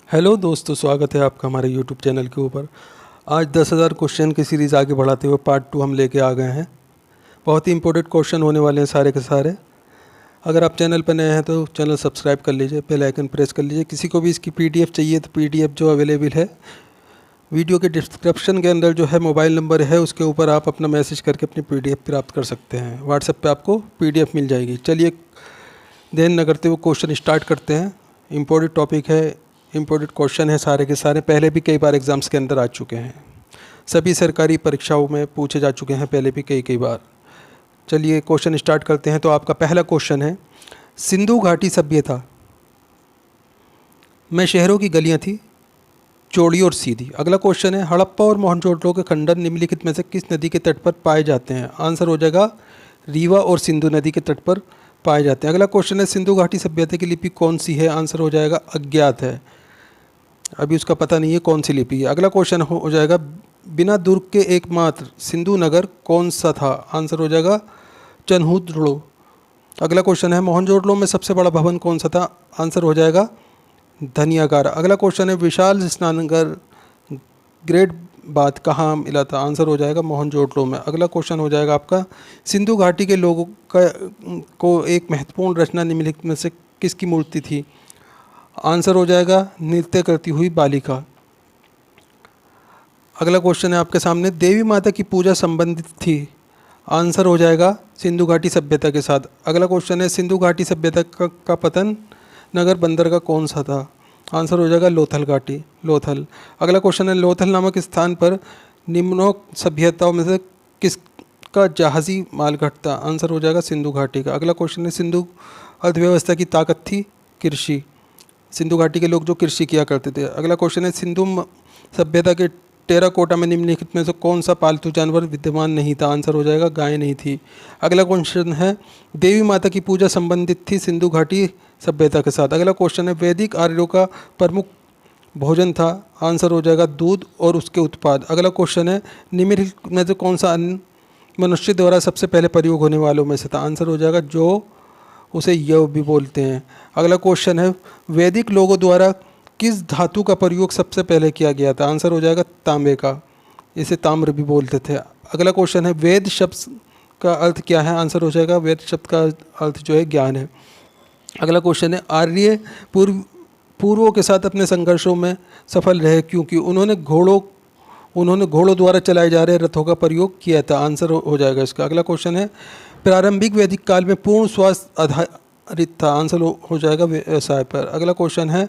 Hello दोस्तों, स्वागत है आपका हमारे यूट्यूब चैनल के ऊपर। आज 10,000 क्वेश्चन की सीरीज़ आगे बढ़ाते हुए पार्ट 2 हम लेके आ गए हैं। बहुत ही इंपॉर्टेंट क्वेश्चन होने वाले हैं सारे के सारे। अगर आप चैनल पर नए हैं तो चैनल सब्सक्राइब कर लीजिए, बेल आइकन प्रेस कर लीजिए। किसी को भी इसकी पीडीएफ चाहिए तो पीडीएफ जो अवेलेबल है वीडियो के डिस्क्रिप्शन के अंदर जो है मोबाइल नंबर है, उसके ऊपर आप अपना मैसेज करके अपनी पीडीएफ प्राप्त कर सकते हैं। व्हाट्सएप पे आपको पीडीएफ मिल जाएगी। चलिए देर न करते हुए क्वेश्चन स्टार्ट करते हैं। इम्पोर्टेंट टॉपिक है, इम्पोर्टेंट क्वेश्चन है सारे के सारे। पहले भी कई बार एग्ज़ाम्स के अंदर आ चुके हैं, सभी सरकारी परीक्षाओं में पूछे जा चुके हैं पहले भी कई बार। चलिए क्वेश्चन स्टार्ट करते हैं। तो आपका पहला क्वेश्चन है, सिंधु घाटी सभ्यता में शहरों की गलियां थी चौड़ी और सीधी। अगला क्वेश्चन है, हड़प्पा और मोहनजोदड़ो के खंडर निम्नलिखित में से किस नदी के तट पर पाए जाते हैं? आंसर हो जाएगा रीवा और सिंधु नदी के तट पर पाए जाते हैं। अगला क्वेश्चन है, सिंधु घाटी सभ्यता की लिपि कौन सी है? आंसर हो जाएगा अज्ञात है, अभी उसका पता नहीं है कौन सी लिपि है। अगला क्वेश्चन हो जाएगा, बिना दुर्ग के एकमात्र सिंधु नगर कौन सा था? आंसर हो जाएगा चन्हुद्रो। अगला क्वेश्चन है, मोहनजोदड़ो में सबसे बड़ा भवन कौन सा था? आंसर हो जाएगा धनियागार। अगला क्वेश्चन है, विशाल स्नानघर ग्रेट बाथ कहाँ मिला था? आंसर हो जाएगा मोहनजोदड़ो में। अगला क्वेश्चन हो जाएगा आपका, सिंधु घाटी के लोगों को एक महत्वपूर्ण रचना निम्नलिखित में से किसकी मूर्ति थी? आंसर हो जाएगा नृत्य करती हुई बालिका। अगला क्वेश्चन है आपके सामने, देवी माता की पूजा संबंधित थी? आंसर हो जाएगा सिंधु घाटी सभ्यता के साथ। अगला क्वेश्चन है, सिंधु घाटी सभ्यता का पतन नगर बंदरगाह कौन सा था? आंसर हो जाएगा लोथल घाटी, लोथल। अगला क्वेश्चन है, लोथल नामक स्थान पर निम्नोक्त सभ्यताओं में से किसका जहाजी माल घाट था? आंसर हो जाएगा सिंधु घाटी का। अगला क्वेश्चन है, सिंधु अर्थव्यवस्था की ताकत थी कृषि। सिंधु घाटी के लोग जो कृषि किया करते थे। अगला क्वेश्चन है, सिंधु सभ्यता के टेराकोटा में निम्नलिखित में से कौन सा पालतू जानवर विद्यमान नहीं था? आंसर हो जाएगा गाय नहीं थी। अगला क्वेश्चन है, देवी माता की पूजा संबंधित थी सिंधु घाटी सभ्यता के साथ। अगला क्वेश्चन है, वैदिक आर्यों का प्रमुख भोजन था? आंसर हो जाएगा दूध और उसके उत्पाद। अगला क्वेश्चन है, निम्नलिखित में से कौन सा अन्न मनुष्य द्वारा सबसे पहले प्रयोग होने वालों में से था? आंसर हो जाएगा जो उसे यव भी बोलते हैं। अगला क्वेश्चन है, वैदिक लोगों द्वारा किस धातु का प्रयोग सबसे पहले किया गया था? आंसर हो जाएगा तांबे का, इसे ताम्र भी बोलते थे। अगला क्वेश्चन है, वेद शब्द का अर्थ क्या है? आंसर हो जाएगा वेद शब्द का अर्थ जो है ज्ञान है। अगला क्वेश्चन है, आर्य पूर्वों के साथ अपने संघर्षों में सफल रहे क्योंकि उन्होंने घोड़ों द्वारा चलाए जा रहे रथों का प्रयोग किया था? आंसर हो जाएगा इसका। अगला क्वेश्चन है, प्रारंभिक वैदिक काल में पूर्ण स्वास्थ्य आधारित था? आंसर हो जाएगा व्यवसाय पर। अगला क्वेश्चन है,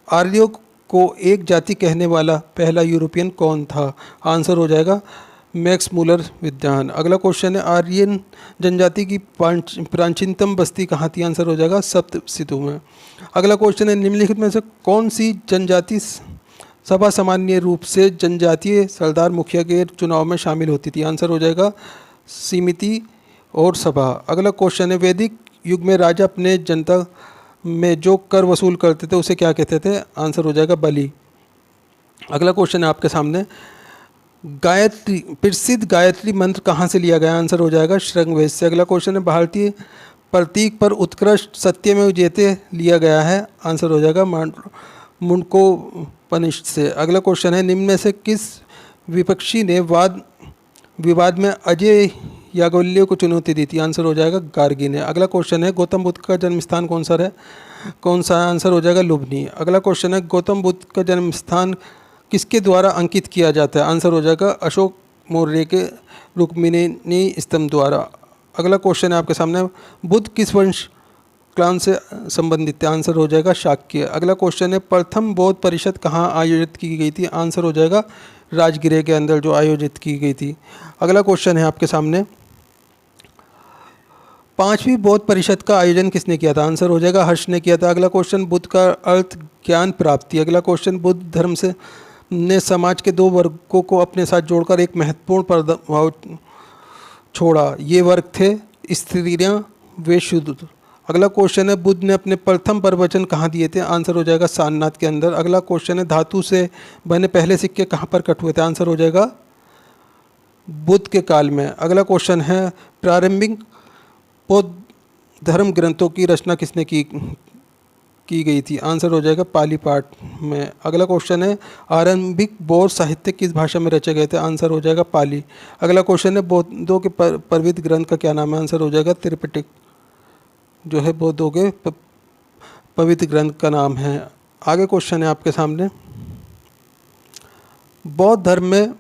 आर्यों को एक जाति कहने वाला पहला यूरोपियन कौन था? आंसर हो जाएगा मैक्स मूलर विद्वान। अगला क्वेश्चन है, आर्यन जनजाति की प्राचीनतम बस्ती कहाँ थी? आंसर हो जाएगा सप्त सिंधु में। अगला क्वेश्चन है, निम्नलिखित में से कौन सी जनजाति सभा सामान्य रूप से जनजातीय सरदार मुखिया के चुनाव में शामिल होती थी? आंसर हो जाएगा समिति और सभा। अगला क्वेश्चन है, वैदिक युग में राजा अपने जनता में जो कर वसूल करते थे उसे क्या कहते थे? आंसर हो जाएगा बलि। अगला क्वेश्चन है आपके सामने, गायत्री प्रसिद्ध गायत्री मंत्र कहाँ से लिया गया? आंसर हो जाएगा शृंगवेद से। अगला क्वेश्चन है, भारतीय प्रतीक पर उत्कृष्ट सत्यमेव जयते लिया गया है? आंसर हो जाएगा मुंडकोपनिषद से। अगला क्वेश्चन है, निम्न में से किस विपक्षी ने विवाद में अजय याज्ञवल्क्य को चुनौती दी थी? आंसर हो जाएगा गार्गी ने। अगला क्वेश्चन है, गौतम बुद्ध का जन्म स्थान कौन सा है? आंसर हो जाएगा लुम्बिनी। अगला क्वेश्चन है, गौतम बुद्ध का जन्म स्थान किसके द्वारा अंकित किया जाता है? आंसर हो जाएगा अशोक मौर्य के रुक्मिणी स्तंभ द्वारा। अगला क्वेश्चन है आपके सामने, बुद्ध किस वंश क्लान से संबंधित है? आंसर हो जाएगा शाक्य। अगला क्वेश्चन है, प्रथम बौद्ध परिषद कहाँ आयोजित की गई थी? आंसर हो जाएगा राजगृह के अंदर जो आयोजित की गई थी। अगला क्वेश्चन है आपके सामने, पांचवी बौद्ध परिषद का आयोजन किसने किया था? आंसर हो जाएगा हर्ष ने किया था। अगला क्वेश्चन, बुद्ध का अर्थ ज्ञान प्राप्ति। अगला क्वेश्चन, बुद्ध धर्म ने समाज के दो वर्गों को अपने साथ जोड़कर एक महत्वपूर्ण प्रभाव छोड़ा। ये वर्ग थे स्त्रियां व शूद्र। अगला क्वेश्चन है, बुद्ध ने अपने प्रथम प्रवचन कहाँ दिए थे? आंसर हो जाएगा सारनाथ के अंदर। अगला क्वेश्चन है, धातु से बने पहले सिक्के कहाँ पर कट हुए थे? आंसर हो जाएगा बुद्ध के काल में। अगला क्वेश्चन है, प्रारंभिक बौद्ध धर्म ग्रंथों की रचना किसने की? की गई थी? आंसर हो जाएगा पाली पाठ में। अगला क्वेश्चन है आरंभिक बौद्ध साहित्य किस भाषा में रचे गए थे? आंसर हो जाएगा पाली। अगला क्वेश्चन है बौद्धों के पवित्र ग्रंथ का क्या नाम है? आंसर हो जाएगा त्रिपिटक जो है बौद्धों के पवित्र ग्रंथ का नाम है। आगे क्वेश्चन है आपके सामने, बौद्ध धर्म में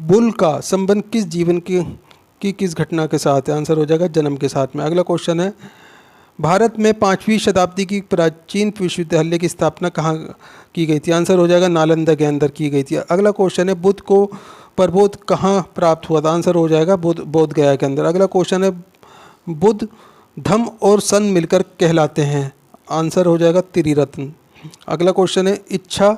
बुल का संबंध किस जीवन की किस घटना के साथ है? आंसर हो जाएगा जन्म के साथ में। अगला क्वेश्चन है भारत में 5वीं शताब्दी की प्राचीन विश्वविद्यालय की स्थापना कहाँ की गई थी? आंसर हो जाएगा नालंदा के अंदर की गई थी। अगला क्वेश्चन है बुद्ध को प्रबोध कहाँ प्राप्त हुआ था? आंसर हो जाएगा बोध गया के अंदर। अगला क्वेश्चन है बुद्ध धम्म और संघ मिलकर कहलाते हैं? आंसर हो जाएगा त्रिरत्न। अगला क्वेश्चन है इच्छा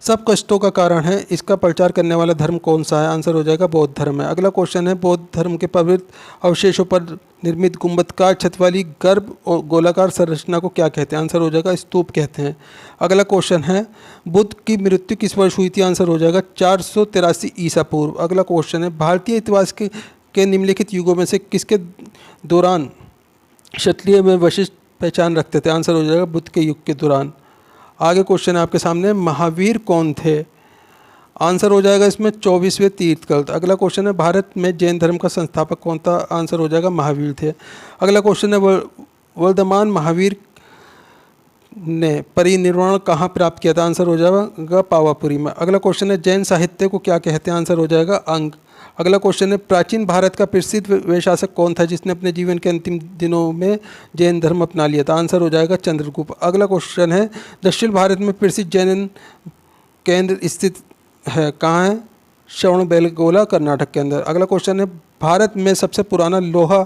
सब कष्टों का कारण है, इसका प्रचार करने वाला धर्म कौन सा है? आंसर हो जाएगा बौद्ध धर्म है। अगला क्वेश्चन है बौद्ध धर्म के पवित्र अवशेषों पर निर्मित गुंबदकार छत वाली गर्भ और गोलाकार संरचना को क्या कहते हैं? आंसर हो जाएगा स्तूप कहते हैं। अगला क्वेश्चन है बुद्ध की मृत्यु किस वर्ष हुई थी? आंसर हो जाएगा 483 ईसा पूर्व। अगला क्वेश्चन है भारतीय इतिहास के निम्नलिखित युगों में से किसके दौरान क्षत्रिय में विशिष्ट पहचान रखते थे? आंसर हो जाएगा बुद्ध के युग के दौरान। आगे क्वेश्चन है आपके सामने महावीर कौन थे? आंसर हो जाएगा इसमें 24वें तीर्थंकर। अगला क्वेश्चन है भारत में जैन धर्म का संस्थापक कौन था? आंसर हो जाएगा महावीर थे। अगला क्वेश्चन है वर्धमान महावीर ने परिनिर्वाण कहाँ प्राप्त किया था? आंसर हो जाएगा पावापुरी में। अगला क्वेश्चन है जैन साहित्य को क्या कहते हैं? आंसर हो जाएगा अंग। अगला क्वेश्चन है प्राचीन भारत का प्रसिद्ध वे शासक कौन था जिसने अपने जीवन के अंतिम दिनों में जैन धर्म अपना लिया था? आंसर हो जाएगा चंद्रगुप्त। अगला क्वेश्चन है दक्षिण भारत में प्रसिद्ध जैन केंद्र स्थित है कहाँ है? श्रवणबेलगोला कर्नाटक के अंदर। अगला क्वेश्चन है भारत में सबसे पुराना लोहा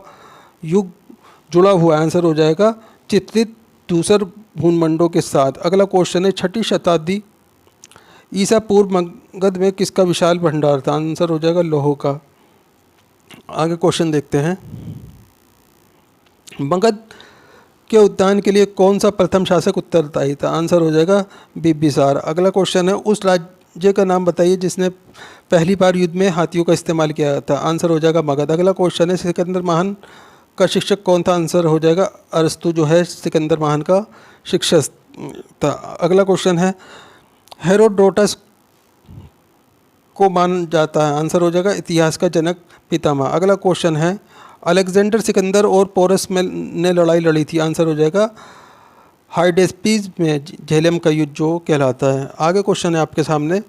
युग जुड़ा हुआ है? आंसर हो जाएगा चित्रित धूसर भूनमंडों के साथ। अगला क्वेश्चन है 6वीं शताब्दी ईसा पूर्व मगध में किसका विशाल भंडार था? आंसर हो जाएगा लोहो का। आगे क्वेश्चन देखते हैं मगध के उद्यान के लिए कौन सा प्रथम शासक उत्तरदायी था? आंसर हो जाएगा बिम्बिसार। अगला क्वेश्चन है उस राज्य का नाम बताइए जिसने पहली बार युद्ध में हाथियों का इस्तेमाल किया था? आंसर हो जाएगा मगध। अगला क्वेश्चन है सिकंदर महान का शिक्षक कौन था? आंसर हो जाएगा अरस्तु जो है सिकंदर महान का शिक्षक था। अगला क्वेश्चन है हेरोडोटस को माना जाता है? आंसर हो जाएगा इतिहास का जनक पितामह। अगला क्वेश्चन है अलेक्जेंडर सिकंदर और पोरस में ने लड़ाई लड़ी थी? आंसर हो जाएगा हाइडेस्पीज में झेलम का युद्ध जो कहलाता है। आगे क्वेश्चन है आपके सामने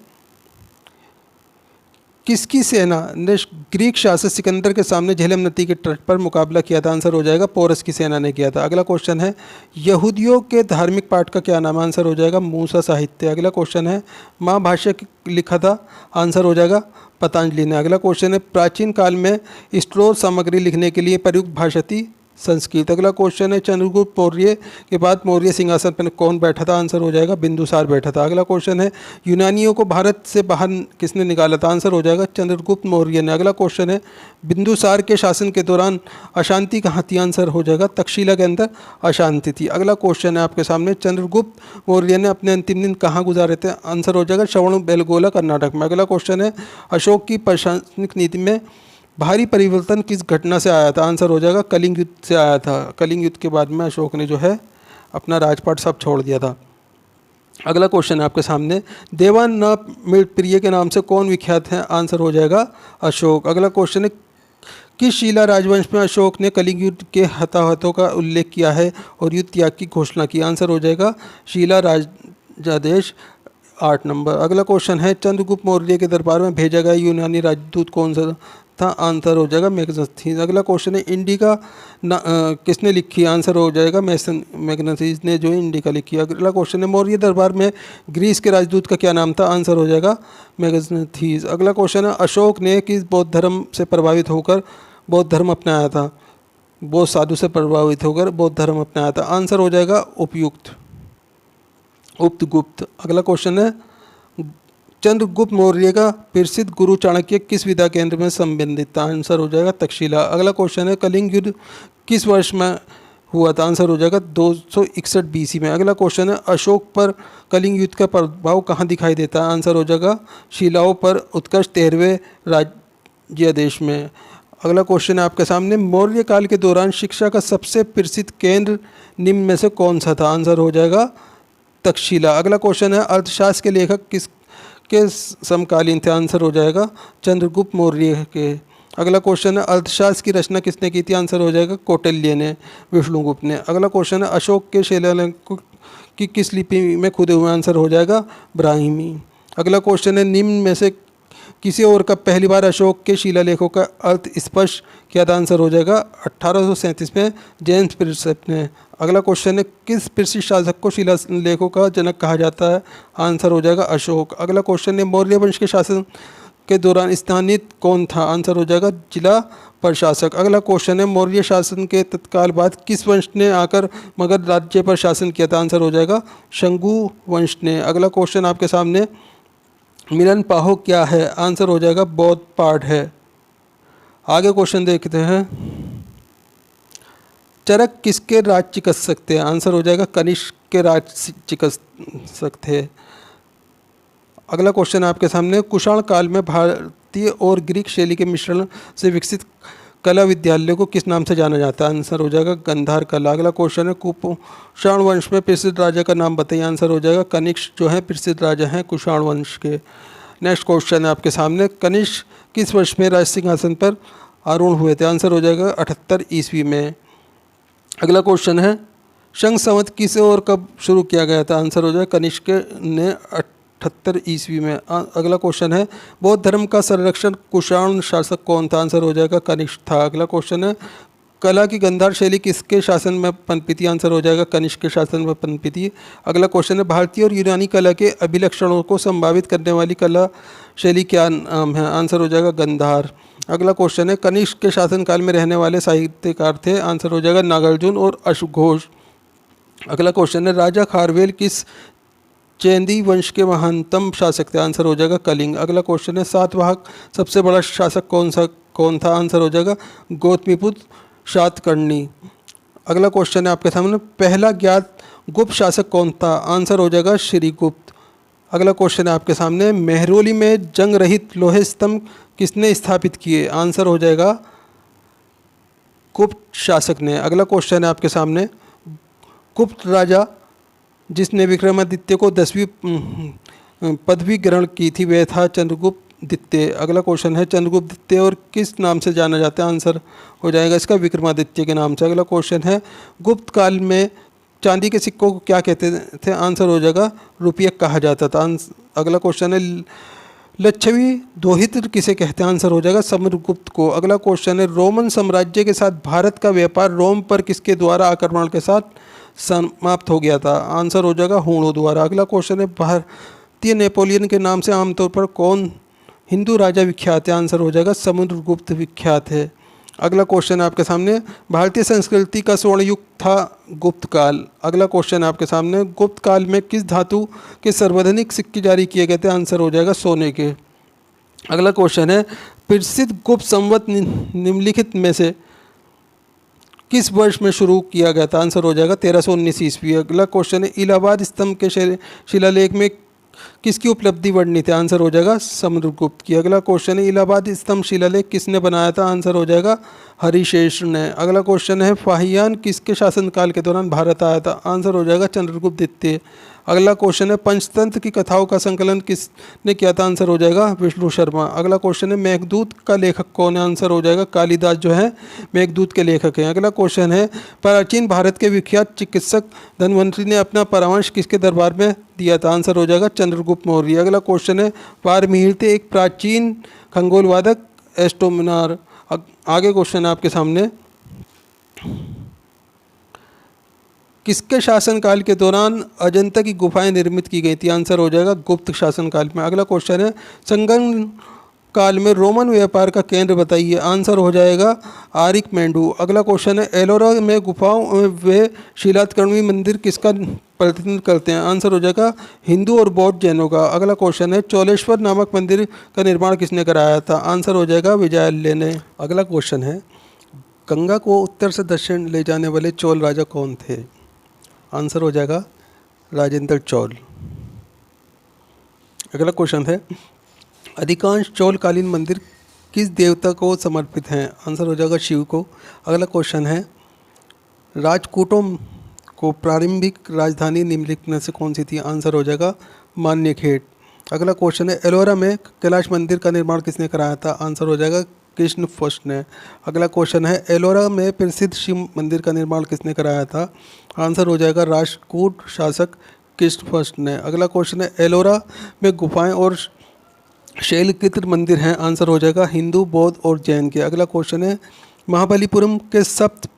किसकी सेना ने ग्रीक शासक सिकंदर के सामने झेलम नदी के तट पर मुकाबला किया था? आंसर हो जाएगा पोरस की सेना ने किया था। अगला क्वेश्चन है यहूदियों के धार्मिक पाठ का क्या नाम? आंसर हो जाएगा मूसा साहित्य। अगला क्वेश्चन है महाभाष्य लिखा था? आंसर हो जाएगा पतंजलि ने। अगला क्वेश्चन है प्राचीन काल में स्टोर सामग्री लिखने के लिए प्रयुक्त भाषा थी संस्कृत। अगला क्वेश्चन है चंद्रगुप्त मौर्य के बाद मौर्य सिंहासन पर कौन बैठा था? आंसर हो जाएगा बिंदुसार बैठा था। अगला क्वेश्चन है यूनानियों को भारत से बाहर किसने निकाला था? आंसर हो जाएगा चंद्रगुप्त मौर्य ने। अगला क्वेश्चन है बिंदुसार के शासन के दौरान अशांति कहाँ थी? आंसर हो जाएगा तक्षशिला के अंदर अशांति थी। अगला क्वेश्चन है आपके सामने चंद्रगुप्त मौर्य ने अपने अंतिम दिन कहाँ गुजारे थे? आंसर हो जाएगा श्रवणबेलगोला कर्नाटक में। अगला क्वेश्चन है अशोक की प्रशासनिक नीति में भारी परिवर्तन किस घटना से आया था? आंसर हो जाएगा कलिंग युद्ध से आया था। कलिंग युद्ध के बाद में अशोक ने जो है अपना राजपाट सब छोड़ दिया था। अगला क्वेश्चन है आपके सामने देवानंद के नाम से कौन विख्यात है? आंसर हो जाएगा अशोक। अगला क्वेश्चन है किस शिला राजवंश में अशोक ने कलिंग युद्ध के हताहतों का उल्लेख किया है और युद्ध त्याग की घोषणा की? आंसर हो जाएगा शिला राजादेश 8 नंबर। अगला क्वेश्चन है चंद्रगुप्त मौर्य के दरबार में भेजा गया यूनानी राजदूत कौन सा था? आंसर हो जाएगा मैग्नेथीज। अगला क्वेश्चन है इंडिका किसने लिखी? आंसर हो जाएगा मैग्नेथीज ने जो इंडिका लिखी। अगला क्वेश्चन है मौर्य दरबार में ग्रीस के राजदूत का क्या नाम था? आंसर हो जाएगा मैग्नेथीज। अगला क्वेश्चन है अशोक ने किस बौद्ध धर्म से प्रभावित होकर बौद्ध धर्म अपनाया था? बौद्ध साधु से प्रभावित होकर बौद्ध धर्म अपनाया था? आंसर हो जाएगा उपगुप्त। अगला क्वेश्चन है चंद्रगुप्त मौर्य का प्रसिद्ध गुरु चाणक्य किस विद्या केंद्र में संबंधित था? आंसर हो जाएगा तक्षशिला। अगला क्वेश्चन है कलिंग युद्ध किस वर्ष में हुआ था? आंसर हो जाएगा 261 BC में। अगला क्वेश्चन है अशोक पर कलिंग युद्ध का प्रभाव कहाँ दिखाई देता है? आंसर हो जाएगा शिलाओं पर उत्कर्ष 13वें राज्यादेश में। अगला क्वेश्चन है आपके सामने मौर्य काल के दौरान शिक्षा का सबसे प्रसिद्ध केंद्र निम्न में से कौन सा था? आंसर हो जाएगा तक्षशिला। अगला क्वेश्चन है अर्थशास्त्र के लेखक किस के समकालीन थे? आंसर हो जाएगा चंद्रगुप्त मौर्य के। अगला क्वेश्चन है अर्थशास्त्र की रचना किसने की थी? आंसर हो जाएगा कौटिल्य ने, विष्णुगुप्त ने। अगला क्वेश्चन है अशोक के शिलालेख की किस लिपि में खुदे हुए? आंसर हो जाएगा ब्राह्मी। अगला क्वेश्चन है निम्न में से किसी और का पहली बार अशोक के शिलालेखों का अर्थ स्पष्ट किया था? आंसर हो जाएगा 1837 में जेम्स प्रिंसेप ने। अगला क्वेश्चन है किस प्रसिद्ध शासक को शिलालेखों का जनक कहा जाता है? आंसर हो जाएगा अशोक। अगला क्वेश्चन है मौर्य वंश के शासन के दौरान स्थानित कौन था? आंसर हो जाएगा जिला प्रशासक। अगला क्वेश्चन है मौर्य शासन के तत्काल बाद किस वंश ने आकर मगध राज्य पर शासन किया था? आंसर हो जाएगा शंगु वंश ने। अगला क्वेश्चन आपके सामने मिलन पाहो क्या है? आंसर हो जाएगा बौद्ध पाठ है। आगे क्वेश्चन देखते हैं चरक किसके राज चिकित्सक थे? आंसर हो जाएगा कनिष्क के राज चिकित्सक थे। अगला क्वेश्चन आपके सामने कुषाण काल में भारतीय और ग्रीक शैली के मिश्रण से विकसित कला विद्यालय को किस नाम से जाना जाता है? आंसर हो जाएगा गंधार कला। अगला क्वेश्चन है कुषाण वंश में प्रसिद्ध राजा का नाम बताइए? आंसर हो जाएगा कनिष्क जो है प्रसिद्ध राजा हैं कुषाण वंश के। नेक्स्ट क्वेश्चन है आपके सामने कनिष्क किस वर्ष में राज सिंहासन पर आरूढ़ हुए थे? आंसर हो जाएगा 78 ईस्वी में। अगला क्वेश्चन है शंख संवत किस और कब शुरू किया गया था? आंसर हो जाएगा कनिष्क ने 78 ईस्वी में। अगला क्वेश्चन है बौद्ध धर्म का संरक्षण कुषाण शासक कौन था? आंसर हो जाएगा कनिष्क था। अगला क्वेश्चन है कला की गंधार शैली किसके शासन में पनपी थी? आंसर हो जाएगा कनिष्क के शासन में पनपी थी। अगला क्वेश्चन है भारतीय और यूनानी कला के अभिलक्षणों को संभावित करने वाली कला शैली क्या नाम है? आंसर हो जाएगा गंधार। अगला क्वेश्चन है कनिष्क के शासनकाल में रहने वाले साहित्यकार थे? आंसर हो जाएगा नागार्जुन और अशोघोष। अगला क्वेश्चन है राजा खारवेल किस चैंदी वंश के महानतम शासक थे? आंसर हो जाएगा कलिंग। अगला क्वेश्चन है सातवाहक सबसे बड़ा शासक कौन था? आंसर हो जाएगा गौतमीपुत्र सातकर्णी। अगला क्वेश्चन है आपके सामने पहला ज्ञात गुप्त शासक कौन था? आंसर हो जाएगा श्रीगुप्त। अगला क्वेश्चन है आपके सामने मेहरौली में जंग रहित लोहे स्तंभ किसने स्थापित किए? आंसर हो जाएगा गुप्त शासक ने। अगला क्वेश्चन है आपके सामने गुप्त राजा जिसने विक्रमादित्य को 10वीं पदवी ग्रहण की थी वह था चंद्रगुप्त द्वितीय। अगला क्वेश्चन है चंद्रगुप्त द्वितीय और किस नाम से जाना जाता है? आंसर हो जाएगा इसका विक्रमादित्य के नाम से। अगला क्वेश्चन है गुप्त काल में चांदी के सिक्कों को क्या कहते थे? आंसर हो जाएगा रुपया कहा जाता था। अगला क्वेश्चन है लच्छवी दोहित्र किसे कहते हैं? आंसर हो जाएगा समुद्रगुप्त को। अगला क्वेश्चन है रोमन साम्राज्य के साथ भारत का व्यापार रोम पर किसके द्वारा आक्रमण के साथ समाप्त हो गया था? आंसर हो जाएगा हूणों द्वारा। अगला क्वेश्चन है भारतीय नेपोलियन के नाम से आमतौर पर कौन हिंदू राजा विख्यात है? आंसर हो जाएगा समुद्रगुप्त विख्यात है। अगला क्वेश्चन आपके सामने भारतीय संस्कृति का स्वर्ण युग था गुप्त काल। अगला क्वेश्चन आपके सामने गुप्त काल में किस धातु के सर्वाधिक सिक्के जारी किए गए थे? आंसर हो जाएगा सोने के। अगला क्वेश्चन है प्रसिद्ध गुप्त संवत निम्नलिखित में से किस वर्ष में शुरू किया गया था? आंसर हो जाएगा 1319 ईस्वी। अगला क्वेश्चन है इलाहाबाद स्तंभ के शिलालेख में किसकी उपलब्धि वर्णित है? आंसर हो जाएगा समुद्रगुप्त की। अगला क्वेश्चन है इलाहाबाद स्तंभ शिलालेख किसने बनाया था? आंसर हो जाएगा हरिशेष ने। अगला क्वेश्चन है फाहियान किसके शासनकाल के दौरान भारत आया था? आंसर हो जाएगा चंद्रगुप्त द्वितीय। अगला क्वेश्चन है पंचतंत्र की कथाओं का संकलन किसने किया था? आंसर हो जाएगा विष्णु शर्मा। अगला क्वेश्चन है मेघदूत का लेखक कौन है? आंसर हो जाएगा कालिदास जो है मेघदूत के लेखक हैं। अगला क्वेश्चन है प्राचीन भारत के विख्यात चिकित्सक धन्वंतरि ने अपना परामर्श किसके दरबार में दिया था? आंसर हो जाएगा चंद्रगुप्त मौर्य। अगला क्वेश्चन है पारमिहिर एक प्राचीन खंगोल वादक एस्टोमिनार। आगे क्वेश्चन है आपके सामने किसके शासनकाल के दौरान अजंता की गुफाएं निर्मित की गई थी? आंसर हो जाएगा गुप्त शासनकाल में। अगला क्वेश्चन है संगम काल में रोमन व्यापार का केंद्र बताइए। आंसर हो जाएगा आरिक मेंडू। अगला क्वेश्चन है एलोरा में गुफाओं में वे शिलात्कर्मी मंदिर किसका प्रतिनिधित्व करते हैं? आंसर हो जाएगा हिंदू और बौद्ध जैनों का। अगला क्वेश्चन है चौलेश्वर नामक मंदिर का निर्माण किसने कराया था? आंसर हो जाएगा विजयालय ने। अगला क्वेश्चन है गंगा को उत्तर से दक्षिण ले जाने वाले चोल राजा कौन थे? आंसर हो जाएगा राजेंद्र चोल। अगला क्वेश्चन है अधिकांश चोलकालीन मंदिर किस देवता को समर्पित हैं? आंसर हो जाएगा शिव को। अगला क्वेश्चन है राजपूतों को प्रारंभिक राजधानी निम्नलिखित में से कौन सी थी? आंसर हो जाएगा मान्यखेड़। अगला क्वेश्चन है, एलोरा में कैलाश मंदिर का निर्माण किसने कराया था? आंसर हो जाएगा कृष्ण फर्स्ट ने। अगला क्वेश्चन है, एलोरा में प्रसिद्ध शिव मंदिर का निर्माण किसने कराया था? आंसर हो जाएगा राष्ट्रकूट शासक कृष्ण फर्स्ट ने। अगला क्वेश्चन है, एलोरा में गुफाएं और शैलचित्र मंदिर हैं। आंसर हो जाएगा हिंदू, बौद्ध और जैन के। अगला क्वेश्चन है, महाबलीपुरम के सप्त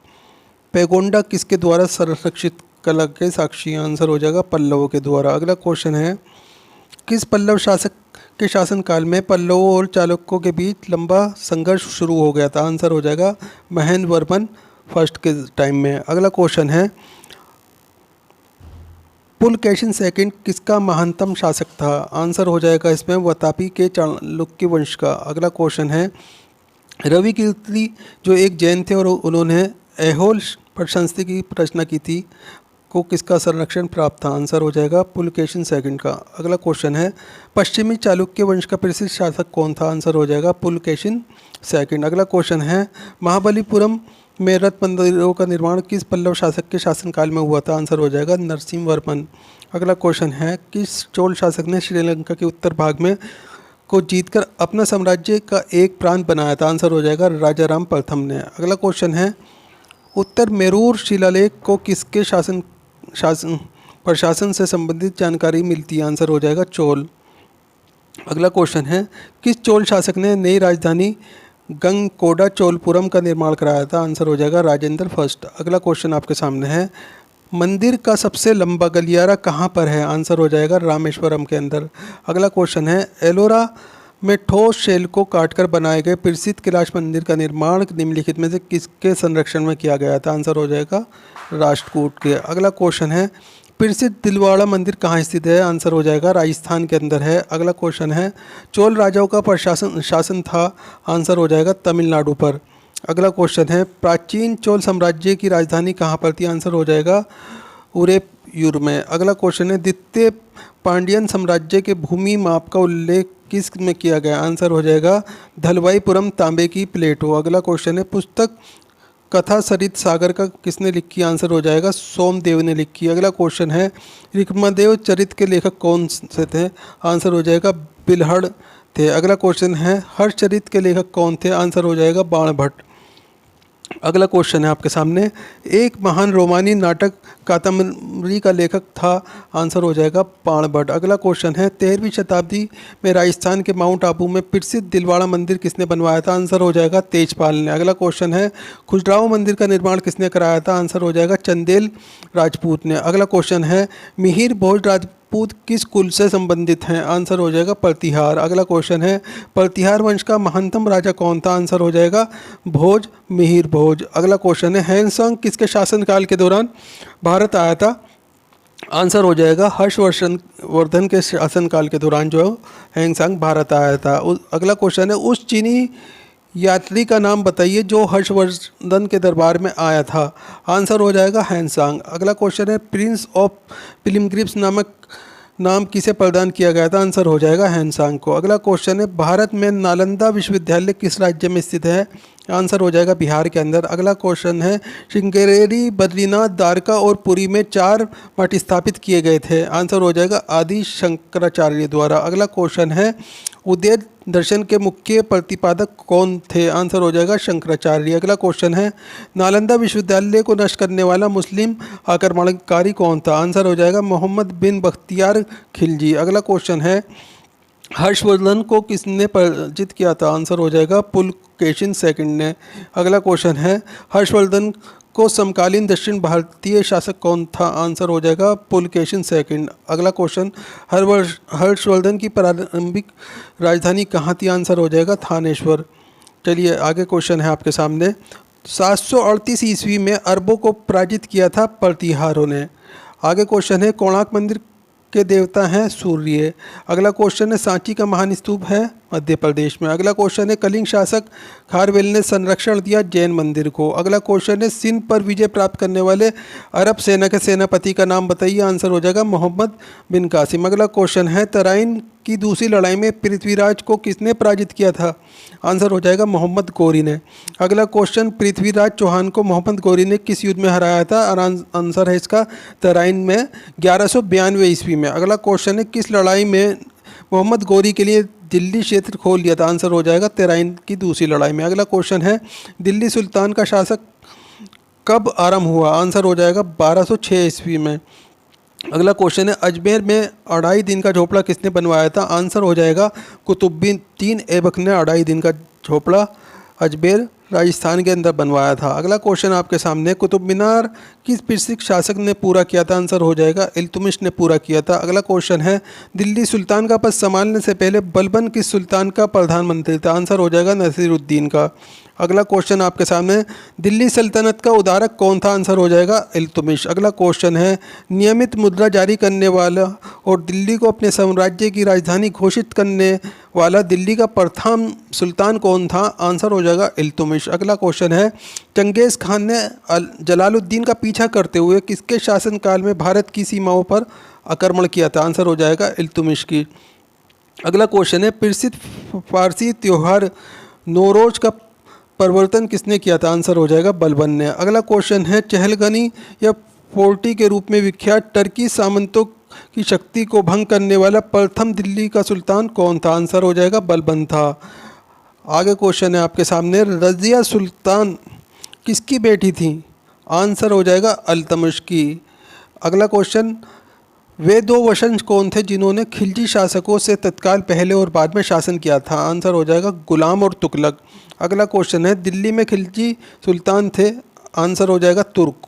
पैगोंडा किसके द्वारा संरक्षित कला के साक्षी? आंसर हो जाएगा पल्लवों के द्वारा। अगला क्वेश्चन है, किस पल्लव शासक के शासनकाल में पल्लवों और चालुक्यों के बीच लंबा संघर्ष शुरू हो गया था? आंसर हो जाएगा महेंद्र वर्मन फर्स्ट के टाइम में। अगला क्वेश्चन है, पुलकेशिन सेकंड किसका महानतम शासक था? आंसर हो जाएगा इसमें वातापी के चालुक्य वंश का। अगला क्वेश्चन है, रवि कीर्ति जो एक जैन थे और उन्होंने ऐहोल प्रशंति की रचना की थी, को किसका संरक्षण प्राप्त था? आंसर हो जाएगा पुलकेशिन सेकंड का। अगला क्वेश्चन है, पश्चिमी चालुक्य वंश का प्रसिद्ध शासक कौन था? आंसर हो जाएगा पुलकेशिन सेकंड। अगला क्वेश्चन है, महाबलीपुरम में रथ मंदिरों का निर्माण किस पल्लव शासक के शासनकाल में हुआ था? आंसर हो जाएगा नरसिंह वर्मन। अगला क्वेश्चन है, किस चोल शासक ने श्रीलंका के उत्तर भाग में को जीतकर अपना साम्राज्य का एक प्रांत बनाया था? आंसर हो जाएगा राजाराम प्रथम ने। अगला क्वेश्चन है, उत्तर मेरूर शिलालेख को किसके प्रशासन से संबंधित जानकारी मिलती है? आंसर हो जाएगा चोल। अगला क्वेश्चन है, किस चोल शासक ने नई राजधानी गंगकोडा चोलपुरम का निर्माण कराया था? आंसर हो जाएगा राजेंद्र फर्स्ट। अगला क्वेश्चन आपके सामने है, मंदिर का सबसे लंबा गलियारा कहाँ पर है? आंसर हो जाएगा रामेश्वरम के अंदर। अगला क्वेश्चन है, एलोरा में ठोस शैल को काटकर बनाए गए प्रसिद्ध कैलाश मंदिर का निर्माण निम्नलिखित में से किसके संरक्षण में किया गया था? आंसर हो जाएगा राष्ट्रकूट के। अगला क्वेश्चन है, प्रसिद्ध दिलवाड़ा मंदिर कहाँ स्थित है? आंसर हो जाएगा राजस्थान के अंदर है। अगला क्वेश्चन है, चोल राजाओं का शासन था? आंसर हो जाएगा तमिलनाडु पर। अगला क्वेश्चन है, प्राचीन चोल साम्राज्य की राजधानी कहाँ पर थी? आंसर हो जाएगा उदयपुर में। अगला क्वेश्चन है, द्वितीय पांड्यन साम्राज्य के भूमि माप का उल्लेख किस में किया गया? आंसर हो जाएगा धलवाईपुरम तांबे की प्लेट हो। अगला क्वेश्चन है, पुस्तक कथा सरित सागर का किसने लिखी? आंसर हो जाएगा सोमदेव ने लिखी। अगला क्वेश्चन है, ऋक्मदेव चरित के लेखक कौन से थे? आंसर हो जाएगा बिल्हड़ थे। अगला क्वेश्चन है, हर्षचरित के लेखक कौन थे? आंसर हो जाएगा बाणभट्ट। अगला क्वेश्चन है आपके सामने, एक महान रोमानी नाटक कादम्बरी का लेखक था? आंसर हो जाएगा बाणभट्ट। अगला क्वेश्चन है, 13वीं शताब्दी में राजस्थान के माउंट आबू में प्रसिद्ध दिलवाड़ा मंदिर किसने बनवाया था? आंसर हो जाएगा तेजपाल ने। अगला क्वेश्चन है, खुजराहो मंदिर का निर्माण किसने कराया था? आंसर हो जाएगा चंदेल राजपूत ने। अगला क्वेश्चन है, मिहिर भोज राजपूत किस कुल से संबंधित हैं? आंसर हो जाएगा प्रतिहार। अगला क्वेश्चन है, प्रतिहार वंश का महानतम राजा कौन था? आंसर हो जाएगा भोज मिहिर भोज। अगला क्वेश्चन है, हैंगसांग किसके शासनकाल के दौरान भारत आया था? आंसर हो जाएगा हर्षवर्धन के शासनकाल के दौरान जो हैंगसांग भारत आया था। अगला क्वेश्चन है, उस चीनी यात्री का नाम बताइए जो हर्षवर्धन के दरबार में आया था? आंसर हो जाएगा हैंगसांग। अगला क्वेश्चन है, प्रिंस ऑफ पिलग्रिम्स नामक नाम किसे प्रदान किया गया था? आंसर हो जाएगा हैंगसांग को। अगला क्वेश्चन है, भारत में नालंदा विश्वविद्यालय किस राज्य में स्थित है? आंसर हो जाएगा बिहार के अंदर। अगला क्वेश्चन है, श्रृंगेरी, बद्रीनाथ, द्वारका और पुरी में 4 मठ स्थापित किए गए थे? आंसर हो जाएगा आदि शंकराचार्य द्वारा। अगला क्वेश्चन है, उद्वैत दर्शन के मुख्य प्रतिपादक कौन थे? आंसर हो जाएगा शंकराचार्य। अगला क्वेश्चन है, नालंदा विश्वविद्यालय को नष्ट करने वाला मुस्लिम आक्रमणकारी कौन था? आंसर हो जाएगा मोहम्मद बिन बख्तियार खिलजी। अगला क्वेश्चन है, हर्षवर्धन को किसने पराजित किया था? आंसर हो जाएगा पुलकेशिन सेकंड ने। अगला क्वेश्चन है, हर्षवर्धन को समकालीन दक्षिण भारतीय शासक कौन था? आंसर हो जाएगा पुलकेशिन सेकंड। अगला क्वेश्चन, हर्षवर्धन की प्रारंभिक राजधानी कहाँ थी? आंसर हो जाएगा थानेश्वर। चलिए आगे क्वेश्चन है आपके सामने, 738 ईस्वी में अरबों को पराजित किया था प्रतिहारों ने। आगे क्वेश्चन है, कोणार्क मंदिर के देवता हैं सूर्य। अगला क्वेश्चन है, सांची का महान स्तूप है मध्य प्रदेश में। अगला क्वेश्चन है कलिंग शासक खारवेल ने संरक्षण दिया जैन मंदिर को। अगला क्वेश्चन है सिंध पर विजय प्राप्त करने वाले अरब सेना के सेनापति का नाम बताइए। आंसर हो जाएगा मोहम्मद बिन कासिम। अगला क्वेश्चन है तराइन की दूसरी लड़ाई में पृथ्वीराज को किसने पराजित किया था। आंसर हो जाएगा मोहम्मद गौरी ने। अगला क्वेश्चन पृथ्वीराज चौहान को मोहम्मद गौरी ने किस युद्ध में हराया था। और आंसर है इसका तराइन में 1192 ईस्वी में। अगला क्वेश्चन है किस लड़ाई में मोहम्मद गौरी के लिए दिल्ली क्षेत्र खोल लिया था। आंसर हो जाएगा तराइन की दूसरी लड़ाई में। अगला क्वेश्चन है दिल्ली सुल्तान का शासक कब आरंभ हुआ। आंसर हो जाएगा 1206 ईस्वी में। अगला क्वेश्चन है अजमेर में 2.5 दिन का झोपड़ा किसने बनवाया था। आंसर हो जाएगा कुतुबुद्दीन ऐबक ने 2.5 दिन का झोपड़ा अजमेर राजस्थान के अंदर बनवाया था। अगला क्वेश्चन आपके सामने कुतुब मीनार किस पर्शियन शासक ने पूरा किया था। आंसर हो जाएगा इल्तुतमिश ने पूरा किया था। अगला क्वेश्चन है दिल्ली सुल्तान का पद संभालने से पहले बलबन किस सुल्तान का प्रधानमंत्री था। आंसर हो जाएगा नसीरुद्दीन का। अगला क्वेश्चन आपके सामने दिल्ली सल्तनत का उदारक कौन था। आंसर हो जाएगा इल्तुतमिश। अगला क्वेश्चन है नियमित मुद्रा जारी करने वाला और दिल्ली को अपने साम्राज्य की राजधानी घोषित करने वाला दिल्ली का प्रथम सुल्तान कौन था। आंसर हो जाएगा इल्तुतमिश। अगला क्वेश्चन है चंगेज़ खान ने जलालुद्दीन का पीछा करते हुए किसके शासनकाल में भारत की सीमाओं पर आक्रमण किया था। आंसर हो जाएगा इल्तुतमिश की। अगला क्वेश्चन है प्रसिद्ध फारसी त्यौहार नौरोज का परिवर्तन किसने किया था। आंसर हो जाएगा बलबन ने। अगला क्वेश्चन है चहलगनी या फोर्टी के रूप में विख्यात टर्की सामंतों की शक्ति को भंग करने वाला प्रथम दिल्ली का सुल्तान कौन था। आंसर हो जाएगा बलबन था। आगे क्वेश्चन है आपके सामने रज़िया सुल्तान किसकी बेटी थी। आंसर हो जाएगा अल्तमिश की। अगला क्वेश्चन वे दो वंशज कौन थे जिन्होंने खिलजी शासकों से तत्काल पहले और बाद में शासन किया था। आंसर हो जाएगा गुलाम और तुगलक। अगला क्वेश्चन है दिल्ली में खिलजी सुल्तान थे। आंसर हो जाएगा तुर्क।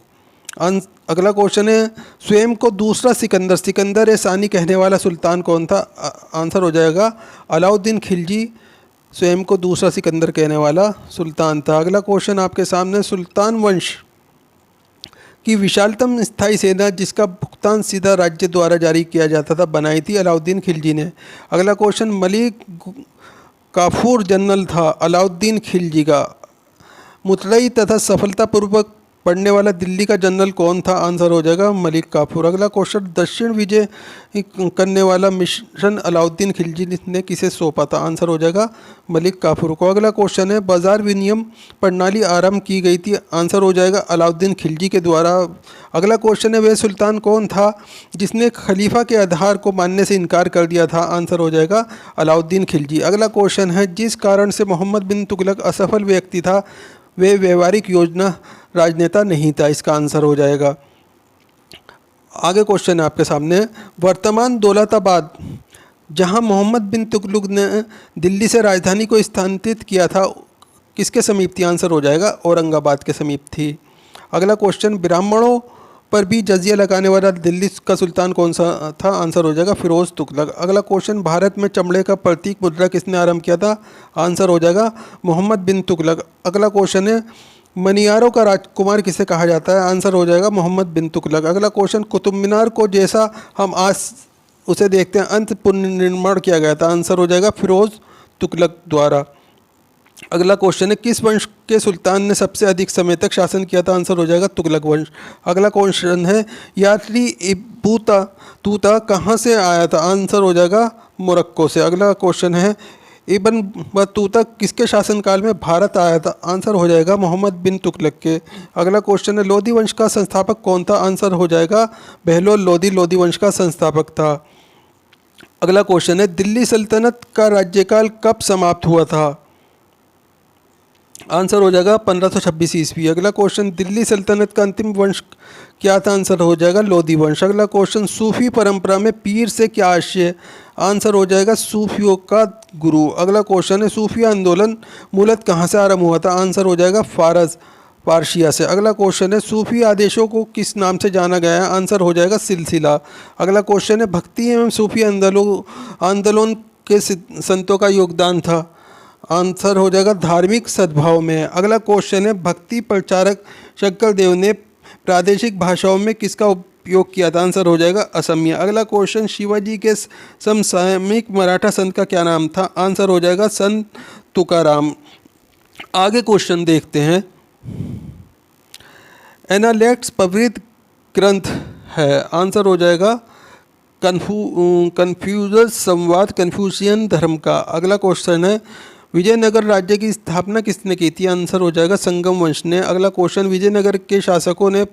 अगला क्वेश्चन है स्वयं को दूसरा सिकंदर ए सानी कहने वाला सुल्तान कौन था। आंसर हो जाएगा अलाउद्दीन खिलजी स्वयं को दूसरा सिकंदर कहने वाला सुल्तान था। अगला क्वेश्चन आपके सामने सुल्तान वंश की विशालतम स्थायी सेना जिसका भुगतान सीधा राज्य द्वारा जारी किया जाता था बनाई थी अलाउद्दीन खिलजी ने। अगला क्वेश्चन मलिक काफूर जनरल था अलाउद्दीन खिलजी का। मुतलई तथा सफलतापूर्वक पढ़ने वाला दिल्ली का जनरल कौन था। आंसर हो जाएगा मलिक काफूर। अगला क्वेश्चन दक्षिण विजय करने वाला मिशन अलाउद्दीन खिलजी ने किसे सौंपा था। आंसर हो जाएगा मलिक काफूर को। अगला क्वेश्चन है बाजार विनिमय प्रणाली आरंभ की गई थी। आंसर हो जाएगा अलाउद्दीन खिलजी के द्वारा। अगला क्वेश्चन है वह सुल्तान कौन था जिसने खलीफा के आधार को मानने से इनकार कर दिया था। आंसर हो जाएगा अलाउद्दीन खिलजी। अगला क्वेश्चन है जिस कारण से मोहम्मद बिन तुगलक असफल व्यक्ति था वे व्यवहारिक योजना राजनेता नहीं था। इसका आंसर हो जाएगा। आगे क्वेश्चन है आपके सामने वर्तमान दौलताबाद जहां मोहम्मद बिन तुगलक ने दिल्ली से राजधानी को स्थानांतरित किया था किसके समीप थी। आंसर हो जाएगा औरंगाबाद के समीप थी। अगला क्वेश्चन ब्राह्मणों पर भी जजिया लगाने वाला दिल्ली का सुल्तान कौन सा था। आंसर हो जाएगा फिरोज तुगलक। अगला क्वेश्चन भारत में चमड़े का प्रतीक मुद्रा किसने आरंभ किया था। आंसर हो जाएगा मोहम्मद बिन तुगलक। अगला क्वेश्चन है मनियारों का राजकुमार किसे कहा जाता है। आंसर हो जाएगा मोहम्मद बिन तुगलक। अगला क्वेश्चन कुतुब मीनार को जैसा हम आज उसे देखते हैं अंत पुनर्निर्माण किया गया था। आंसर हो जाएगा फिरोज तुगलक द्वारा। अगला क्वेश्चन है किस वंश के सुल्तान ने सबसे अधिक समय तक शासन किया था। आंसर हो जाएगा तुगलक वंश। अगला क्वेश्चन है यात्री इब्न तूता कहाँ से आया था। आंसर हो जाएगा मोरक्को से। अगला क्वेश्चन है इब्न बतूता किसके शासनकाल में भारत आया था। आंसर हो जाएगा मोहम्मद बिन तुगलक के। अगला क्वेश्चन है लोधी वंश का संस्थापक कौन था। आंसर हो जाएगा बहलोल लोधी वंश का संस्थापक था। अगला क्वेश्चन है दिल्ली सल्तनत का राज्यकाल कब समाप्त हुआ था। आंसर हो जाएगा 1526 ईस्वी। अगला क्वेश्चन दिल्ली सल्तनत का अंतिम वंश क्या था। आंसर हो जाएगा लोधी वंश। अगला क्वेश्चन सूफी परंपरा में पीर से क्या आशय। आंसर हो जाएगा सूफियों का गुरु। अगला क्वेश्चन है सूफी आंदोलन मूलतः कहाँ से आरंभ हुआ था। आंसर हो जाएगा फारसिया से। अगला क्वेश्चन है सूफी आदेशों को किस नाम से जाना गया है। आंसर हो जाएगा सिलसिला। अगला क्वेश्चन है भक्ति एवं सूफी आंदोलन के संतों का योगदान था। आंसर हो जाएगा धार्मिक सद्भाव में। अगला क्वेश्चन है भक्ति प्रचारक शंकर देव ने प्रादेशिक भाषाओं में किसका उपयोग किया था? आंसर हो जाएगा असमिया। अगला क्वेश्चन, शिवाजी के समसामयिक मराठा संत का क्या नाम था? आंसर हो जाएगा संत तुकाराम। आगे क्वेश्चन देखते हैं। एनालेक्स पवित्र ग्रंथ है? आंसर हो जाएगा कन्फ्यूजस संवाद कन्फ्यूशियन धर्म का। अगला क्वेश्चन है, विजयनगर राज्य की स्थापना किसने की थी? आंसर हो जाएगा संगम वंश ने। अगला क्वेश्चन, विजयनगर के शासकों ने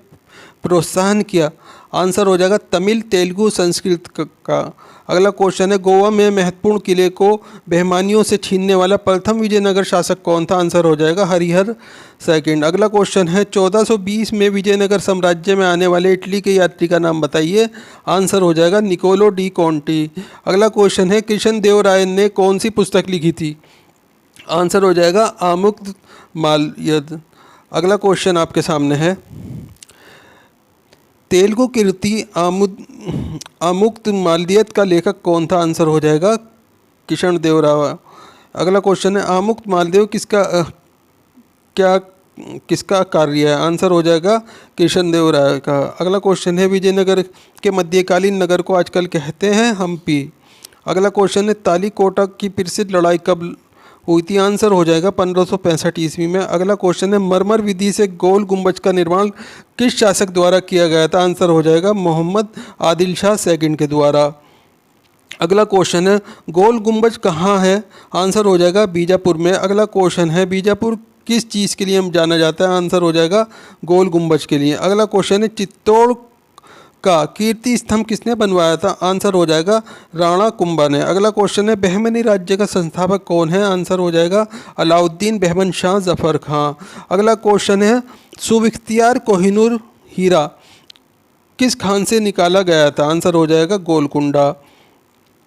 प्रोत्साहन किया? आंसर हो जाएगा तमिल, तेलुगु, संस्कृत का। अगला क्वेश्चन है, गोवा में महत्वपूर्ण किले को बेहमानियों से छीनने वाला प्रथम विजयनगर शासक कौन था? आंसर हो जाएगा हरिहर सेकंड। अगला क्वेश्चन है, 1420 में विजयनगर साम्राज्य में आने वाले इटली के यात्री का नाम बताइए? आंसर हो जाएगा निकोलो डी कॉन्टी। अगला क्वेश्चन है, कृष्ण देव राय ने कौन सी पुस्तक लिखी थी? आंसर हो जाएगा आमुक्त माल्यद। अगला क्वेश्चन आपके सामने है, तेलुगु कीर्ति आमुक्त माल्यद का लेखक कौन था? आंसर हो जाएगा कृष्ण देव राय। अगला क्वेश्चन है, आमुक्त मालदेव किसका कार्य है? आंसर हो जाएगा कृष्ण देव राय का। अगला क्वेश्चन है, विजयनगर के मध्यकालीन नगर को आजकल कहते हैं हम्पी। अगला क्वेश्चन है, तालीकोटा की प्रसिद्ध लड़ाई कब हुई थी? आंसर हो जाएगा 1565 ईस्वी में। अगला क्वेश्चन है, मरमर विधि से गोल गुंबज का निर्माण किस शासक द्वारा किया गया था? आंसर हो जाएगा मोहम्मद आदिल शाह सेकंड के द्वारा। अगला क्वेश्चन है, गोल गुंबज कहाँ है? आंसर हो जाएगा बीजापुर में। अगला क्वेश्चन है, बीजापुर किस चीज़ के लिए हम जाना जाता है? आंसर हो जाएगा गोल गुंबज के लिए। अगला क्वेश्चन है, चित्तौड़ का कीर्ति स्तंभ किसने बनवाया था? आंसर हो जाएगा राणा कुंभा ने। अगला क्वेश्चन है, बहमनी राज्य का संस्थापक कौन है? आंसर हो जाएगा अलाउद्दीन बहमन शाह जफर खां। अगला क्वेश्चन है, सुबख्तियार कोहिनूर हीरा किस खान से निकाला गया था? आंसर हो जाएगा गोलकुंडा।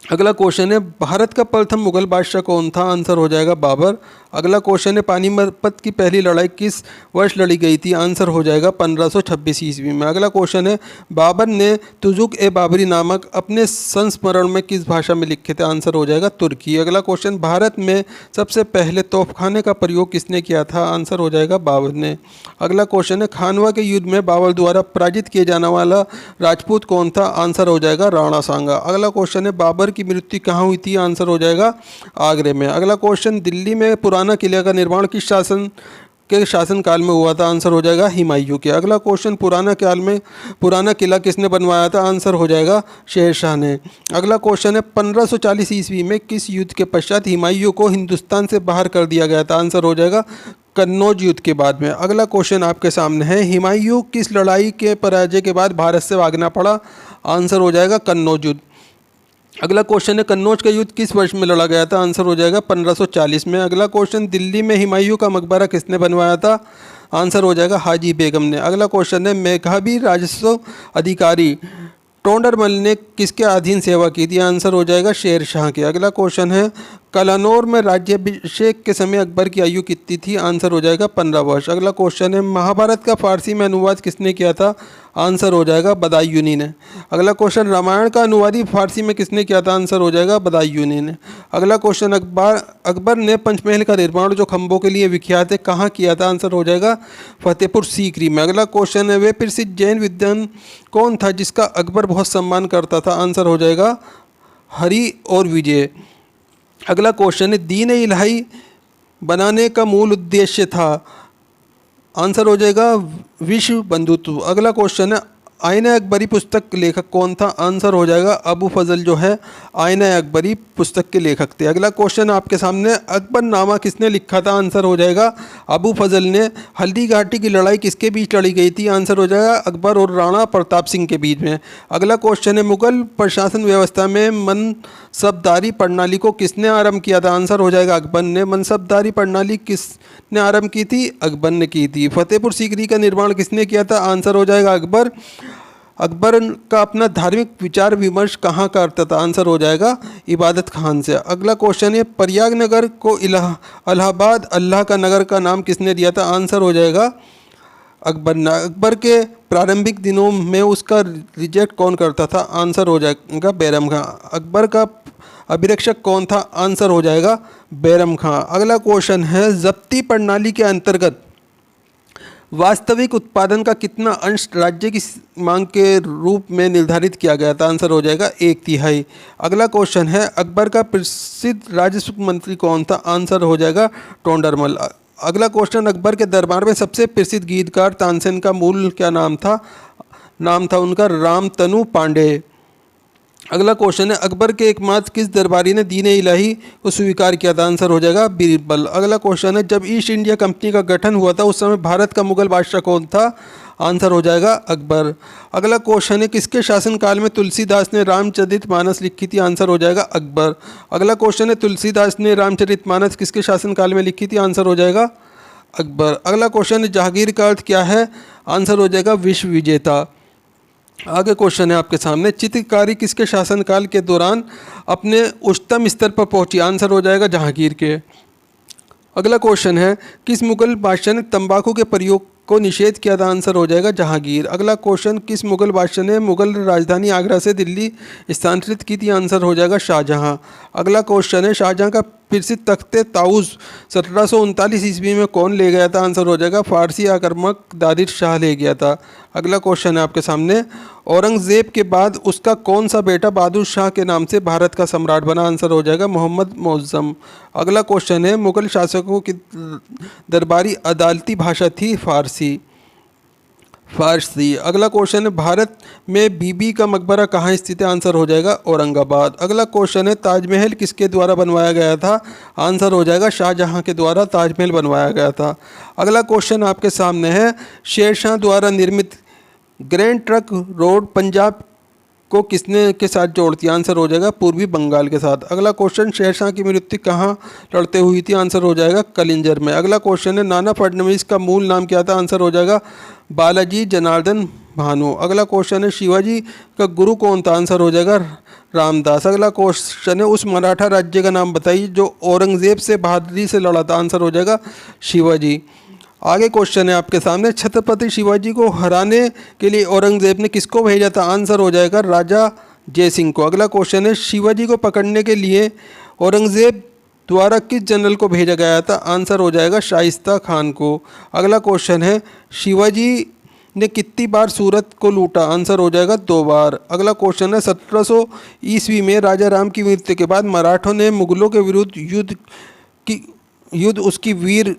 अगला क्वेश्चन है, भारत का प्रथम मुगल बादशाह कौन था? आंसर हो जाएगा बाबर। अगला क्वेश्चन है, पानीपत की पहली लड़ाई किस वर्ष लड़ी गई थी? आंसर हो जाएगा 1526 ईस्वी में। अगला क्वेश्चन है, बाबर ने तुजुक ए बाबरी नामक अपने संस्मरण में किस भाषा में लिखे थे? आंसर हो जाएगा तुर्की। अगला क्वेश्चन, भारत में सबसे पहले तोपखाने का प्रयोग किसने किया था? आंसर हो जाएगा बाबर ने। अगला क्वेश्चन है, खानवा के युद्ध में बाबर द्वारा पराजित किए जाने वाला राजपूत कौन था? आंसर हो जाएगा राणा सांगा। अगला क्वेश्चन है, बाबर की मृत्यु कहाँ हुई थी? आंसर हो जाएगा आगरे में। अगला क्वेश्चन, दिल्ली में पुराना किले का निर्माण किस शासनकाल में हुआ था? आंसर हो जाएगा हुमायूं के। अगला क्वेश्चन, पुराना किला किसने बनवाया था? आंसर हो जाएगा शेरशाह ने। अगला क्वेश्चन है, 1540 ईस्वी में किस युद्ध के पश्चात हुमायूं को हिंदुस्तान से बाहर कर दिया गया था? आंसर हो जाएगा कन्नौज युद्ध के बाद में। अगला क्वेश्चन आपके सामने है, हुमायूं किस लड़ाई के पराजय के बाद भारत से भागना पड़ा? आंसर हो जाएगा कन्नौज युद्ध। अगला क्वेश्चन है, कन्नौज का युद्ध किस वर्ष में लड़ा गया था? आंसर हो जाएगा 1540 में। अगला क्वेश्चन, दिल्ली में हुमायूं का मकबरा किसने बनवाया था? आंसर हो जाएगा हाजी बेगम ने। अगला क्वेश्चन है, मेघावी राजस्व अधिकारी टोंडरमल ने किसके अधीन सेवा की थी? आंसर हो जाएगा शेर शाह के। अगला क्वेश्चन है, कलानौर में राज्याभिषेक के समय अकबर की आयु कितनी थी? आंसर हो जाएगा 15 वर्ष। अगला क्वेश्चन है, महाभारत का फारसी में अनुवाद किसने किया था? आंसर हो जाएगा बदायूनी ने। अगला क्वेश्चन, रामायण का अनुवादी फारसी में किसने किया था? आंसर हो जाएगा बदायूनी ने। अगला क्वेश्चन, अकबर ने पंचमहल का निर्माण जो खंभों के लिए विख्यात है कहाँ किया था? आंसर हो जाएगा फतेहपुर सीकरी में। अगला क्वेश्चन है, वे प्रसिद्ध जैन विद्वान कौन था जिसका अकबर बहुत सम्मान करता था? आंसर हो जाएगा हरि और विजय। अगला क्वेश्चन है, दीन इलाही बनाने का मूल उद्देश्य था? आंसर हो जाएगा विश्व बंधुत्व। अगला क्वेश्चन है, आईना अकबरी पुस्तक के लेखक कौन था? आंसर हो जाएगा अबू फजल जो है आईना अकबरी पुस्तक के लेखक थे। अगला क्वेश्चन आपके सामने, अकबरनामा किसने लिखा था? आंसर हो जाएगा अबू फजल ने। हल्दी घाटी की लड़ाई किसके बीच लड़ी गई थी? आंसर हो जाएगा अकबर और राणा प्रताप सिंह के बीच में। अगला क्वेश्चन है, मुगल प्रशासन व्यवस्था में मनसबदारी प्रणाली को किसने आरंभ किया था? आंसर हो जाएगा अकबर ने। मनसबदारी प्रणाली किसने आरंभ की थी? अकबर ने की थी। फतेहपुर सीकरी का निर्माण किसने किया था? आंसर हो जाएगा अकबर। अकबर का अपना धार्मिक विचार विमर्श कहाँ करता था? आंसर हो जाएगा इबादत खान से। अगला क्वेश्चन है, प्रयाग नगर को इलाहाबाद अल्लाह का नगर का नाम किसने दिया था? आंसर हो जाएगा अकबर ने। अकबर के प्रारंभिक दिनों में उसका रिजेक्ट कौन करता था? आंसर हो जाएगा बैरम खां। अकबर का अभिरक्षक कौन था? आंसर हो जाएगा बैरम खां। अगला क्वेश्चन है, जब्ती प्रणाली के अंतर्गत वास्तविक उत्पादन का कितना अंश राज्य की मांग के रूप में निर्धारित किया गया था? आंसर हो जाएगा 1/3। अगला क्वेश्चन है, अकबर का प्रसिद्ध राजस्व मंत्री कौन था? आंसर हो जाएगा टोंडरमल। अगला क्वेश्चन, अकबर के दरबार में सबसे प्रसिद्ध गीतकार तानसेन का मूल क्या नाम था? नाम था उनका रामतनु पांडे। अगला क्वेश्चन है, अकबर के एकमात्र किस दरबारी ने दीन इलाही को स्वीकार किया था? आंसर हो जाएगा बीरबल। अगला क्वेश्चन है, जब ईस्ट इंडिया कंपनी का गठन हुआ था उस समय भारत का मुगल बादशाह कौन था? आंसर हो जाएगा अकबर। अगला क्वेश्चन है, किसके शासनकाल में तुलसीदास ने रामचरितमानस लिखी थी? आंसर हो जाएगा अकबर। अगला क्वेश्चन है, तुलसीदास ने रामचरितमानस किसके शासनकाल में लिखी थी? आंसर हो जाएगा अकबर। अगला क्वेश्चन है, जहांगीर का अर्थ क्या है? आंसर हो जाएगा विश्व विजेता। आगे क्वेश्चन है आपके सामने, चित्रकारी किसके शासनकाल के दौरान अपने उच्चतम स्तर पर पहुंची? आंसर हो जाएगा जहांगीर के। अगला क्वेश्चन है, किस मुगल बादशाह ने तंबाकू के प्रयोग को निषेध किया था? आंसर हो जाएगा जहांगीर। अगला क्वेश्चन, किस मुगल बादशाह ने मुगल राजधानी आगरा से दिल्ली स्थानांतरित की थी? आंसर हो जाएगा शाहजहां। अगला क्वेश्चन है, शाहजहां का प्रसिद्ध तख्ते ताउस 1739 ईस्वी में कौन ले गया था? आंसर हो जाएगा फारसी आक्रमक नादिर शाह ले गया था। अगला क्वेश्चन है आपके सामने, औरंगजेब के बाद उसका कौन सा बेटा बहादुर शाह के नाम से भारत का सम्राट बना? आंसर हो जाएगा मोहम्मद मुअज्जम। अगला क्वेश्चन है, मुगल शासकों की दरबारी अदालती भाषा थी फारसी। अगला क्वेश्चन है, भारत में बीबी का मकबरा कहाँ स्थित है? आंसर हो जाएगा औरंगाबाद। अगला क्वेश्चन है, ताजमहल किसके द्वारा बनवाया गया था? आंसर हो जाएगा शाहजहां के द्वारा ताजमहल बनवाया गया था। अगला क्वेश्चन आपके सामने है, शेरशाह द्वारा निर्मित ग्रैंड ट्रंक रोड पंजाब को किसने के साथ जोड़ती है? आंसर हो जाएगा पूर्वी बंगाल के साथ। अगला क्वेश्चन, शेरशाह की मृत्यु कहाँ लड़ते हुई थी? आंसर हो जाएगा कलिंजर में। अगला क्वेश्चन है, नाना फडणवीस का मूल नाम क्या था? आंसर हो जाएगा बालाजी जनार्दन भानु। अगला क्वेश्चन है, शिवाजी का गुरु कौन था? आंसर हो जाएगा रामदास। अगला क्वेश्चन है, उस मराठा राज्य का नाम बताइए जो औरंगजेब से बहादुरी से लड़ा था? आंसर हो जाएगा शिवाजी। आगे क्वेश्चन है आपके सामने, छत्रपति शिवाजी को हराने के लिए औरंगजेब ने किसको भेजा था? आंसर हो जाएगा राजा जय सिंह को। अगला क्वेश्चन है, शिवाजी को पकड़ने के लिए औरंगजेब द्वारा किस जनरल को भेजा गया था? आंसर हो जाएगा शाइस्ता खान को। अगला क्वेश्चन है, शिवाजी ने कितनी बार सूरत को लूटा? आंसर हो जाएगा 2 बार। अगला क्वेश्चन है, 1700 ईस्वी में राजा राम की मृत्यु के बाद मराठों ने मुगलों के विरुद्ध युद्ध उसकी वीर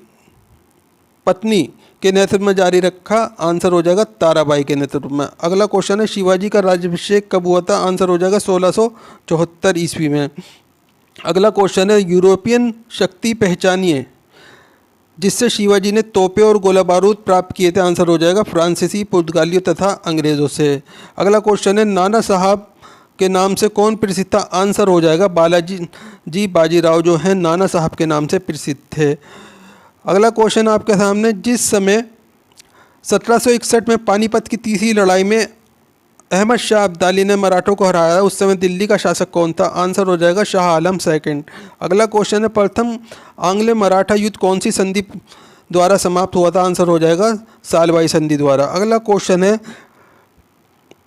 पत्नी के नेतृत्व में जारी रखा? आंसर हो जाएगा ताराबाई के नेतृत्व में। अगला क्वेश्चन है, शिवाजी का राज्याभिषेक कब हुआ था? आंसर हो जाएगा 1674 ईस्वी में। अगला क्वेश्चन है, यूरोपियन शक्ति पहचानिए जिससे शिवाजी ने तोपें और गोला बारूद प्राप्त किए थे? आंसर हो जाएगा फ्रांसीसी, पुर्तगालियों तथा अंग्रेज़ों से। अगला क्वेश्चन है, नाना साहब के नाम से कौन प्रसिद्ध था? आंसर हो जाएगा बालाजी बाजीराव जो हैं नाना साहब के नाम से प्रसिद्ध थे। अगला क्वेश्चन आपके सामने, जिस समय 1761 में पानीपत की तीसरी लड़ाई में अहमद शाह अब्दाली ने मराठों को हराया उस समय दिल्ली का शासक कौन था? आंसर हो जाएगा शाह आलम सेकंड। अगला क्वेश्चन है, प्रथम आंग्ल मराठा युद्ध कौन सी संधि द्वारा समाप्त हुआ था? आंसर हो जाएगा सालबाई संधि द्वारा। अगला क्वेश्चन है,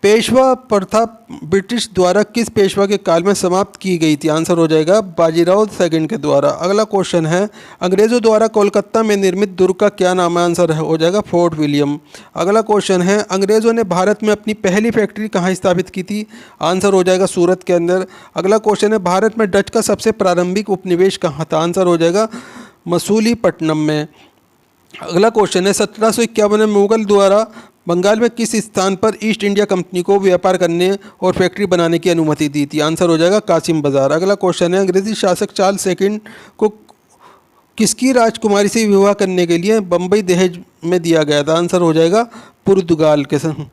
पेशवा प्रथा ब्रिटिश द्वारा किस पेशवा के काल में समाप्त की गई थी? आंसर हो जाएगा बाजीराव सेकंड के द्वारा। अगला क्वेश्चन है, अंग्रेज़ों द्वारा कोलकाता में निर्मित दुर्ग का क्या नाम है? आंसर हो जाएगा फोर्ट विलियम। अगला क्वेश्चन है, अंग्रेज़ों ने भारत में अपनी पहली फैक्ट्री कहाँ स्थापित की थी? आंसर हो जाएगा सूरत के अंदर। अगला क्वेश्चन है, भारत में डच का सबसे प्रारंभिक उपनिवेश कहाँ था? आंसर हो जाएगा मसूलीपट्टनम में। अगला क्वेश्चन है, 1751 में मुगल द्वारा बंगाल में किस स्थान पर ईस्ट इंडिया कंपनी को व्यापार करने और फैक्ट्री बनाने की अनुमति दी थी? आंसर हो जाएगा कासिम बाजार। अगला क्वेश्चन है, अंग्रेजी शासक चार्ल्स सेकंड को किसकी राजकुमारी से विवाह करने के लिए बम्बई दहेज में दिया गया था? आंसर हो जाएगा पुर्तगाल के संग।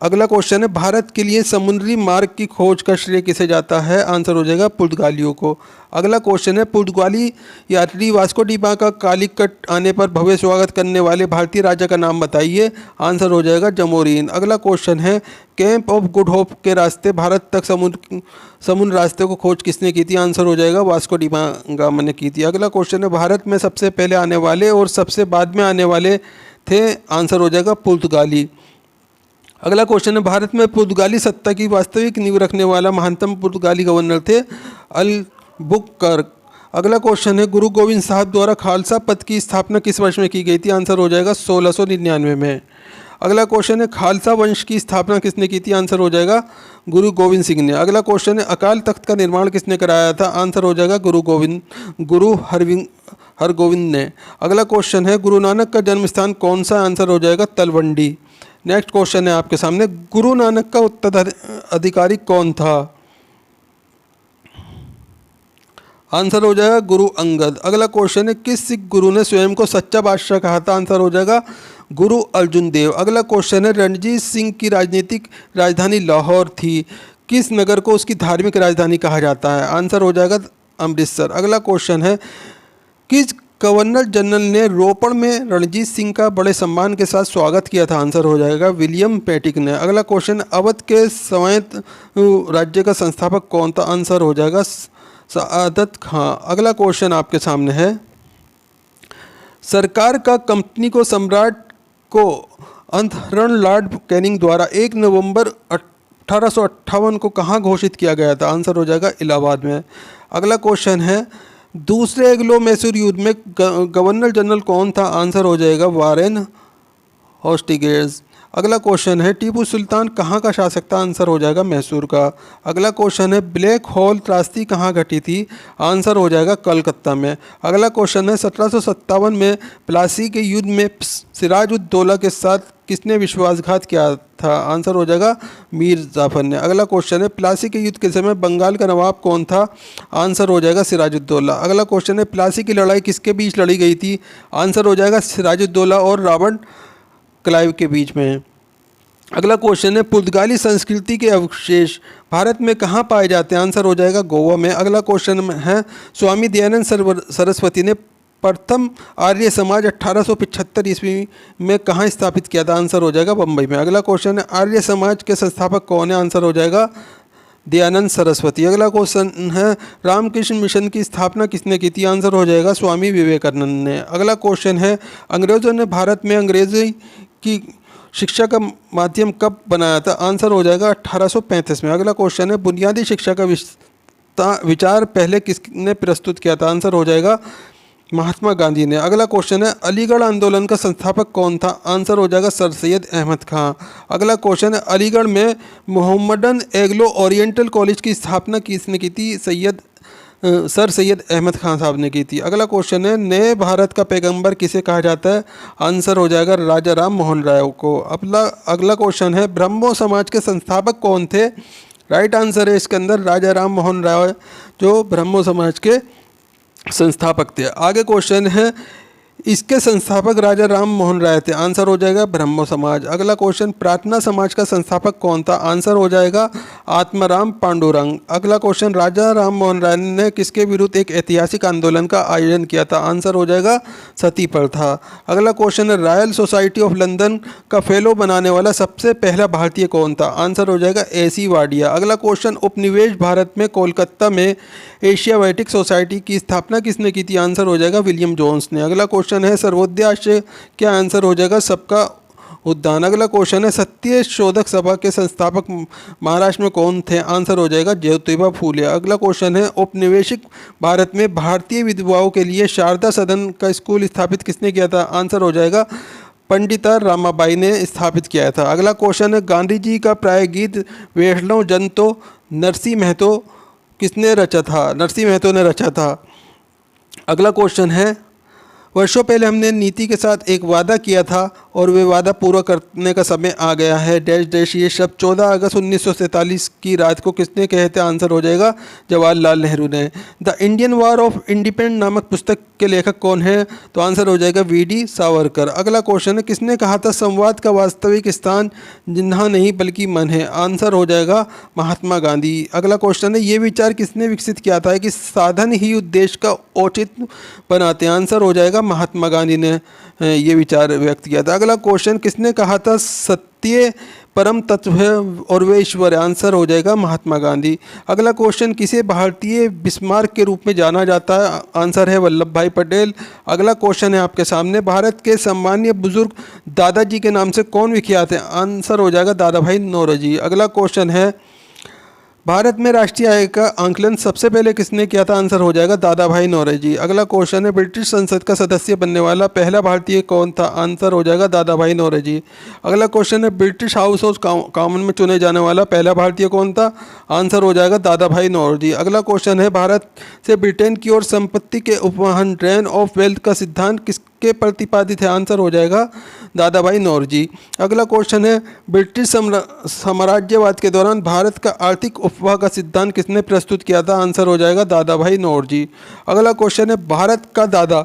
अगला क्वेश्चन है, भारत के लिए समुद्री मार्ग की खोज का श्रेय किसे जाता है? आंसर हो जाएगा पुर्तगालियों को। अगला क्वेश्चन है, पुर्तगाली यात्री वास्को डिगामा का कालीकट आने पर भव्य स्वागत करने वाले भारतीय राजा का नाम बताइए? आंसर हो जाएगा जमोरीन। अगला क्वेश्चन है, कैंप ऑफ गुड होप के रास्ते भारत तक समुद्र रास्ते को खोज किसने की थी? आंसर हो जाएगा वास्को डिगामा ने की थी। अगला क्वेश्चन है, भारत में सबसे पहले आने वाले और सबसे बाद में आने वाले थे? आंसर हो जाएगा पुर्तगाली। अगला क्वेश्चन है, भारत में पुर्तगाली सत्ता की वास्तविक नींव रखने वाला महानतम पुर्तगाली गवर्नर थे? अलबुकर्क। अगला क्वेश्चन है गुरु गोविंद साहब द्वारा खालसा पंथ की स्थापना किस वर्ष में की गई थी? आंसर हो जाएगा 1699 में। अगला क्वेश्चन है खालसा वंश की स्थापना किसने की थी? आंसर हो जाएगा गुरु गोविंद सिंह ने। अगला क्वेश्चन है अकाल तख्त का निर्माण किसने कराया था? आंसर हो जाएगा गुरु हरगोविंद ने। अगला क्वेश्चन है गुरु नानक का जन्म स्थान कौन सा? आंसर हो जाएगा तलवंडी। नेक्स्ट क्वेश्चन है आपके सामने गुरु नानक का उत्तराधिकारी कौन था? आंसर हो जाएगा गुरु अंगद। अगला क्वेश्चन है किस सिख गुरु ने स्वयं को सच्चा बादशाह कहा था? आंसर हो जाएगा गुरु अर्जुन देव। अगला क्वेश्चन है रणजीत सिंह की राजनीतिक राजधानी लाहौर थी, किस नगर को उसकी धार्मिक राजधानी कहा जाता है? आंसर हो जाएगा अमृतसर। अगला क्वेश्चन है किस गवर्नर जनरल ने रोपड़ में रणजीत सिंह का बड़े सम्मान के साथ स्वागत किया था? आंसर हो जाएगा विलियम पेटिक ने। अगला क्वेश्चन अवध के स्वायत्त राज्य का संस्थापक कौन था? आंसर हो जाएगा सआदत खां। अगला क्वेश्चन आपके सामने है सरकार का कंपनी को सम्राट को अंतरण लॉर्ड कैनिंग द्वारा 1 नवंबर 1858 को कहाँ घोषित किया गया था? आंसर हो जाएगा इलाहाबाद में। अगला क्वेश्चन है दूसरे एंग्लो मैसूर युद्ध में गवर्नर जनरल कौन था? आंसर हो जाएगा वारेन होस्टिगेज। अगला क्वेश्चन है टीपू सुल्तान कहाँ का शासक था? आंसर हो जाएगा मैसूर का। अगला क्वेश्चन है ब्लैक होल त्रासदी कहाँ घटी थी? आंसर हो जाएगा कलकत्ता में। अगला क्वेश्चन है 1757 में प्लासी के युद्ध में सिराज उद दौला के साथ किसने विश्वासघात किया था? आंसर हो जाएगा मीर जाफर ने। अगला क्वेश्चन है प्लासी के युद्ध के समय बंगाल का नवाब कौन था? आंसर हो जाएगा सिराजुद्दौला। अगला क्वेश्चन है प्लासी की लड़ाई किसके बीच लड़ी गई थी? आंसर हो जाएगा सिराजुद्दौला और रॉबर्ट क्लाइव के बीच में। अगला क्वेश्चन है पुर्तगाली संस्कृति के अवशेष भारत में कहाँ पाए जाते हैं? आंसर हो जाएगा गोवा में। अगला क्वेश्चन है स्वामी दयानंद सरस्वती ने प्रथम आर्य समाज 1875 ईस्वी में कहाँ स्थापित किया था? आंसर हो जाएगा बम्बई में। अगला क्वेश्चन है आर्य समाज के संस्थापक कौन है? आंसर हो जाएगा दयानंद सरस्वती। अगला क्वेश्चन है रामकृष्ण मिशन की स्थापना किसने की थी? आंसर हो जाएगा स्वामी विवेकानंद ने। अगला क्वेश्चन है अंग्रेज़ों ने भारत में अंग्रेजी की शिक्षा का माध्यम कब बनाया था? आंसर हो जाएगा 1835 में। अगला क्वेश्चन है बुनियादी शिक्षा का विचार पहले किसने प्रस्तुत किया था? आंसर हो जाएगा महात्मा गांधी ने। अगला क्वेश्चन है अलीगढ़ आंदोलन का संस्थापक कौन था? आंसर हो जाएगा सर सैयद अहमद खां। अगला क्वेश्चन है अलीगढ़ में मोहम्मडन एग्लो ओरिएंटल कॉलेज की स्थापना किसने की थी? सर सैयद अहमद खान साहब ने की थी। अगला क्वेश्चन है नए भारत का पैगंबर किसे कहा जाता है? आंसर हो जाएगा राजा राम मोहन राय को। अगला क्वेश्चन है ब्रह्मो समाज के संस्थापक कौन थे? राइट आंसर है इसके अंदर राजा राम मोहन राय जो ब्रह्मो समाज के संस्थापक थे। आगे क्वेश्चन है इसके संस्थापक राजा राम मोहन राय थे। आंसर हो जाएगा ब्रह्मो समाज। अगला क्वेश्चन प्रार्थना समाज का संस्थापक कौन था? आंसर हो जाएगा आत्माराम पांडुरंग। अगला क्वेश्चन राजा राम मोहन राय ने किसके विरुद्ध एक ऐतिहासिक आंदोलन का आयोजन किया था? आंसर हो जाएगा सती प्रथा। अगला क्वेश्चन है रॉयल सोसाइटी ऑफ लंदन का फेलो बनाने वाला सबसे पहला भारतीय कौन था? आंसर हो जाएगा AC वाडिया। अगला क्वेश्चन उपनिवेश भारत में कोलकाता में एशियाटिक सोसाइटी की स्थापना किसने की थी? आंसर हो जाएगा विलियम जोन्स ने। अगला क्वेश्चन है सर्वोदय आशय क्या? आंसर हो जाएगा सबका उद्यान। अगला क्वेश्चन है सत्य शोधक सभा के संस्थापक महाराष्ट्र में कौन थे? आंसर हो जाएगा ज्योतिबा फूले। अगला क्वेश्चन है औपनिवेशिक भारत में भारतीय विधवाओं के लिए शारदा सदन का स्कूल स्थापित किसने किया था? आंसर हो जाएगा पंडिता रामाबाई ने स्थापित किया था। अगला क्वेश्चन है गांधी जी का प्राय गीत वैष्णव जन तो नरसिंह महतो किसने रचा था? नरसिंह महतो ने रचा था। अगला क्वेश्चन है वर्षों पहले हमने नीति के साथ एक वादा किया था और वे वादा पूरा करने का समय आ गया है डैश डैश। ये शब्द 14 अगस्त 1947 की रात को किसने कहे थे? आंसर हो जाएगा जवाहरलाल नेहरू ने। The Indian war of independence नामक पुस्तक के लेखक कौन है? तो आंसर हो जाएगा VD सावरकर। अगला क्वेश्चन है किसने कहा था संवाद का वास्तविक स्थान जिन्हा नहीं बल्कि मन है? आंसर हो जाएगा महात्मा गांधी। अगला क्वेश्चन है ये विचार किसने विकसित किया था कि साधन ही उद्देश्य का औचित्य बनाते हैं? आंसर हो जाएगा महात्मा गांधी ने ये विचार व्यक्त किया था। अगला क्वेश्चन किसने कहा था सत्य परम तत्व है और वे ईश्वर? आंसर हो जाएगा महात्मा गांधी। अगला क्वेश्चन किसे भारतीय बिस्मार्क के रूप में जाना जाता है? आंसर है वल्लभ भाई पटेल। अगला क्वेश्चन है आपके सामने भारत के सम्मानीय बुजुर्ग दादाजी के नाम से कौन विख्यात है? आंसर हो जाएगा दादा भाई नौरोजी। अगला क्वेश्चन है भारत में राष्ट्रीय आय का आंकलन सबसे पहले किसने किया था? आंसर हो जाएगा दादा भाई नौरोजी। अगला क्वेश्चन है, ब्रिटिश संसद का सदस्य बनने वाला पहला भारतीय कौन था? आंसर हो जाएगा दादा भाई नौरोजी। अगला क्वेश्चन है, ब्रिटिश हाउस ऑफ कॉमन में चुने जाने वाला पहला भारतीय कौन था? आंसर हो जाएगा दादा भाई नौरोजी। अगला क्वेश्चन है, भारत से ब्रिटेन की ओर संपत्ति के उपवहन ड्रेन ऑफ वेल्थ का सिद्धांत किसके प्रतिपादित है? आंसर हो जाएगा दादा भाई नौरोजी। अगला क्वेश्चन है, ब्रिटिश साम्राज्यवाद के दौरान भारत का आर्थिक उपवाह का सिद्धांत किसने प्रस्तुत किया था? आंसर हो जाएगा दादा भाई नौरोजी। अगला क्वेश्चन है, भारत का दादा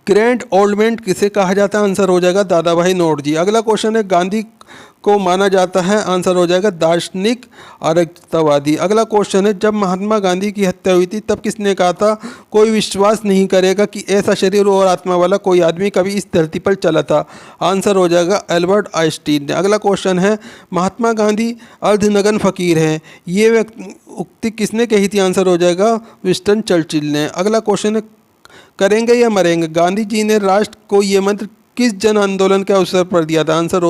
ग्रैंड ओल्ड मैन किसे कहा जाता है? आंसर हो जाएगा दादा भाई नौरोजी। अगला क्वेश्चन है, गांधी को माना जाता है? आंसर हो जाएगा दार्शनिक आर्यतावादी। अगला क्वेश्चन है, जब महात्मा गांधी की हत्या हुई थी तब किसने कहा था कोई विश्वास नहीं करेगा कि ऐसा शरीर और आत्मा वाला कोई आदमी कभी इस धरती पर चला था? आंसर हो जाएगा एल्बर्ट आइंस्टीन ने। अगला क्वेश्चन है, महात्मा गांधी अर्धनग्न फकीर हैं, ये उक्ति किसने कही थी? आंसर हो जाएगा विंस्टन चर्चिल ने। अगला क्वेश्चन है, करेंगे या मरेंगे, गांधी जी ने राष्ट्र को ये मंत्र किस जन आंदोलन के अवसर पर दिया था? आंसर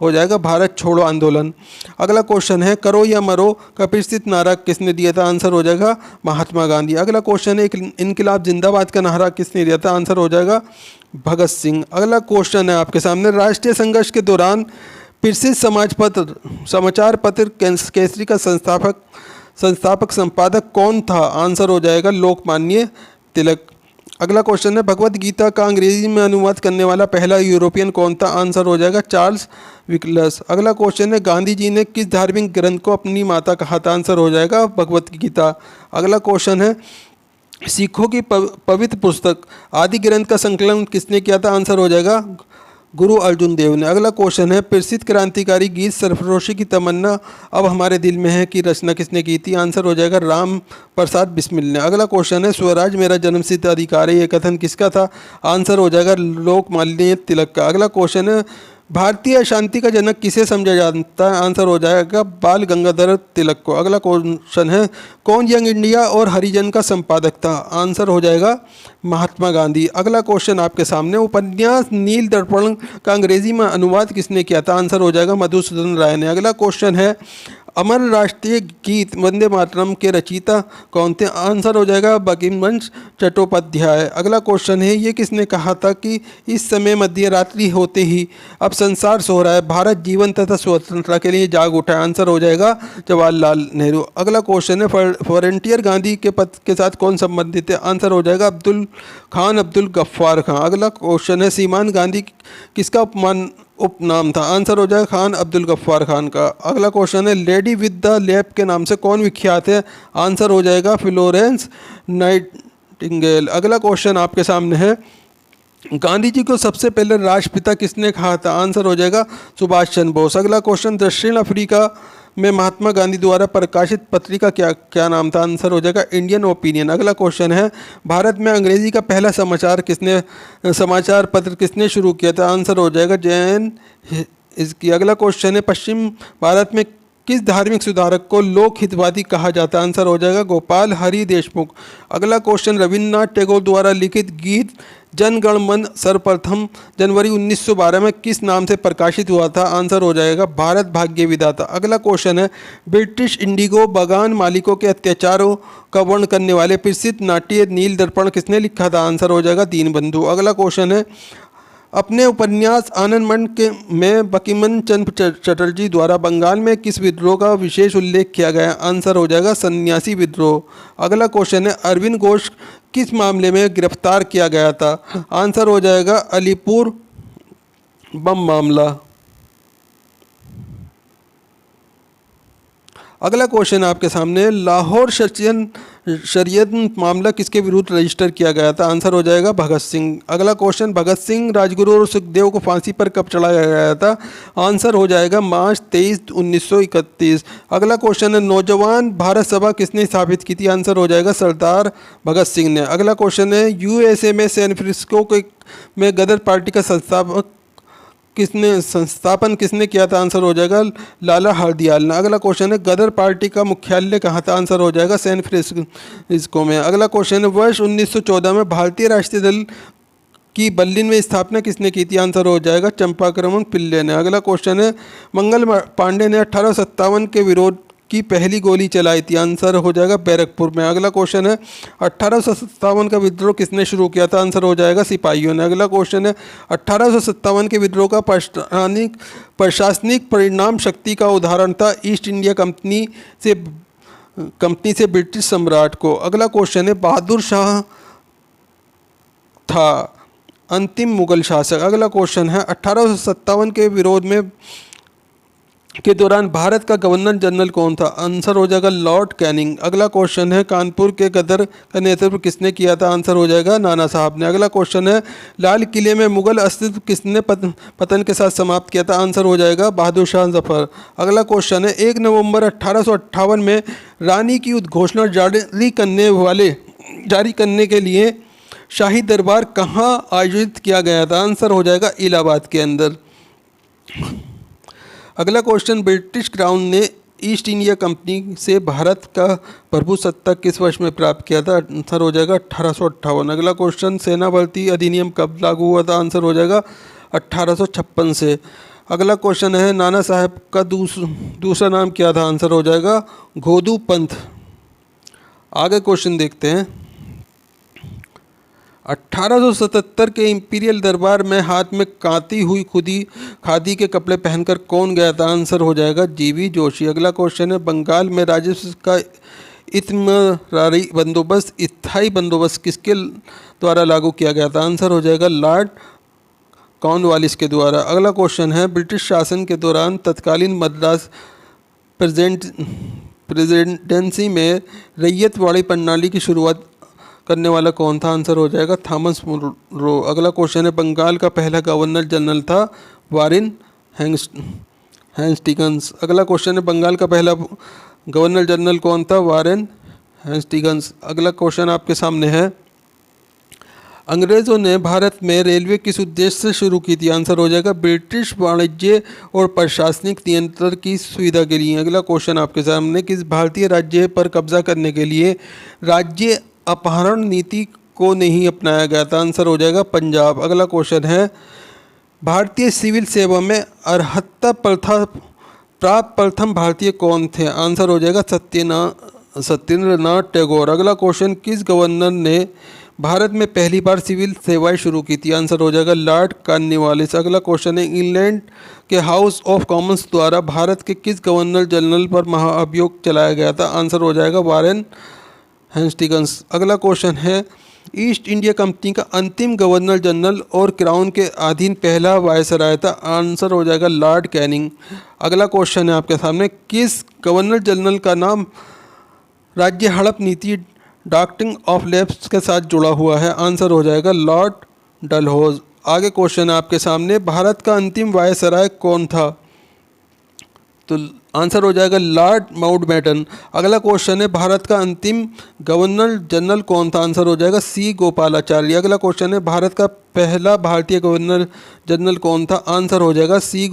हो जाएगा भारत छोड़ो आंदोलन। अगला क्वेश्चन है, करो या मरो का प्रसिद्ध नारा किसने दिया था? आंसर हो जाएगा महात्मा गांधी। अगला क्वेश्चन है, इनकलाब जिंदाबाद का नारा किसने दिया था? आंसर हो जाएगा भगत सिंह। अगला क्वेश्चन है आपके सामने, राष्ट्रीय संघर्ष के दौरान प्रसिद्ध समाचार पत्र केसरी का संस्थापक संपादक कौन था? आंसर हो जाएगा लोकमान्य तिलक। अगला क्वेश्चन है, भगवत गीता का अंग्रेजी में अनुवाद करने वाला पहला यूरोपियन कौन था? आंसर हो जाएगा चार्ल्स विकलस। अगला क्वेश्चन है, गांधी जी ने किस धार्मिक ग्रंथ को अपनी माता कहा था? आंसर हो जाएगा भगवत गीता। अगला क्वेश्चन है, सिखों की पवित्र पुस्तक आदि ग्रंथ का संकलन किसने किया था? आंसर हो जाएगा गुरु अर्जुन देव ने। अगला क्वेश्चन है, प्रसिद्ध क्रांतिकारी गीत सरफरोशी की तमन्ना अब हमारे दिल में है की रचना किसने की थी? आंसर हो जाएगा राम प्रसाद बिस्मिल ने। अगला क्वेश्चन है, स्वराज मेरा जन्मसिद्ध अधिकार है, ये कथन किसका था? आंसर हो जाएगा लोकमान्य तिलक का। अगला क्वेश्चन है, भारतीय शांति का जनक किसे समझा जाता है? आंसर हो जाएगा बाल गंगाधर तिलक को। अगला क्वेश्चन है, कौन यंग इंडिया और हरिजन का संपादक था? आंसर हो जाएगा महात्मा गांधी। अगला क्वेश्चन आपके सामने, उपन्यास नील दर्पण का अंग्रेजी में अनुवाद किसने किया था? आंसर हो जाएगा मधुसूदन राय ने। अगला क्वेश्चन है, अमर राष्ट्रीय गीत वंदे मातरम के रचयिता कौन थे? आंसर हो जाएगा बंकिमचंद्र चट्टोपाध्याय। अगला क्वेश्चन है, ये किसने कहा था कि इस समय मध्य रात्रि होते ही अब संसार सो रहा है, भारत जीवन तथा स्वतंत्रता के लिए जाग उठा है? आंसर हो जाएगा जवाहरलाल नेहरू। अगला क्वेश्चन है, फ्रंटियर गांधी के पद के साथ कौन संबंधित है? आंसर हो जाएगा अब्दुल गफ्फार खान। अगला क्वेश्चन है, सीमान गांधी किसका उपनाम था? आंसर हो जाएगा खान अब्दुल गफ्फार खान का। अगला क्वेश्चन है, लेडी विद द लैप के नाम से कौन विख्यात है? आंसर हो जाएगा फ्लोरेंस नाइटिंगेल। अगला क्वेश्चन आपके सामने है, गांधी जी को सबसे पहले राष्ट्रपिता किसने कहा था? आंसर हो जाएगा सुभाष चंद्र बोस। अगला क्वेश्चन, दक्षिण अफ्रीका में महात्मा गांधी द्वारा प्रकाशित पत्रिका क्या नाम था? आंसर हो जाएगा इंडियन ओपिनियन। अगला क्वेश्चन है, भारत में अंग्रेजी का पहला समाचार पत्र किसने शुरू किया था? आंसर हो जाएगा जैन इसकी। अगला क्वेश्चन है, पश्चिम भारत में किस धार्मिक सुधारक को लोक हितवादी कहा जाता है? आंसर हो जाएगा गोपाल हरि देशमुख। अगला क्वेश्चन, रविन्द्रनाथ टैगोर द्वारा लिखित गीत जन गण मन सर्वप्रथम जनवरी 1912 में किस नाम से प्रकाशित हुआ था? आंसर हो जाएगा भारत भाग्य विधाता। अगला क्वेश्चन है, ब्रिटिश इंडिगो बागान मालिकों के अत्याचारों का वर्णन करने वाले प्रसिद्ध नाट्य नील दर्पण किसने लिखा था? आंसर हो जाएगा दीनबंधु। अगला क्वेश्चन है, अपने उपन्यास आनंद मठ में बंकिमचंद्र चटर्जी द्वारा बंगाल में किस विद्रोह का विशेष उल्लेख किया गया? आंसर हो जाएगा सन्यासी विद्रोह। अगला क्वेश्चन है, अरविंद घोष किस मामले में गिरफ्तार किया गया था? आंसर हो जाएगा अलीपुर बम मामला। अगला क्वेश्चन आपके सामने, लाहौर षड्यंत्र मामला किसके विरुद्ध रजिस्टर किया गया था? आंसर हो जाएगा भगत सिंह। अगला क्वेश्चन, भगत सिंह राजगुरु और सुखदेव को फांसी पर कब चढ़ाया गया था? आंसर हो जाएगा मार्च 23, 1931। अगला क्वेश्चन है, नौजवान भारत सभा किसने स्थापित की थी? आंसर हो जाएगा सरदार भगत सिंह ने। अगला क्वेश्चन है, यूएसए में सैन फ्रांसिस्को में गदर पार्टी का संस्थापन किसने किया था? आंसर हो जाएगा लाला हरदयाल ने। अगला क्वेश्चन है, गदर पार्टी का मुख्यालय कहाँ था? आंसर हो जाएगा सैन फ्रांसिस्को में। अगला क्वेश्चन है, वर्ष 1914 में भारतीय राष्ट्रीय दल की बर्लिन में स्थापना किसने की थी? आंसर हो जाएगा चंपाकरमन पिल्ले ने। अगला क्वेश्चन है, मंगल पांडे ने 1857 के विरोध की पहली गोली चलाई थी? आंसर हो जाएगा बैरकपुर में। अगला क्वेश्चन है 1857 का विद्रोह किसने शुरू किया था? आंसर हो जाएगा सिपाहियों ने। अगला क्वेश्चन है 1857 के विद्रोह का प्रशासनिक परिणाम शक्ति का उदाहरण था? ईस्ट इंडिया कंपनी से ब्रिटिश सम्राट को। अगला क्वेश्चन है बहादुर शाह था अंतिम मुगल शासक। अगला क्वेश्चन है 1857 के विरोध में के दौरान भारत का गवर्नर जनरल कौन था? आंसर हो जाएगा लॉर्ड कैनिंग। अगला क्वेश्चन है कानपुर के गदर का नेतृत्व किसने किया था? आंसर हो जाएगा नाना साहब ने। अगला क्वेश्चन है लाल किले में मुगल अस्तित्व किसने पतन के साथ समाप्त किया था? आंसर हो जाएगा बहादुर शाह जफर। अगला क्वेश्चन है 1 नवंबर 1858 में रानी की उद्घोषणा जारी करने के लिए शाही दरबार कहाँ आयोजित किया गया था? आंसर हो जाएगा इलाहाबाद के अंदर। अगला क्वेश्चन ब्रिटिश क्राउन ने ईस्ट इंडिया कंपनी से भारत का प्रभुसत्ता किस वर्ष में प्राप्त किया था? आंसर हो जाएगा 1858। अगला क्वेश्चन सेना भर्ती अधिनियम कब लागू हुआ था? आंसर हो जाएगा 1856 से। अगला क्वेश्चन है नाना साहब का दूसरा नाम क्या था? आंसर हो जाएगा घोदू पंथ। आगे क्वेश्चन देखते हैं 1877 के इंपीरियल दरबार में हाथ में काती हुई खादी के कपड़े पहनकर कौन गया था? आंसर हो जाएगा जीवी जोशी। अगला क्वेश्चन है बंगाल में राजस्व का इत्मीरारी बंदोबस्त स्थायी बंदोबस्त किसके द्वारा लागू किया गया था? आंसर हो जाएगा लॉर्ड कॉर्नवालिस के द्वारा। अगला क्वेश्चन है ब्रिटिश शासन के दौरान तत्कालीन मद्रास प्रेसिडेंसी में रैयतवाड़ी प्रणाली की शुरुआत करने वाला कौन था? आंसर हो जाएगा थॉमस मुनरो। अगला क्वेश्चन है बंगाल का पहला गवर्नर जनरल था वारेन हेस्टिंग्स। अगला क्वेश्चन है बंगाल का पहला गवर्नर जनरल कौन था? Warren Hastings. अगला क्वेश्चन आपके सामने है अंग्रेज़ों ने भारत में रेलवे किस उद्देश्य से शुरू की थी? आंसर हो जाएगा ब्रिटिश वाणिज्य और प्रशासनिक नियंत्रण की सुविधा के लिए। अगला क्वेश्चन आपके सामने किस भारतीय राज्य पर कब्जा करने के लिए राज्य अपहरण नीति को नहीं अपनाया गया था? आंसर हो जाएगा पंजाब। अगला क्वेश्चन है भारतीय सिविल सेवा में अर्हता प्राप्त प्रथम भारतीय कौन थे? आंसर हो जाएगा सत्येंद्रनाथ टैगोर। अगला क्वेश्चन किस गवर्नर ने भारत में पहली बार सिविल सेवाएं शुरू की थी? आंसर हो जाएगा लॉर्ड कॉर्नवालिस। अगला क्वेश्चन है इंग्लैंड के हाउस ऑफ कॉमन्स द्वारा भारत के किस गवर्नर जनरल पर महाअभियोग चलाया गया था? आंसर हो जाएगा वारेन हेस्टिंग्स। अगला क्वेश्चन है ईस्ट इंडिया कंपनी का अंतिम गवर्नर जनरल और क्राउन के अधीन पहला वायसराय था? आंसर हो जाएगा लॉर्ड कैनिंग। अगला क्वेश्चन है आपके सामने किस गवर्नर जनरल का नाम राज्य हड़प नीति डॉक्ट्रिन ऑफ लैप्स के साथ जुड़ा हुआ है? आंसर हो जाएगा लॉर्ड डलहौज। आगे क्वेश्चन है आपके सामने भारत का अंतिम वायसराय कौन था? तो आंसर हो जाएगा लॉर्ड माउंटबेटन। अगला क्वेश्चन है भारत का अंतिम गवर्नर जनरल कौन था? आंसर हो जाएगा सी गोपालाचार्य। अगला क्वेश्चन है भारत का पहला भारतीय गवर्नर जनरल कौन था? आंसर हो जाएगा सी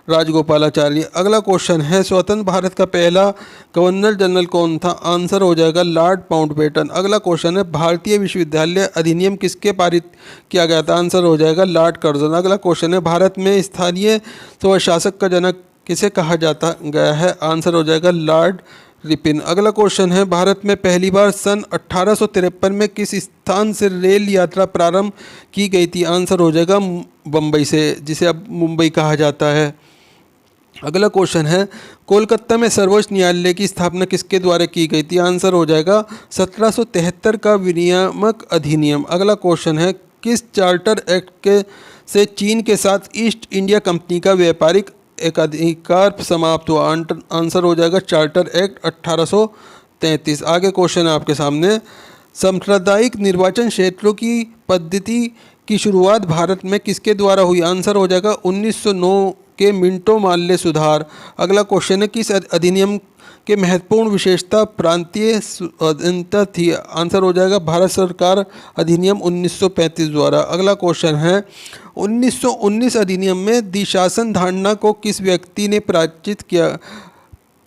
राजगोपालाचार्य। अगला क्वेश्चन है स्वतंत्र भारत का पहला गवर्नर जनरल कौन था? आंसर हो जाएगा लॉर्ड माउंटबेटन। अगला क्वेश्चन है भारतीय विश्वविद्यालय अधिनियम किसके पारित किया गया था? आंसर हो जाएगा लॉर्ड कर्जन। अगला क्वेश्चन है भारत में स्थानीय स्वशासक का जनक किसे कहा जाता गया है? आंसर हो जाएगा लॉर्ड रिपिन। अगला क्वेश्चन है भारत में पहली बार सन 1853 में किस स्थान से रेल यात्रा प्रारंभ की गई थी? आंसर हो जाएगा बम्बई से, जिसे अब मुंबई कहा जाता है। अगला क्वेश्चन है कोलकाता में सर्वोच्च न्यायालय की स्थापना किसके द्वारा की गई थी? आंसर हो जाएगा 1773 का विनियामक अधिनियम। अगला क्वेश्चन है किस चार्टर एक्ट से चीन के साथ ईस्ट इंडिया कंपनी का व्यापारिक एकाधिकार समाप्त हुआ? आंसर हो जाएगा चार्टर एक्ट 1833। आगे क्वेश्चन है आपके सामने सांप्रदायिक निर्वाचन क्षेत्रों की पद्धति की शुरुआत भारत में किसके द्वारा हुई? आंसर हो जाएगा 1909 के मिंटो मार्ले सुधार। अगला क्वेश्चन है किस अधिनियम के महत्वपूर्ण विशेषता प्रांतीय स्वाधीनता थी? आंसर हो जाएगा भारत सरकार अधिनियम 1935 द्वारा। अगला क्वेश्चन है 1919 अधिनियम में दिशासन धारणा को किस व्यक्ति ने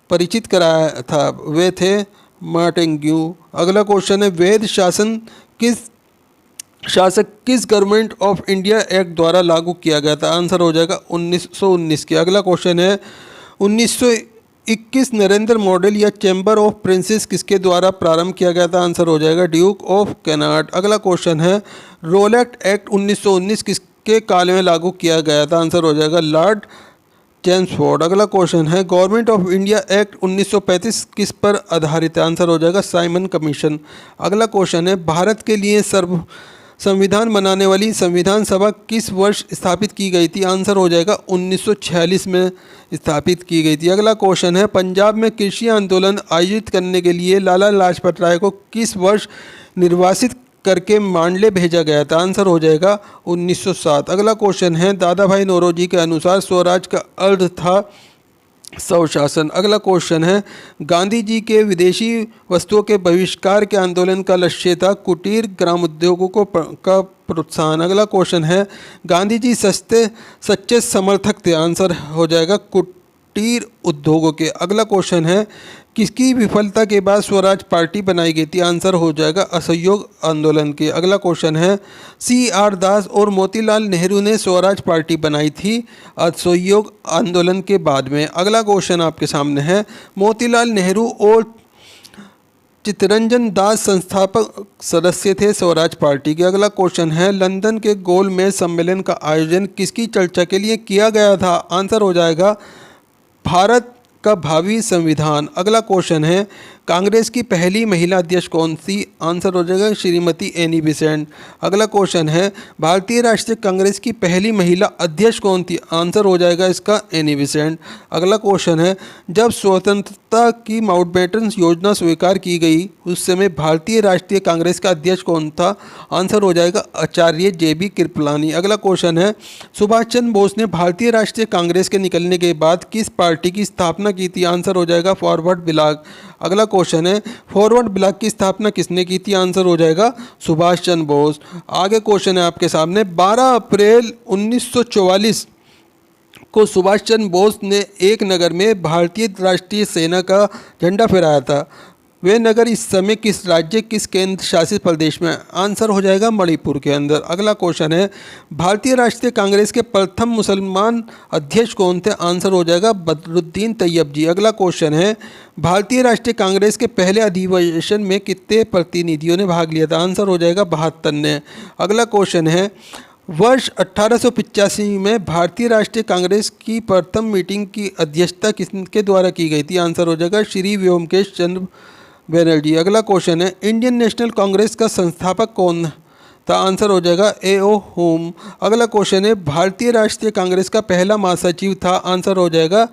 परिचित कराया था? वे थे मार्टेन्ग्यू। अगला क्वेश्चन है वैध शासन शासक किस गवर्नमेंट ऑफ इंडिया एक्ट द्वारा लागू किया गया था? आंसर हो जाएगा 1919 के। अगला क्वेश्चन है 21 नरेंद्र मॉडल या चैम्बर ऑफ प्रिंसेस किसके द्वारा प्रारंभ किया गया था? आंसर हो जाएगा ड्यूक ऑफ कैनाट। अगला क्वेश्चन है रोलेट एक्ट 1919 किसके काल में लागू किया गया था? आंसर हो जाएगा लॉर्ड चैम्सफोर्ड। अगला क्वेश्चन है गवर्नमेंट ऑफ इंडिया एक्ट 1935 किस पर आधारित है? आंसर हो जाएगा साइमन कमीशन। अगला क्वेश्चन है भारत के लिए संविधान बनाने वाली संविधान सभा किस वर्ष स्थापित की गई थी? आंसर हो जाएगा 1946 में स्थापित की गई थी। अगला क्वेश्चन है पंजाब में कृषि आंदोलन आयोजित करने के लिए लाला लाजपत राय को किस वर्ष निर्वासित करके मांडले भेजा गया था? आंसर हो जाएगा 1907। अगला क्वेश्चन है दादा भाई नौरोजी के अनुसार स्वराज का अर्थ था स्वशासन। अगला क्वेश्चन है गांधी जी के विदेशी वस्तुओं के बहिष्कार के आंदोलन का लक्ष्य था कुटीर ग्राम उद्योगों का प्रोत्साहन। अगला क्वेश्चन है गांधी जी सच्चे समर्थक थे। आंसर हो जाएगा कुटीर उद्योगों के। अगला क्वेश्चन है किसकी विफलता के बाद स्वराज पार्टी बनाई गई थी? आंसर हो जाएगा असहयोग आंदोलन के। अगला क्वेश्चन है CR दास और मोतीलाल नेहरू ने स्वराज पार्टी बनाई थी असहयोग आंदोलन के बाद में। अगला क्वेश्चन आपके सामने है मोतीलाल नेहरू और चित्तरंजन दास संस्थापक सदस्य थे स्वराज पार्टी के। अगला क्वेश्चन है लंदन के गोलमेज सम्मेलन का आयोजन किसकी चर्चा के लिए किया गया था? आंसर हो जाएगा भारत का भावी संविधान। अगला क्वेश्चन है कांग्रेस की पहली महिला अध्यक्ष कौन थी? आंसर हो जाएगा श्रीमती एनी बेसेंट। अगला क्वेश्चन है भारतीय राष्ट्रीय कांग्रेस की पहली महिला अध्यक्ष कौन थी? आंसर हो जाएगा इसका एनी बेसेंट। अगला क्वेश्चन है जब स्वतंत्रता की माउंटबेटन योजना स्वीकार की गई उस समय भारतीय राष्ट्रीय कांग्रेस का अध्यक्ष कौन था? आंसर हो जाएगा आचार्य JB कृपलानी। अगला क्वेश्चन है सुभाष चंद्र बोस ने भारतीय राष्ट्रीय कांग्रेस के निकलने के बाद किस पार्टी की स्थापना की थी? आंसर हो जाएगा फॉरवर्ड ब्लॉक। अगला क्वेश्चन है फॉरवर्ड ब्लॉक की स्थापना किसने की थी? आंसर हो जाएगा सुभाष चंद्र बोस। आगे क्वेश्चन है आपके सामने 12 अप्रैल 1944 को सुभाष चंद्र बोस ने एक नगर में भारतीय राष्ट्रीय सेना का झंडा फहराया था। वे नगर इस समय किस राज्य किस केंद्र शासित प्रदेश में? आंसर हो जाएगा मणिपुर के अंदर। अगला क्वेश्चन है भारतीय राष्ट्रीय कांग्रेस के प्रथम मुसलमान अध्यक्ष कौन थे? आंसर हो जाएगा बदरुद्दीन तैयब जी। अगला क्वेश्चन है भारतीय राष्ट्रीय कांग्रेस के पहले अधिवेशन में कितने प्रतिनिधियों ने भाग लिया था? आंसर हो जाएगा 72 ने। अगला क्वेश्चन है वर्ष 1885 में भारतीय राष्ट्रीय कांग्रेस की प्रथम मीटिंग की अध्यक्षता किसके द्वारा की गई थी? आंसर हो जाएगा श्री व्योमकेश चंद्र बनर्जी। अगला क्वेश्चन है इंडियन नेशनल कांग्रेस का संस्थापक कौन था? आंसर हो जाएगा A.O. होम। अगला क्वेश्चन है भारतीय राष्ट्रीय कांग्रेस का पहला महासचिव था? आंसर हो जाएगा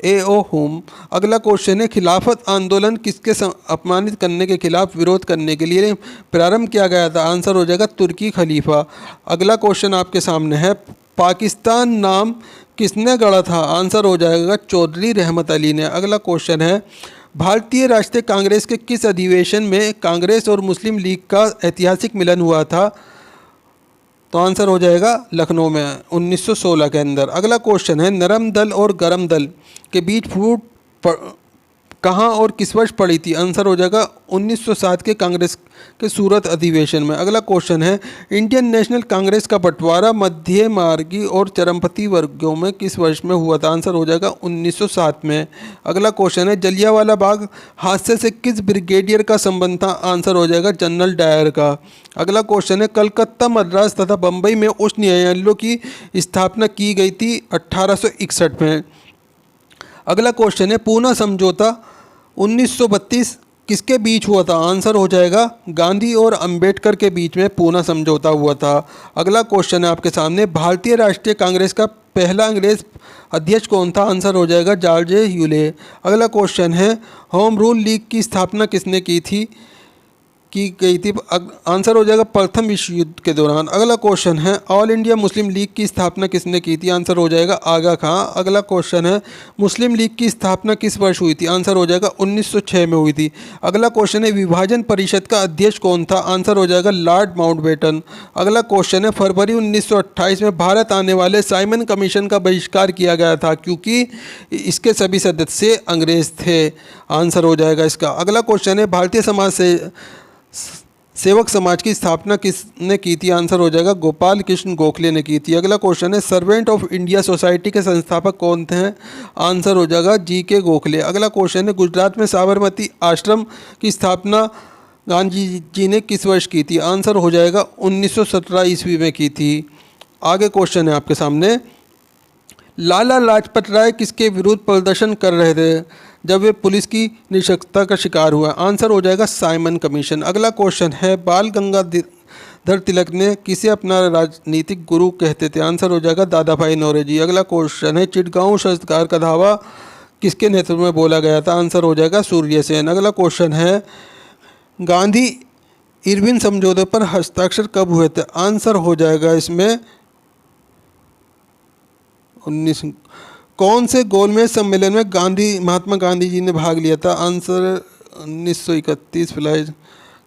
A.O. होम। अगला क्वेश्चन है खिलाफत आंदोलन किसके अपमानित करने के खिलाफ विरोध करने के लिए प्रारंभ किया गया था? आंसर हो जाएगा तुर्की खलीफा। अगला क्वेश्चन आपके सामने है पाकिस्तान नाम किसने गढ़ा था? आंसर हो जाएगा चौधरी रहमत अली ने। अगला क्वेश्चन है भारतीय राष्ट्रीय कांग्रेस के किस अधिवेशन में कांग्रेस और मुस्लिम लीग का ऐतिहासिक मिलन हुआ था? तो आंसर हो जाएगा लखनऊ में 1916 के अंदर। अगला क्वेश्चन है नरम दल और गरम दल के बीच फूट कहाँ और किस वर्ष पड़ी थी? आंसर हो जाएगा 1907 के कांग्रेस के सूरत अधिवेशन में। अगला क्वेश्चन है इंडियन नेशनल कांग्रेस का बंटवारा मध्य मार्गी और चरमपंथी वर्गों में किस वर्ष में हुआ था? आंसर हो जाएगा 1907 में। अगला क्वेश्चन है जलियांवाला बाग हादसे से किस ब्रिगेडियर का संबंध था? आंसर हो जाएगा जनरल डायर का। अगला क्वेश्चन है कलकत्ता मद्रास तथा बम्बई में उच्च न्यायालयों की स्थापना की गई थी 1861 में। अगला क्वेश्चन है पूना समझौता 1932 किसके बीच हुआ था? आंसर हो जाएगा गांधी और अंबेडकर के बीच में पूना समझौता हुआ था। अगला क्वेश्चन है आपके सामने भारतीय राष्ट्रीय कांग्रेस का पहला अंग्रेज अध्यक्ष कौन था? आंसर हो जाएगा जॉर्ज ह्यूले। अगला क्वेश्चन है होम रूल लीग की स्थापना किसने की गई थी? आंसर हो जाएगा प्रथम विश्व युद्ध के दौरान। अगला क्वेश्चन है ऑल इंडिया मुस्लिम लीग की स्थापना किसने की थी? आंसर हो जाएगा आगा खां। अगला क्वेश्चन है मुस्लिम लीग की स्थापना किस वर्ष हुई थी? आंसर हो जाएगा 1906 में हुई थी। अगला क्वेश्चन है विभाजन परिषद का अध्यक्ष कौन था? आंसर हो जाएगा लॉर्ड माउंटबेटन। अगला क्वेश्चन है फरवरी 1928 में भारत आने वाले साइमन कमीशन का बहिष्कार किया गया था क्योंकि इसके सभी सदस्य अंग्रेज थे। आंसर हो जाएगा इसका। अगला क्वेश्चन है भारतीय समाज सेवक समाज की स्थापना किसने की थी? आंसर हो जाएगा गोपाल कृष्ण गोखले ने की थी। अगला क्वेश्चन है सर्वेंट ऑफ इंडिया सोसाइटी के संस्थापक कौन थे? आंसर हो जाएगा जी.के. गोखले। अगला क्वेश्चन है गुजरात में साबरमती आश्रम की स्थापना गांधी जी ने किस वर्ष की थी? आंसर हो जाएगा 1917 ईस्वी में की थी। आगे क्वेश्चन है आपके सामने, लाला लाजपत राय किसके विरुद्ध प्रदर्शन कर रहे थे जब वे पुलिस की निष्पक्षता का शिकार हुआ? आंसर हो जाएगा साइमन कमीशन। अगला क्वेश्चन है बाल गंगाधर तिलक ने किसे अपना राजनीतिक गुरु कहते थे? आंसर हो जाएगा दादा भाई नौरोजी। अगला क्वेश्चन है चिटगांव शस्त्रकार का धावा किसके नेतृत्व में बोला गया था? आंसर हो जाएगा सूर्य सेन। अगला क्वेश्चन है गांधी इरविन समझौते पर हस्ताक्षर कब हुए थे? आंसर हो जाएगा इसमें 19। कौन से गोलमेज सम्मेलन में महात्मा गांधी जी ने भाग लिया था? आंसर 1931 फिलहाल।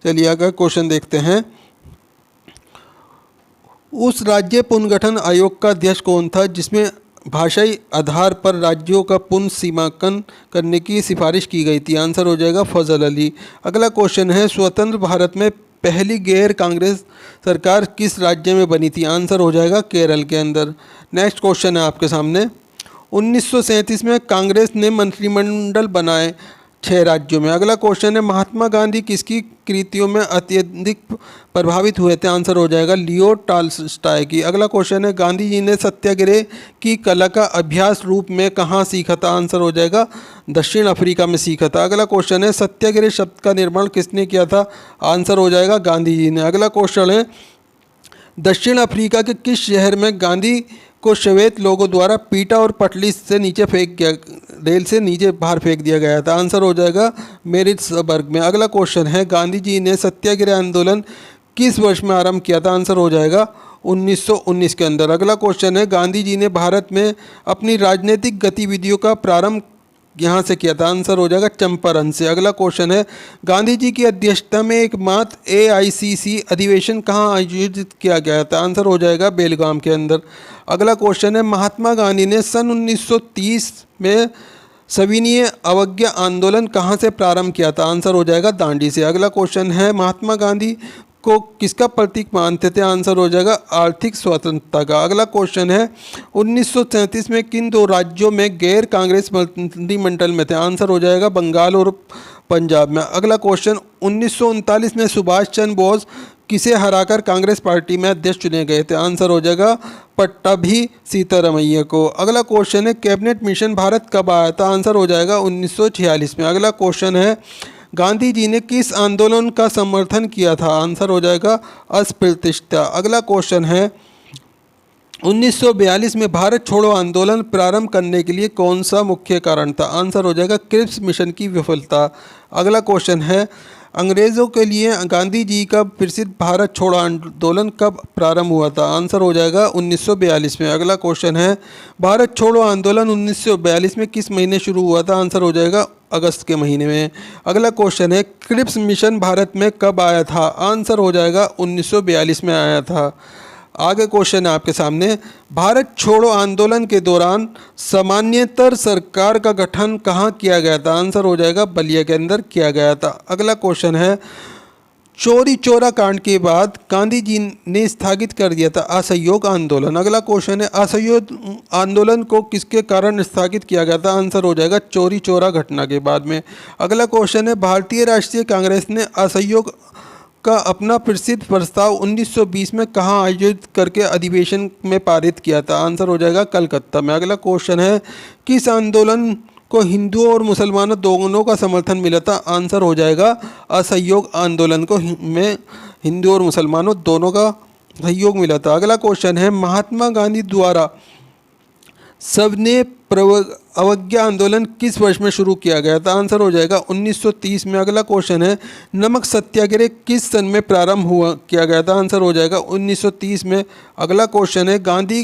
चलिए आगे क्वेश्चन देखते हैं, उस राज्य पुनर्गठन आयोग का अध्यक्ष कौन था जिसमें भाषाई आधार पर राज्यों का पुनः सीमांकन करने की सिफारिश की गई थी? आंसर हो जाएगा फजल अली। अगला क्वेश्चन है स्वतंत्र भारत में पहली गैर कांग्रेस सरकार किस राज्य में बनी थी? आंसर हो जाएगा केरल के अंदर। नेक्स्ट क्वेश्चन है आपके सामने, 1937 में कांग्रेस ने मंत्रिमंडल बनाए 6 राज्यों में। अगला क्वेश्चन है महात्मा गांधी किसकी कृतियों में अत्यधिक प्रभावित हुए थे? आंसर हो जाएगा लियो टॉल्स्टॉय की। अगला क्वेश्चन है गांधी जी ने सत्याग्रह की कला का अभ्यास रूप में कहाँ सीखा था? आंसर हो जाएगा दक्षिण अफ्रीका में सीखा था। अगला क्वेश्चन है सत्याग्रह शब्द का निर्माण किसने किया था? आंसर हो जाएगा गांधी जी ने। अगला क्वेश्चन है दक्षिण अफ्रीका के किस शहर में गांधी को श्वेत लोगों द्वारा पीटा और पटली से नीचे फेंक गया, रेल से नीचे बाहर फेंक दिया गया था? आंसर हो जाएगा मेरिट्सबर्ग में। अगला क्वेश्चन है गांधी जी ने सत्याग्रह आंदोलन किस वर्ष में आरंभ किया था? आंसर हो जाएगा 1919 के अंदर। अगला क्वेश्चन है गांधी जी ने भारत में अपनी राजनीतिक गतिविधियों का प्रारंभ यहाँ से किया था? आंसर हो जाएगा चंपारण से। अगला क्वेश्चन है गांधी जी की अध्यक्षता में एकमात्र AICC अधिवेशन कहाँ आयोजित किया गया था? आंसर हो जाएगा बेलगाम के अंदर। अगला क्वेश्चन है महात्मा गांधी ने सन 1930 में सविनय अवज्ञा आंदोलन कहाँ से प्रारंभ किया था? आंसर हो जाएगा दांडी से। अगला क्वेश्चन है महात्मा गांधी को किसका प्रतीक मानते थे? आंसर हो जाएगा आर्थिक स्वतंत्रता का। अगला क्वेश्चन है 1937 में किन 2 राज्यों में गैर कांग्रेस मंत्रिमंडल में थे? आंसर हो जाएगा बंगाल और पंजाब में। अगला क्वेश्चन 1939 में सुभाष चंद्र बोस किसे हराकर कांग्रेस पार्टी में अध्यक्ष चुने गए थे? आंसर हो जाएगा पट्टाभी सीतारमैया को। अगला क्वेश्चन है कैबिनेट मिशन भारत कब आया था? आंसर हो जाएगा 1946 में। अगला क्वेश्चन है गांधी जी ने किस आंदोलन का समर्थन किया था? आंसर हो जाएगा अस्पृश्यता। अगला क्वेश्चन है 1942 में भारत छोड़ो आंदोलन प्रारंभ करने के लिए कौन सा मुख्य कारण था? आंसर हो जाएगा क्रिप्स मिशन की विफलता। अगला क्वेश्चन है अंग्रेज़ों के लिए गांधी जी का प्रसिद्ध भारत छोड़ो आंदोलन कब प्रारंभ हुआ था? आंसर हो जाएगा 1942 में। अगला क्वेश्चन है भारत छोड़ो आंदोलन 1942 में किस महीने शुरू हुआ था? आंसर हो जाएगा अगस्त के महीने में। अगला क्वेश्चन है क्रिप्स मिशन भारत में कब आया था? आंसर हो जाएगा 1942 में आया था। आगे क्वेश्चन है आपके सामने भारत छोड़ो आंदोलन के दौरान सामान्यतर सरकार का गठन कहाँ किया गया था? आंसर हो जाएगा बलिया के अंदर किया गया था। अगला क्वेश्चन है चौरी चौरा कांड के बाद गांधी जी ने स्थगित कर दिया था असहयोग आंदोलन। अगला क्वेश्चन है असहयोग आंदोलन को किसके कारण स्थगित किया गया था? आंसर हो जाएगा चौरी चौरा घटना के बाद में। अगला क्वेश्चन है भारतीय राष्ट्रीय कांग्रेस ने असहयोग का अपना प्रसिद्ध प्रस्ताव 1920 में कहाँ आयोजित करके अधिवेशन में पारित किया था? आंसर हो जाएगा कलकत्ता में। अगला क्वेश्चन है किस आंदोलन को हिंदुओं और मुसलमानों दोनों का समर्थन मिला था? आंसर हो जाएगा असहयोग आंदोलन को में हिंदू और मुसलमानों दोनों का सहयोग मिला था। अगला क्वेश्चन है महात्मा गांधी द्वारा सविनय अवज्ञा आंदोलन किस वर्ष में शुरू किया गया था? आंसर हो जाएगा 1930 में। अगला क्वेश्चन है नमक सत्याग्रह किस सन में प्रारंभ किया गया था? आंसर हो जाएगा 1930 में। अगला क्वेश्चन है गांधी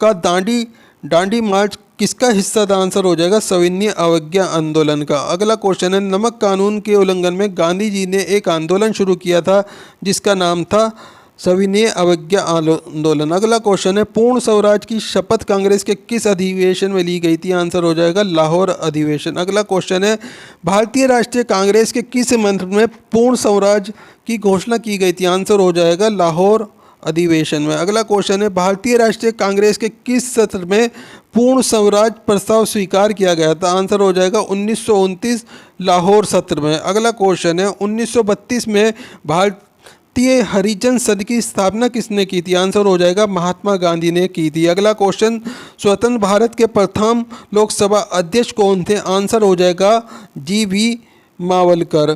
का दांडी मार्च किसका हिस्सा था? आंसर हो जाएगा सविनय अवज्ञा आंदोलन का। अगला क्वेश्चन है नमक कानून के उल्लंघन में गांधी जी ने एक आंदोलन शुरू किया था जिसका नाम था सविनय अवज्ञा आंदोलन। अगला क्वेश्चन है पूर्ण स्वराज की शपथ कांग्रेस के किस अधिवेशन में ली गई थी? आंसर हो जाएगा लाहौर अधिवेशन। अगला क्वेश्चन है भारतीय राष्ट्रीय कांग्रेस के किस मंत्र में पूर्ण स्वराज की घोषणा की गई थी? आंसर हो जाएगा लाहौर अधिवेशन में। अगला क्वेश्चन है भारतीय राष्ट्रीय कांग्रेस के किस सत्र में पूर्ण स्वराज प्रस्ताव स्वीकार किया गया था? आंसर हो जाएगा 1929 लाहौर सत्र में। अगला क्वेश्चन है 1932 में भारतीय हरिजन संघ की स्थापना किसने की थी? आंसर हो जाएगा महात्मा गांधी ने की थी। अगला क्वेश्चन स्वतंत्र भारत के प्रथम लोकसभा अध्यक्ष कौन थे? आंसर हो जाएगा जी.वी. मावलकर,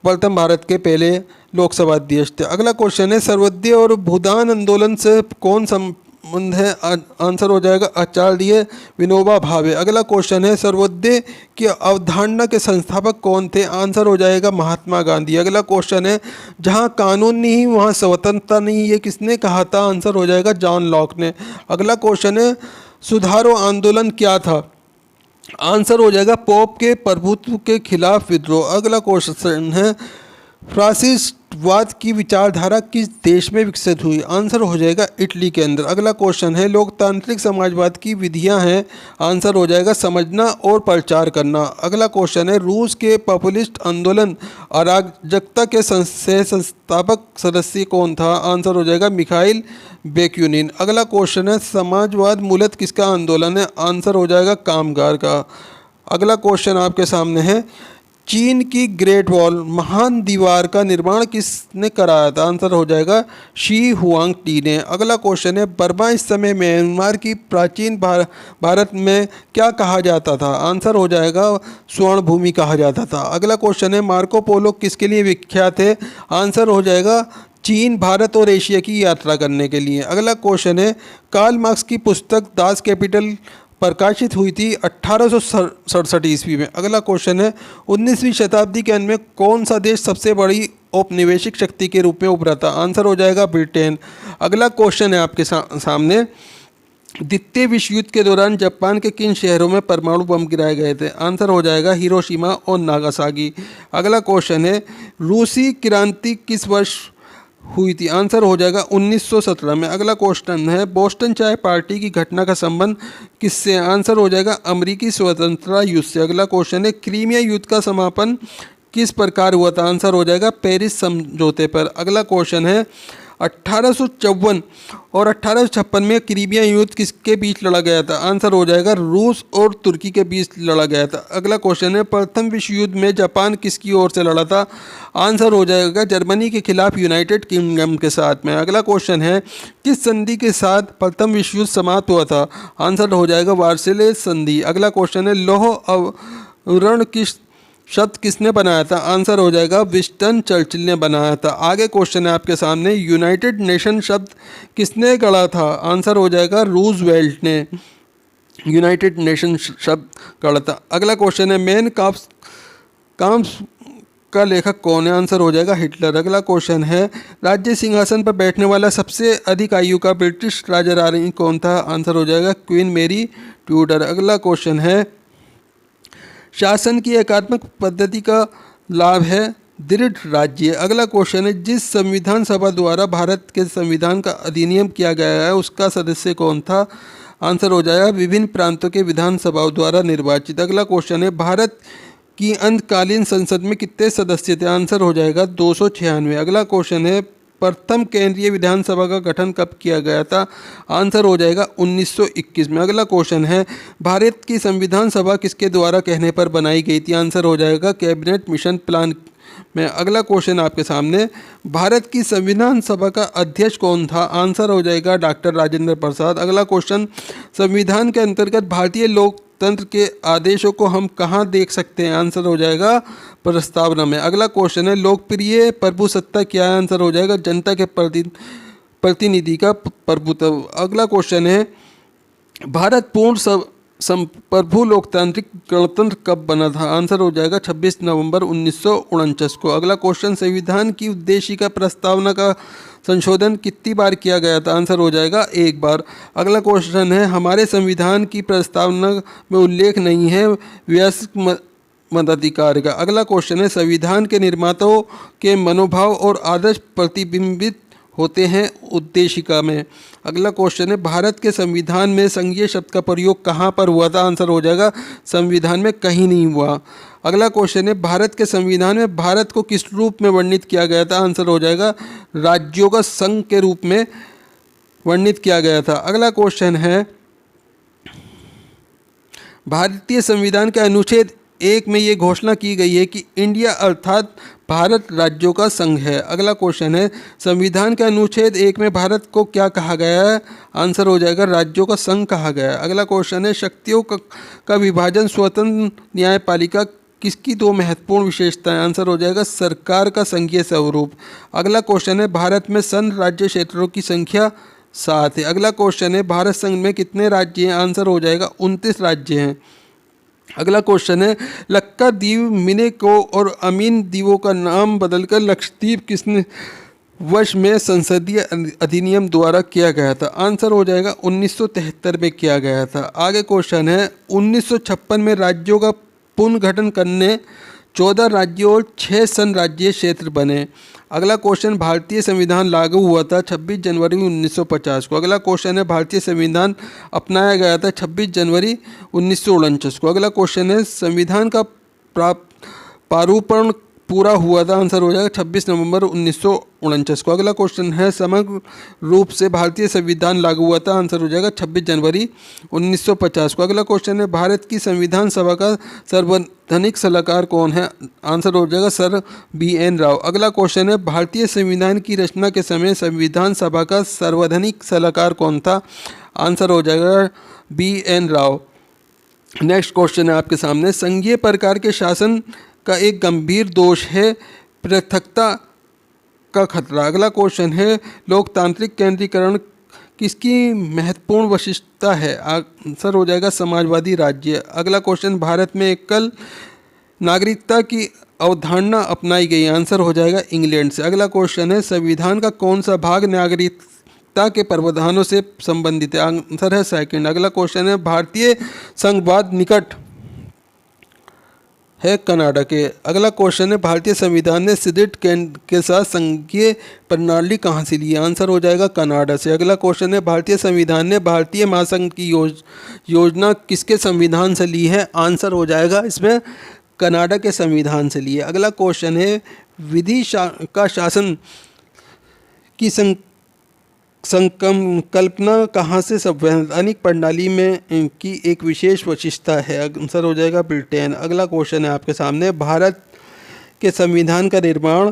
प्रथम भारत के पहले लोकसभा अध्यक्ष थे। अगला क्वेश्चन है सर्वोदय और भूदान आंदोलन से कौन संबंध है? आंसर हो जाएगा आचार्य विनोबा भावे। अगला क्वेश्चन है सर्वोदय की अवधारणा के संस्थापक कौन थे? आंसर हो जाएगा महात्मा गांधी। अगला क्वेश्चन है जहां कानून नहीं वहां स्वतंत्रता नहीं, ये किसने कहा था? आंसर हो जाएगा जॉन लॉक ने। अगला क्वेश्चन है सुधारो आंदोलन क्या था? आंसर हो जाएगा पोप के प्रभुत्व के खिलाफ विद्रोह। अगला क्वेश्चन है फ्रासिस्टवाद की विचारधारा किस देश में विकसित हुई? आंसर हो जाएगा इटली के अंदर। अगला क्वेश्चन है लोकतांत्रिक समाजवाद की विधियां हैं? आंसर हो जाएगा समझना और प्रचार करना। अगला क्वेश्चन है रूस के पॉपुलिस्ट आंदोलन अराजकता के संस्थापक सदस्य कौन था? आंसर हो जाएगा मिखाइल बेक्यूनिन। अगला क्वेश्चन है समाजवाद मूलतः किसका आंदोलन है? आंसर हो जाएगा कामगार का। अगला क्वेश्चन आपके सामने है चीन की ग्रेट वॉल महान दीवार का निर्माण किसने कराया था? आंसर हो जाएगा शी हुआंग-टी ने। अगला क्वेश्चन है बर्मा इस समय म्यांमार की प्राचीन भारत में क्या कहा जाता था? आंसर हो जाएगा स्वर्ण भूमि कहा जाता था। अगला क्वेश्चन है मार्को पोलो किसके लिए विख्यात है? आंसर हो जाएगा चीन, भारत और एशिया की यात्रा करने के लिए। अगला क्वेश्चन है कार्ल मार्क्स की पुस्तक दास कैपिटल प्रकाशित हुई थी 1867 ईस्वी में। अगला क्वेश्चन है 19वीं शताब्दी के अंत में कौन सा देश सबसे बड़ी औपनिवेशिक शक्ति के रूप में उभरा था? आंसर हो जाएगा ब्रिटेन। अगला क्वेश्चन है आपके सामने द्वितीय विश्व युद्ध के दौरान जापान के किन शहरों में परमाणु बम गिराए गए थे? आंसर हो जाएगा हिरोशिमा और नागासाकी। अगला क्वेश्चन है रूसी क्रांति किस वर्ष हुई थी? आंसर हो जाएगा 1917 में। अगला क्वेश्चन है बोस्टन चाय पार्टी की घटना का संबंध किससे? आंसर हो जाएगा अमेरिकी स्वतंत्रता युद्ध से। अगला क्वेश्चन है क्रीमिया युद्ध का समापन किस प्रकार हुआ था? आंसर हो जाएगा पेरिस समझौते पर। अगला क्वेश्चन है 1854 और 1856 में क्रीमिया युद्ध किसके बीच लड़ा गया था? आंसर हो जाएगा रूस और तुर्की के बीच लड़ा गया था। अगला क्वेश्चन है प्रथम विश्व युद्ध में जापान किसकी ओर से लड़ा था? आंसर हो जाएगा जर्मनी के खिलाफ यूनाइटेड किंगडम के साथ में। अगला क्वेश्चन है किस संधि के साथ प्रथम विश्व युद्ध समाप्त हुआ था? आंसर हो जाएगा वर्साइलेस संधि। अगला क्वेश्चन है लौह आवरण किस शब्द किसने बनाया था? आंसर हो जाएगा विंस्टन चर्चिल ने बनाया था। आगे क्वेश्चन है आपके सामने यूनाइटेड नेशन शब्द किसने गढ़ा था? आंसर हो जाएगा रूजवेल्ट ने यूनाइटेड नेशन शब्द गढ़ा था। अगला क्वेश्चन है मेन काम्स का लेखक कौन है? आंसर हो जाएगा हिटलर। अगला क्वेश्चन है राज्य सिंहासन पर बैठने वाला सबसे अधिक आयु का ब्रिटिश राजा रानी कौन था? आंसर हो जाएगा क्वीन मेरी ट्यूडर। अगला क्वेश्चन है शासन की एकात्मक पद्धति का लाभ है दृढ़ राज्य। अगला क्वेश्चन है जिस संविधान सभा द्वारा भारत के संविधान का अधिनियम किया गया है उसका सदस्य कौन था? आंसर हो जाएगा विभिन्न प्रांतों के विधानसभाओं द्वारा निर्वाचित। अगला क्वेश्चन है भारत की अंतकालीन संसद में कितने सदस्य थे? आंसर हो जाएगा 296। अगला क्वेश्चन है प्रथम केंद्रीय विधानसभा का गठन कब किया गया था? आंसर हो जाएगा 1921 में। अगला क्वेश्चन है भारत की संविधान सभा किसके द्वारा कहने पर बनाई गई थी? आंसर हो जाएगा कैबिनेट मिशन प्लान में। अगला क्वेश्चन आपके सामने भारत की संविधान सभा का अध्यक्ष कौन था? आंसर हो जाएगा डॉक्टर राजेंद्र प्रसाद। अगला क्वेश्चन संविधान के अंतर्गत भारतीय लोकतंत्र के आदेशों को हम कहाँ देख सकते हैं? आंसर हो जाएगा प्रस्तावना में। अगला क्वेश्चन है लोकप्रिय प्रभुसत्ता क्या है? आंसर हो जाएगा जनता के प्रतिनिधि का प्रभुत्व। अगला क्वेश्चन है भारत पूर्ण संप्रभु लोकतांत्रिक गणतंत्र कब बना था? आंसर हो जाएगा 26 नवंबर 1949 को। अगला क्वेश्चन संविधान की उद्देशिका प्रस्तावना का संशोधन कितनी बार किया गया था? आंसर हो जाएगा एक बार। अगला क्वेश्चन है हमारे संविधान की प्रस्तावना में उल्लेख नहीं है वयस्क मताधिकार का। अगला क्वेश्चन है संविधान के निर्माताओं के मनोभाव और आदर्श प्रतिबिंबित होते हैं उद्देशिका में। अगला क्वेश्चन है भारत के संविधान में संघीय शब्द का प्रयोग कहाँ पर हुआ था? आंसर हो जाएगा संविधान में कहीं नहीं हुआ। अगला क्वेश्चन है भारत के संविधान में भारत को किस रूप में वर्णित किया गया था? आंसर हो जाएगा राज्यों का संघ के रूप में वर्णित किया गया था। अगला क्वेश्चन है भारतीय संविधान के अनुच्छेद 1 में ये घोषणा की गई है कि इंडिया अर्थात भारत राज्यों का संघ है। अगला क्वेश्चन है संविधान के अनुच्छेद 1 में भारत को क्या कहा गया है? आंसर हो जाएगा राज्यों का संघ कहा गया है। अगला क्वेश्चन है शक्तियों का विभाजन स्वतंत्र न्यायपालिका किसकी दो महत्वपूर्ण विशेषताएं? आंसर हो जाएगा सरकार का संघीय स्वरूप। अगला क्वेश्चन है भारत में संघ राज्य क्षेत्रों की संख्या 7 है। अगला क्वेश्चन है भारत संघ में कितने राज्य हैं? आंसर हो जाएगा 29 राज्य हैं। अगला क्वेश्चन है लक्काद्वीप मिनिको और अमीन द्वीपों का नाम बदलकर लक्षद्वीप किसने वर्ष में संसदीय अधिनियम द्वारा किया गया था? आंसर हो जाएगा 1973 में किया गया था। आगे क्वेश्चन है 1956 में राज्यों का पुनर्गठन करने 14 राज्यों और 6 संघ राज्य क्षेत्र बने। अगला क्वेश्चन भारतीय संविधान लागू हुआ था 26 जनवरी 1950 को। अगला क्वेश्चन है भारतीय संविधान अपनाया गया था 26 जनवरी 1949 को। अगला क्वेश्चन है संविधान का प्रारूपण पूरा हुआ था? आंसर हो जाएगा 26 नवंबर 1949 को। अगला क्वेश्चन है समग्र रूप से भारतीय संविधान लागू हुआ था? आंसर हो जाएगा 26 जनवरी 1950 को। अगला क्वेश्चन है भारत की संविधान सभा का सर्वैधानिक सलाहकार कौन है? आंसर हो जाएगा सर BN राव। अगला क्वेश्चन है भारतीय संविधान की रचना के समय संविधान सभा का सर्वैधानिक सलाहकार कौन था? आंसर हो जाएगा BN राव। नेक्स्ट क्वेश्चन है आपके सामने संघीय प्रकार के शासन का एक गंभीर दोष है पृथकता का खतरा। अगला क्वेश्चन है लोकतांत्रिक केंद्रीकरण किसकी महत्वपूर्ण विशिष्टता है? आंसर हो जाएगा समाजवादी राज्य। अगला क्वेश्चन भारत में एकल नागरिकता की अवधारणा अपनाई गई? आंसर हो जाएगा इंग्लैंड से। अगला क्वेश्चन है संविधान का कौन सा भाग नागरिकता के प्रावधानों से संबंधित है? आंसर है सेकंड। अगला क्वेश्चन है भारतीय संघवाद निकट है कनाडा के। अगला क्वेश्चन है भारतीय संविधान ने सिडिट के साथ संघीय प्रणाली कहाँ से ली? आंसर हो जाएगा कनाडा से। अगला क्वेश्चन है भारतीय संविधान ने भारतीय महासंघ की योजना किसके संविधान से ली है? आंसर हो जाएगा इसमें कनाडा के संविधान से ली है। अगला क्वेश्चन है विधि का शासन की संकल्पना कहाँ से संवैधानिक प्रणाली में की एक विशेष विशेषता है? आंसर हो जाएगा ब्रिटेन। अगला क्वेश्चन है आपके सामने भारत के संविधान का निर्माण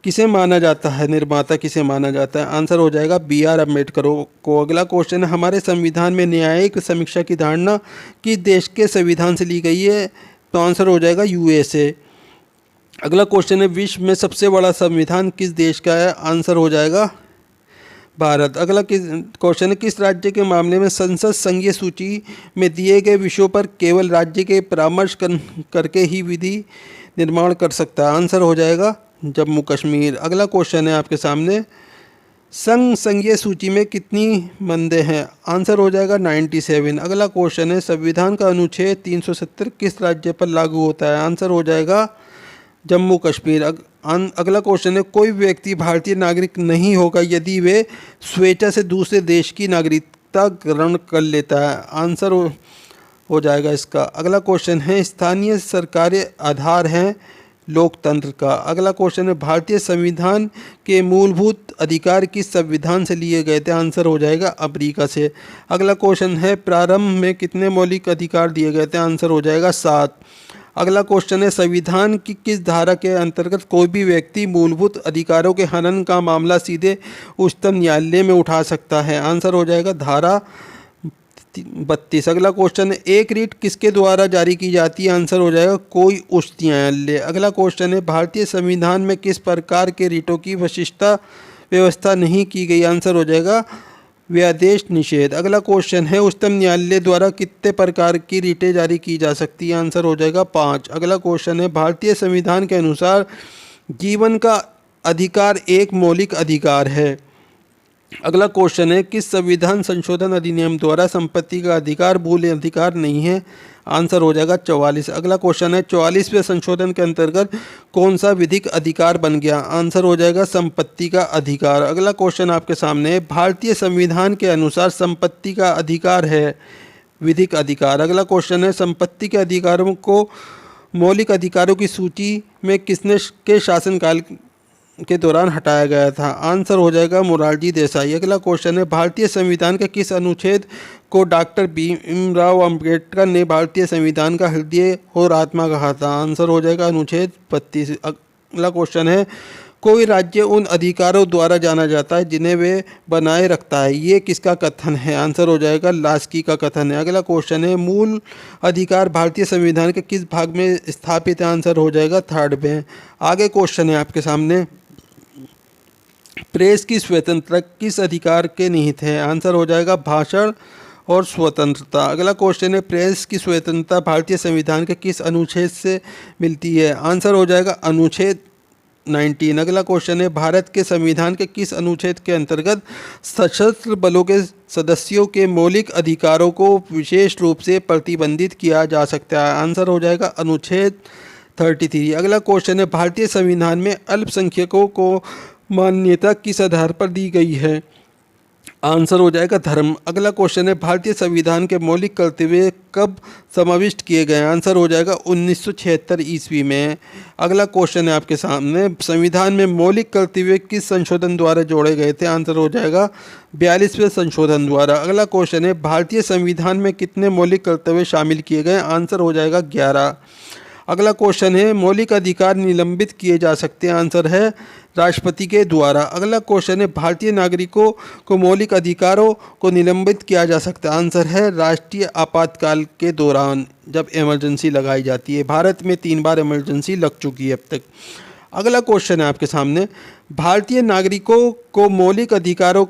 किसे माना जाता है? निर्माता किसे माना जाता है? आंसर हो जाएगा BR अम्बेडकर को। अगला क्वेश्चन है हमारे संविधान में न्यायिक समीक्षा की धारणा किस देश के संविधान से ली गई है? तो आंसर हो जाएगा USA। अगला क्वेश्चन है विश्व में सबसे बड़ा संविधान किस देश का है? आंसर हो जाएगा भारत। अगला क्वेश्चन है किस राज्य के मामले में संसद संघीय सूची में दिए गए विषयों पर केवल राज्य के परामर्श करके ही विधि निर्माण कर सकता है? आंसर हो जाएगा जम्मू कश्मीर। अगला क्वेश्चन है आपके सामने संघीय सूची में कितनी बंदे हैं? आंसर हो जाएगा 97। अगला क्वेश्चन है संविधान का अनुच्छेद 370 किस राज्य पर लागू होता है? आंसर हो जाएगा जम्मू कश्मीर। अगला क्वेश्चन है कोई व्यक्ति भारतीय नागरिक नहीं होगा यदि वे स्वेच्छा से दूसरे देश की नागरिकता ग्रहण कर लेता है? आंसर हो जाएगा इसका। अगला क्वेश्चन है स्थानीय सरकारें आधार हैं लोकतंत्र का। अगला क्वेश्चन है भारतीय संविधान के मूलभूत अधिकार किस संविधान से लिए गए थे? आंसर हो जाएगा अमेरिका से। अगला क्वेश्चन है प्रारंभ में कितने मौलिक अधिकार दिए गए थे? आंसर हो जाएगा 7। अगला क्वेश्चन है संविधान की किस धारा के अंतर्गत कोई भी व्यक्ति मूलभूत अधिकारों के हनन का मामला सीधे उच्चतम न्यायालय में उठा सकता है? आंसर हो जाएगा धारा 32। अगला क्वेश्चन है एक रीट किसके द्वारा जारी की जाती है? आंसर हो जाएगा कोई उच्च न्यायालय। अगला क्वेश्चन है भारतीय संविधान में किस प्रकार के रीटों की विशिष्टता व्यवस्था नहीं की गई? आंसर हो जाएगा व्यादेश निषेध। अगला क्वेश्चन है उच्चतम न्यायालय द्वारा कितने प्रकार की रीटें जारी की जा सकती है? आंसर हो जाएगा 5। अगला क्वेश्चन है भारतीय संविधान के अनुसार जीवन का अधिकार एक मौलिक अधिकार है। अगला क्वेश्चन है, किस संविधान संशोधन अधिनियम द्वारा संपत्ति का अधिकार मूल अधिकार नहीं है? आंसर हो जाएगा 44। अगला क्वेश्चन है, 44वें संशोधन के अंतर्गत कौन सा विधिक अधिकार बन गया? आंसर हो जाएगा संपत्ति का अधिकार। अगला क्वेश्चन आपके सामने है, भारतीय संविधान के अनुसार संपत्ति का अधिकार है विधिक अधिकार। अगला क्वेश्चन है, संपत्ति के अधिकारों को मौलिक अधिकारों की सूची में किसने के शासनकाल के दौरान हटाया गया था? आंसर हो जाएगा मोरारजी देसाई। अगला क्वेश्चन है, भारतीय संविधान के किस अनुच्छेद को डॉक्टर भीमराव अंबेडकर ने भारतीय संविधान का हृदय और आत्मा कहा था? आंसर हो जाएगा अनुच्छेद 32। अगला क्वेश्चन है, कोई राज्य उन अधिकारों द्वारा जाना जाता है जिन्हें वे बनाए रखता है, ये किसका कथन है? आंसर हो जाएगा लास्की का कथन है। अगला क्वेश्चन है, मूल अधिकार भारतीय संविधान के किस भाग में स्थापित है? आंसर हो जाएगा 3rd में। आगे क्वेश्चन है आपके सामने, प्रेस की स्वतंत्रता किस अधिकार के निहित है? आंसर हो जाएगा भाषण और स्वतंत्रता। अगला क्वेश्चन है, प्रेस की स्वतंत्रता भारतीय संविधान के किस अनुच्छेद से मिलती है? आंसर हो जाएगा अनुच्छेद 19। अगला क्वेश्चन है, भारत के संविधान के किस अनुच्छेद के अंतर्गत सशस्त्र बलों के सदस्यों के मौलिक अधिकारों को विशेष रूप से प्रतिबंधित किया जा सकता है? आंसर हो जाएगा अनुच्छेद 33। अगला क्वेश्चन है, भारतीय संविधान में अल्पसंख्यकों को मान्यता किस आधार पर दी गई है? आंसर हो जाएगा धर्म। अगला क्वेश्चन है, भारतीय संविधान के मौलिक कर्तव्य कब समाविष्ट किए गए? आंसर हो जाएगा 1976 ईस्वी में। अगला क्वेश्चन है आपके सामने, संविधान में मौलिक कर्तव्य किस संशोधन द्वारा जोड़े गए थे? आंसर हो जाएगा 42वें संशोधन द्वारा। अगला क्वेश्चन है, भारतीय संविधान में कितने मौलिक कर्तव्य शामिल किए गए? आंसर हो जाएगा 11। अगला क्वेश्चन है, मौलिक अधिकार निलंबित किए जा सकते हैं? आंसर है राष्ट्रपति के द्वारा। अगला क्वेश्चन है, भारतीय नागरिकों को मौलिक अधिकारों को निलंबित किया जा सकता है? आंसर है राष्ट्रीय आपातकाल के दौरान, जब इमरजेंसी लगाई जाती है। भारत में 3 बार इमरजेंसी लग चुकी है अब तक। अगला क्वेश्चन है आपके सामने, भारतीय नागरिकों को मौलिक अधिकारों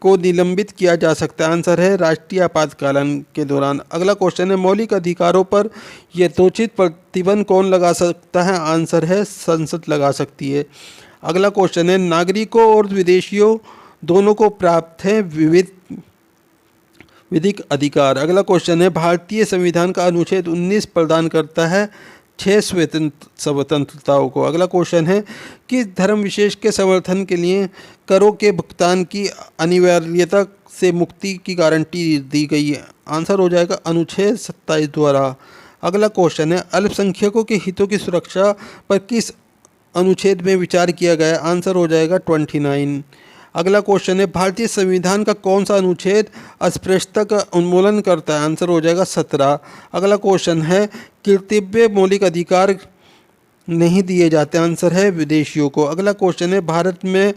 को निलंबित किया जा सकता है? आंसर है राष्ट्रीय आपातकालन के दौरान। अगला क्वेश्चन है, मौलिक अधिकारों पर यथोचित प्रतिबंध कौन लगा सकता है? आंसर है संसद लगा सकती है। अगला क्वेश्चन है, नागरिकों और विदेशियों दोनों को प्राप्त है विधिक अधिकार। अगला क्वेश्चन है, भारतीय संविधान का अनुच्छेद 19 प्रदान करता है 6 स्वतंत्रताओं को। अगला क्वेश्चन है, किस धर्म विशेष के समर्थन के लिए करों के भुगतान की अनिवार्यता से मुक्ति की गारंटी दी गई है? आंसर हो जाएगा अनुच्छेद 27 द्वारा। अगला क्वेश्चन है, अल्पसंख्यकों के हितों की सुरक्षा पर किस अनुच्छेद में विचार किया गया? आंसर हो जाएगा 29। अगला क्वेश्चन है, भारतीय संविधान का कौन सा अनुच्छेद अस्पृश्यता का उन्मूलन करता है? आंसर हो जाएगा 17। अगला क्वेश्चन है, कर्तव्य मौलिक अधिकार नहीं दिए जाते? आंसर है विदेशियों को। अगला क्वेश्चन है, भारत में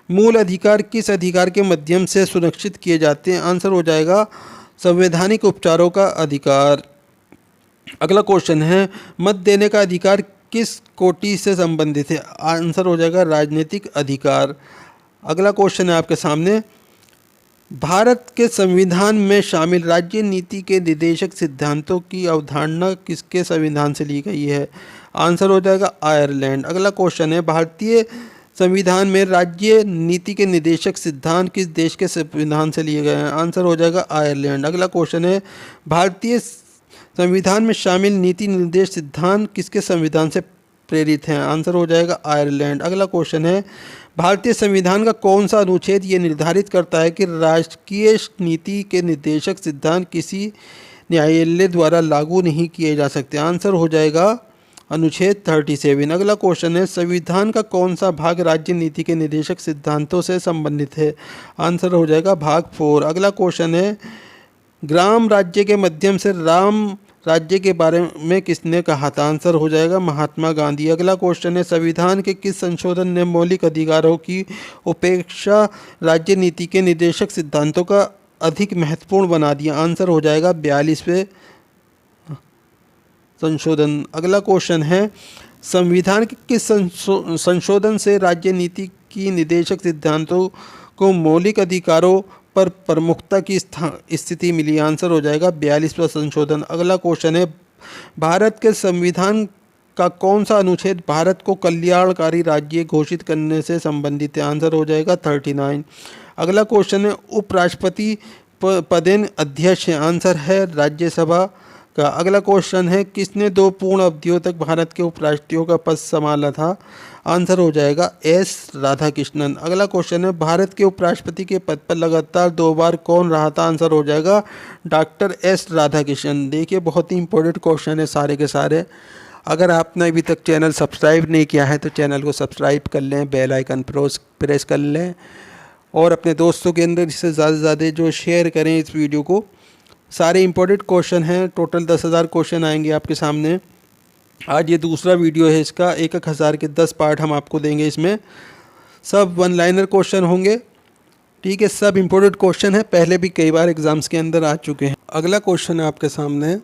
मूल अधिकार किस अधिकार के माध्यम से सुरक्षित किए जाते हैं? आंसर हो जाएगा संवैधानिक उपचारों का अधिकार। अगला क्वेश्चन है, मत देने का अधिकार किस कोटि से संबंधित है? आंसर हो जाएगा राजनीतिक अधिकार। अगला क्वेश्चन है आपके सामने, भारत के संविधान में शामिल राज्य नीति के निर्देशक सिद्धांतों की अवधारणा किसके संविधान से ली गई है? आंसर हो जाएगा आयरलैंड। अगला क्वेश्चन है, भारतीय संविधान में राज्य नीति के निर्देशक सिद्धांत किस देश के संविधान से लिए गए हैं? आंसर हो जाएगा आयरलैंड। अगला क्वेश्चन है, भारतीय संविधान में शामिल नीति निर्देश सिद्धांत किसके संविधान से प्रेरित हैं? आंसर हो जाएगा आयरलैंड। अगला क्वेश्चन है, भारतीय संविधान का कौन सा अनुच्छेद ये निर्धारित करता है कि राजकीय नीति के निर्देशक सिद्धांत किसी न्यायालय द्वारा लागू नहीं किए जा सकते? आंसर हो जाएगा अनुच्छेद 37। अगला क्वेश्चन है, संविधान का कौन सा भाग राज्य नीति के निर्देशक सिद्धांतों से संबंधित है? आंसर हो जाएगा भाग 4। अगला क्वेश्चन है, ग्राम राज्य के माध्यम से राम राज्य के बारे में किसने कहा था? आंसर हो जाएगा महात्मा गांधी। अगला क्वेश्चन है, संविधान के किस संशोधन ने मौलिक अधिकारों की उपेक्षा राज्य नीति के निर्देशक सिद्धांतों का अधिक महत्वपूर्ण बना दिया? आंसर हो जाएगा 42वें संशोधन। अगला क्वेश्चन है, संविधान के किस संशोधन से राज्य नीति की निर्देशक सिद्धांतों को मौलिक अधिकारों पर प्रमुखता की स्थिति मिली? आंसर हो जाएगा 42वां संशोधन। अगला क्वेश्चन है, भारत के संविधान का कौन सा अनुच्छेद भारत को कल्याणकारी राज्य घोषित करने से संबंधित है? आंसर हो जाएगा 39। अगला क्वेश्चन है उपराष्ट्रपति पदेन अध्यक्ष है? आंसर है राज्यसभा का। अगला क्वेश्चन है किसने 2 पूर्ण अवधियों तक भारत के उपराष्ट्रपति का पद संभाला था? आंसर हो जाएगा एस राधाकृष्णन। अगला क्वेश्चन है भारत के उपराष्ट्रपति के पद पर लगातार 2 बार कौन रहा था? आंसर हो जाएगा डॉक्टर एस राधाकृष्णन। देखिए बहुत ही इंपॉर्टेंट क्वेश्चन है सारे के सारे। अगर आपने अभी तक चैनल सब्सक्राइब नहीं किया है तो चैनल को सब्सक्राइब कर लें, बेल आइकन प्रेस कर लें और अपने दोस्तों के अंदर इससे ज़्यादा से ज़्यादा जो शेयर करें इस वीडियो को। सारे इंपॉर्टेंट क्वेश्चन हैं, टोटल 10,000 क्वेश्चन आएंगे आपके सामने। आज ये दूसरा वीडियो है इसका, 1,000 के 10 पार्ट हम आपको देंगे। इसमें सब 1 लाइनर क्वेश्चन होंगे, ठीक है। सब इंपॉर्टेंट क्वेश्चन है, पहले भी कई बार एग्जाम्स के अंदर आ चुके हैं। अगला क्वेश्चन है आपके सामने,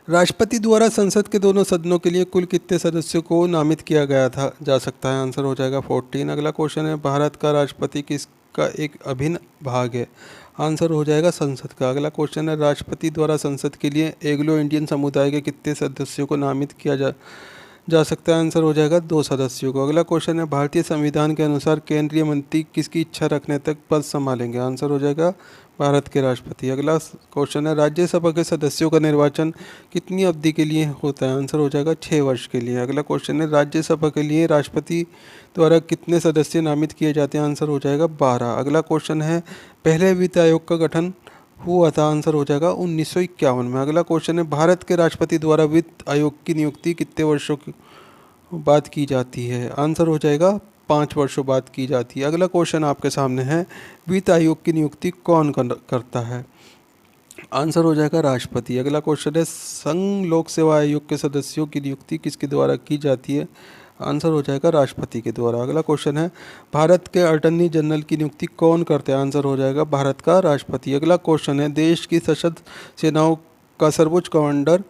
राष्ट्रपति द्वारा संसद के दोनों सदनों के लिए कुल कितने सदस्यों को नामित किया गया था जा सकता है? आंसर हो जाएगा 14। अगला क्वेश्चन है भारत का राष्ट्रपति किसका एक अभिन्न भाग है? आंसर हो जाएगा संसद का। अगला क्वेश्चन है राष्ट्रपति द्वारा संसद के लिए एंग्लो इंडियन समुदाय के कितने सदस्यों को नामित किया जा सकता है? आंसर हो जाएगा 2 सदस्यों को। अगला क्वेश्चन है भारतीय संविधान के अनुसार केंद्रीय मंत्री किसकी इच्छा रखने तक पद संभालेंगे? आंसर हो जाएगा भारत के राष्ट्रपति। अगला क्वेश्चन है राज्यसभा के सदस्यों का निर्वाचन कितनी अवधि के लिए होता है? आंसर हो जाएगा 6 वर्ष के लिए। अगला क्वेश्चन है राज्यसभा के लिए राष्ट्रपति द्वारा कितने सदस्य नामित किए जाते हैं? आंसर हो जाएगा 12। अगला क्वेश्चन है पहले वित्त आयोग का गठन हुआ था? आंसर हो जाएगा 1951 में। अगला क्वेश्चन है भारत के राष्ट्रपति द्वारा वित्त आयोग की नियुक्ति कितने वर्षों के बाद की जाती है? आंसर हो जाएगा 5 वर्षों बाद की जाती है। अगला क्वेश्चन आपके सामने है वित्त आयोग की नियुक्ति कौन करता है? आंसर हो जाएगा राष्ट्रपति। अगला क्वेश्चन है संघ लोक सेवा आयोग के सदस्यों की नियुक्ति किसके द्वारा की जाती है? आंसर हो जाएगा राष्ट्रपति के द्वारा। अगला क्वेश्चन है भारत के अटॉर्नी जनरल की नियुक्ति कौन करते हैं? आंसर हो जाएगा भारत का राष्ट्रपति। अगला क्वेश्चन है देश की सशस्त्र सेनाओं का सर्वोच्च कमांडर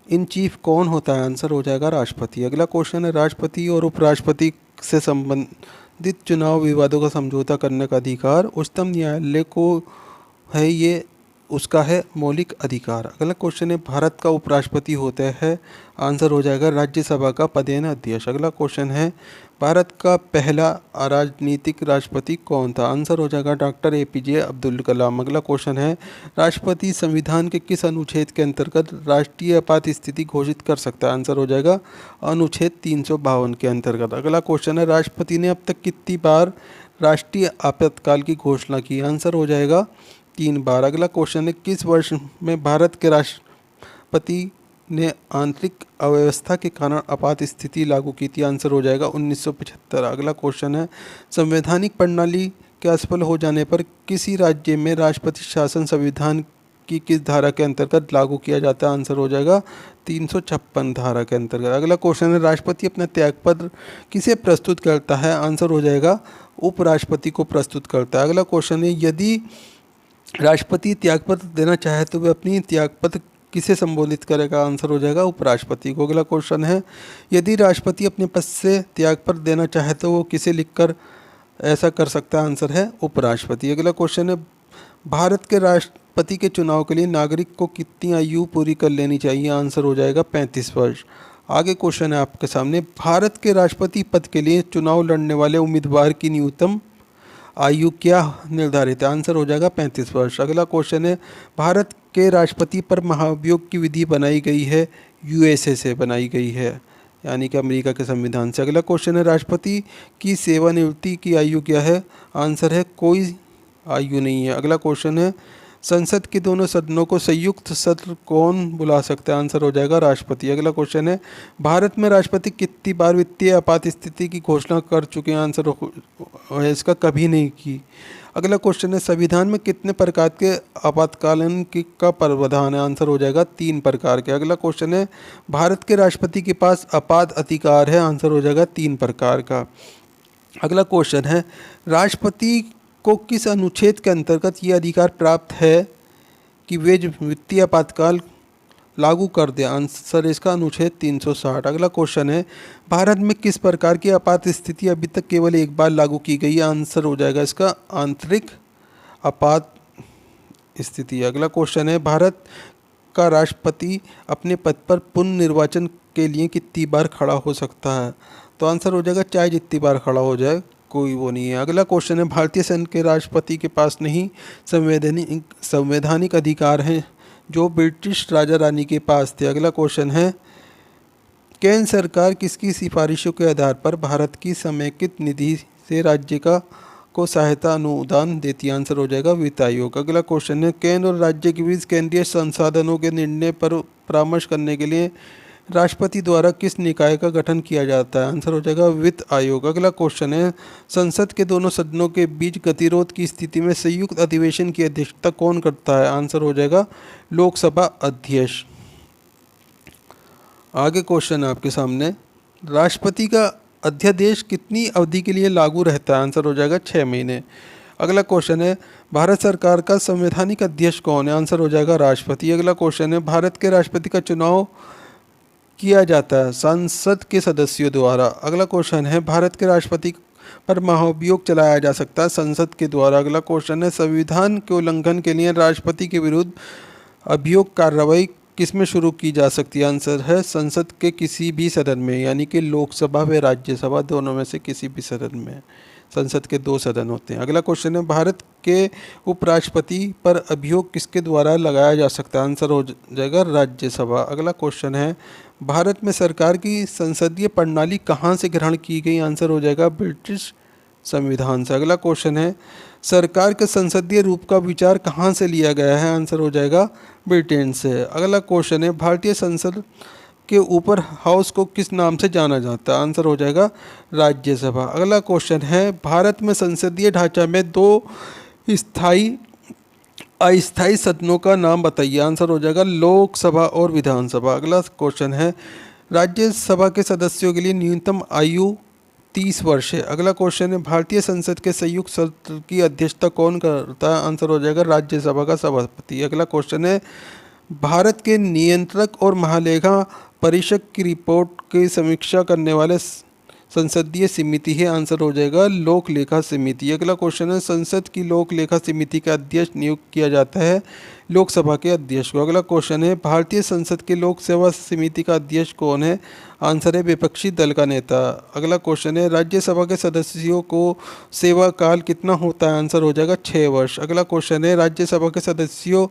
इन चीफ कौन होता है? आंसर हो जाएगा राष्ट्रपति। अगला क्वेश्चन है राष्ट्रपति और उपराष्ट्रपति से संबंधित चुनाव विवादों का समझौता करने का अधिकार उच्चतम न्यायालय को है, ये उसका है मौलिक अधिकार। अगला क्वेश्चन है भारत का उपराष्ट्रपति होता है? आंसर हो जाएगा राज्यसभा का पदेन अध्यक्ष। अगला क्वेश्चन है भारत का पहला राजनीतिक राष्ट्रपति कौन था? आंसर हो जाएगा डॉक्टर APJ अब्दुल कलाम। अगला क्वेश्चन है राष्ट्रपति संविधान के किस अनुच्छेद के अंतर्गत राष्ट्रीय आपात स्थिति घोषित कर सकता है? आंसर हो जाएगा अनुच्छेद 352 के अंतर्गत। अगला क्वेश्चन है राष्ट्रपति ने अब तक कितनी बार राष्ट्रीय आपातकाल की घोषणा की? आंसर हो जाएगा 3 बार। अगला क्वेश्चन है किस वर्ष में भारत के राष्ट्रपति ने आंतरिक अव्यवस्था के कारण आपात स्थिति लागू की थी? आंसर हो जाएगा 1975। अगला क्वेश्चन है संवैधानिक प्रणाली के असफल हो जाने पर किसी राज्य में राष्ट्रपति शासन संविधान की किस धारा के अंतर्गत लागू किया जाता है? आंसर हो जाएगा 356 धारा के अंतर्गत। अगला क्वेश्चन है राष्ट्रपति अपना त्यागपत्र किसे प्रस्तुत करता है? आंसर हो जाएगा उपराष्ट्रपति को प्रस्तुत करता है। अगला क्वेश्चन है यदि राष्ट्रपति त्यागपत्र देना चाहे तो वह अपनी त्यागपत्र किसे संबोधित करेगा? आंसर हो जाएगा उपराष्ट्रपति को। अगला क्वेश्चन है यदि राष्ट्रपति अपने पद से त्यागपत्र देना चाहे तो वो किसे लिखकर ऐसा कर सकता है? आंसर है उपराष्ट्रपति। अगला क्वेश्चन है भारत के राष्ट्रपति के चुनाव के लिए नागरिक को कितनी आयु पूरी कर लेनी चाहिए? आंसर हो जाएगा 35 वर्ष। आगे क्वेश्चन है आपके सामने भारत के राष्ट्रपति पद के लिए चुनाव लड़ने वाले उम्मीदवार की न्यूनतम आयु क्या निर्धारित है? आंसर हो जाएगा 35 वर्ष। अगला क्वेश्चन है भारत के राष्ट्रपति पर महाभियोग की विधि बनाई गई है? USA से बनाई गई है, यानी कि अमेरिका के संविधान से। अगला क्वेश्चन है राष्ट्रपति की सेवानिवृत्ति की आयु क्या है? आंसर है कोई आयु नहीं है। अगला क्वेश्चन है संसद के दोनों सदनों को संयुक्त सत्र कौन बुला सकता है? आंसर हो जाएगा राष्ट्रपति। अगला क्वेश्चन है भारत में राष्ट्रपति कितनी बार वित्तीय आपात स्थिति की घोषणा कर चुके हैं? आंसर है इसका कभी नहीं की। अगला क्वेश्चन है संविधान में कितने प्रकार के आपातकालीन का प्रावधान है? आंसर हो जाएगा 3 प्रकार के। अगला क्वेश्चन है भारत के राष्ट्रपति के पास आपात अधिकार है? आंसर हो जाएगा 3 प्रकार का। अगला क्वेश्चन है राष्ट्रपति को किस अनुच्छेद के अंतर्गत ये अधिकार प्राप्त है कि वे वित्तीय आपातकाल लागू कर दे? आंसर इसका अनुच्छेद 360। अगला क्वेश्चन है भारत में किस प्रकार की आपात स्थिति अभी तक केवल एक बार लागू की गई है? आंसर हो जाएगा इसका आंतरिक आपात स्थिति। अगला क्वेश्चन है भारत का राष्ट्रपति अपने पद पर पुनर्निर्वाचन के लिए कितनी बार खड़ा हो सकता है? तो आंसर हो जाएगा चाहे जितनी बार खड़ा हो जाए, कोई वो नहीं है। अगला क्वेश्चन है, भारतीय संघ के राष्ट्रपति के पास नहीं संवैधानिक अधिकार हैं जो ब्रिटिश राजा रानी के पास थे। अगला क्वेश्चन है, केंद्र सरकार किसकी सिफारिशों के आधार पर भारत की समेकित निधि से राज्य को सहायता अनुदान देती है? आंसर हो जाएगा वित्त आयोग। अगला क्वेश्चन है, केंद्र और राज्य के बीच केंद्रीय संसाधनों के निर्णय पर परामर्श करने के लिए राष्ट्रपति द्वारा किस निकाय का गठन किया जाता है? आंसर हो जाएगा वित्त आयोग। अगला क्वेश्चन है, संसद के दोनों सदनों के बीच गतिरोध की स्थिति में संयुक्त अधिवेशन की अध्यक्षता कौन करता है? आंसर हो जाएगा लोकसभा अध्यक्ष। आगे क्वेश्चन है आपके सामने, राष्ट्रपति का अध्यादेश कितनी अवधि के लिए लागू रहता है? आंसर हो जाएगा 6 महीने। अगला क्वेश्चन है, भारत सरकार का संवैधानिक अध्यक्ष कौन है? आंसर हो जाएगा राष्ट्रपति। अगला क्वेश्चन है, भारत के राष्ट्रपति का चुनाव किया जाता है संसद के सदस्यों द्वारा। अगला क्वेश्चन है, भारत के राष्ट्रपति पर महाभियोग चलाया जा सकता है संसद के द्वारा। अगला क्वेश्चन है, संविधान के उल्लंघन के लिए राष्ट्रपति के विरुद्ध अभियोग कार्रवाई किसमें शुरू की जा सकती है? आंसर है संसद के किसी भी सदन में, यानी कि लोकसभा व राज्यसभा दोनों में से किसी भी सदन में। संसद के 2 सदन होते हैं। अगला क्वेश्चन है, भारत के उपराष्ट्रपति पर अभियोग किसके द्वारा लगाया जा सकता है? आंसर हो जाएगा राज्यसभा। अगला क्वेश्चन है, भारत में सरकार की संसदीय प्रणाली कहाँ से ग्रहण की गई? आंसर हो जाएगा ब्रिटिश संविधान से। अगला क्वेश्चन है, सरकार के संसदीय रूप का विचार कहाँ से लिया गया है? आंसर हो जाएगा ब्रिटेन से। अगला क्वेश्चन है, भारतीय संसद के ऊपर हाउस को किस नाम से जाना जाता है? आंसर हो जाएगा राज्यसभा। अगला क्वेश्चन है, भारत में संसदीय ढांचा में 2 स्थायी अस्थायी सदनों का नाम बताइए? आंसर हो जाएगा लोकसभा और विधानसभा। अगला क्वेश्चन है, राज्यसभा के सदस्यों के लिए न्यूनतम आयु 30 वर्ष है। अगला क्वेश्चन है, भारतीय संसद के संयुक्त सत्र की अध्यक्षता कौन करता है? आंसर हो जाएगा राज्यसभा का सभापति। अगला क्वेश्चन है, भारत के नियंत्रक और महालेखा परीक्षक की रिपोर्ट की समीक्षा करने वाले संसदीय समिति है? आंसर हो जाएगा लोक लेखा समिति। अगला क्वेश्चन है, संसद की लोक लेखा समिति का अध्यक्ष नियुक्त किया जाता है लोकसभा के अध्यक्ष को। अगला क्वेश्चन है, भारतीय संसद के लोक सेवा समिति का अध्यक्ष कौन है? आंसर है विपक्षी दल का नेता। अगला क्वेश्चन है, राज्यसभा के सदस्यों को सेवा काल कितना होता है? आंसर हो जाएगा 6 वर्ष। अगला क्वेश्चन है, राज्यसभा के सदस्यों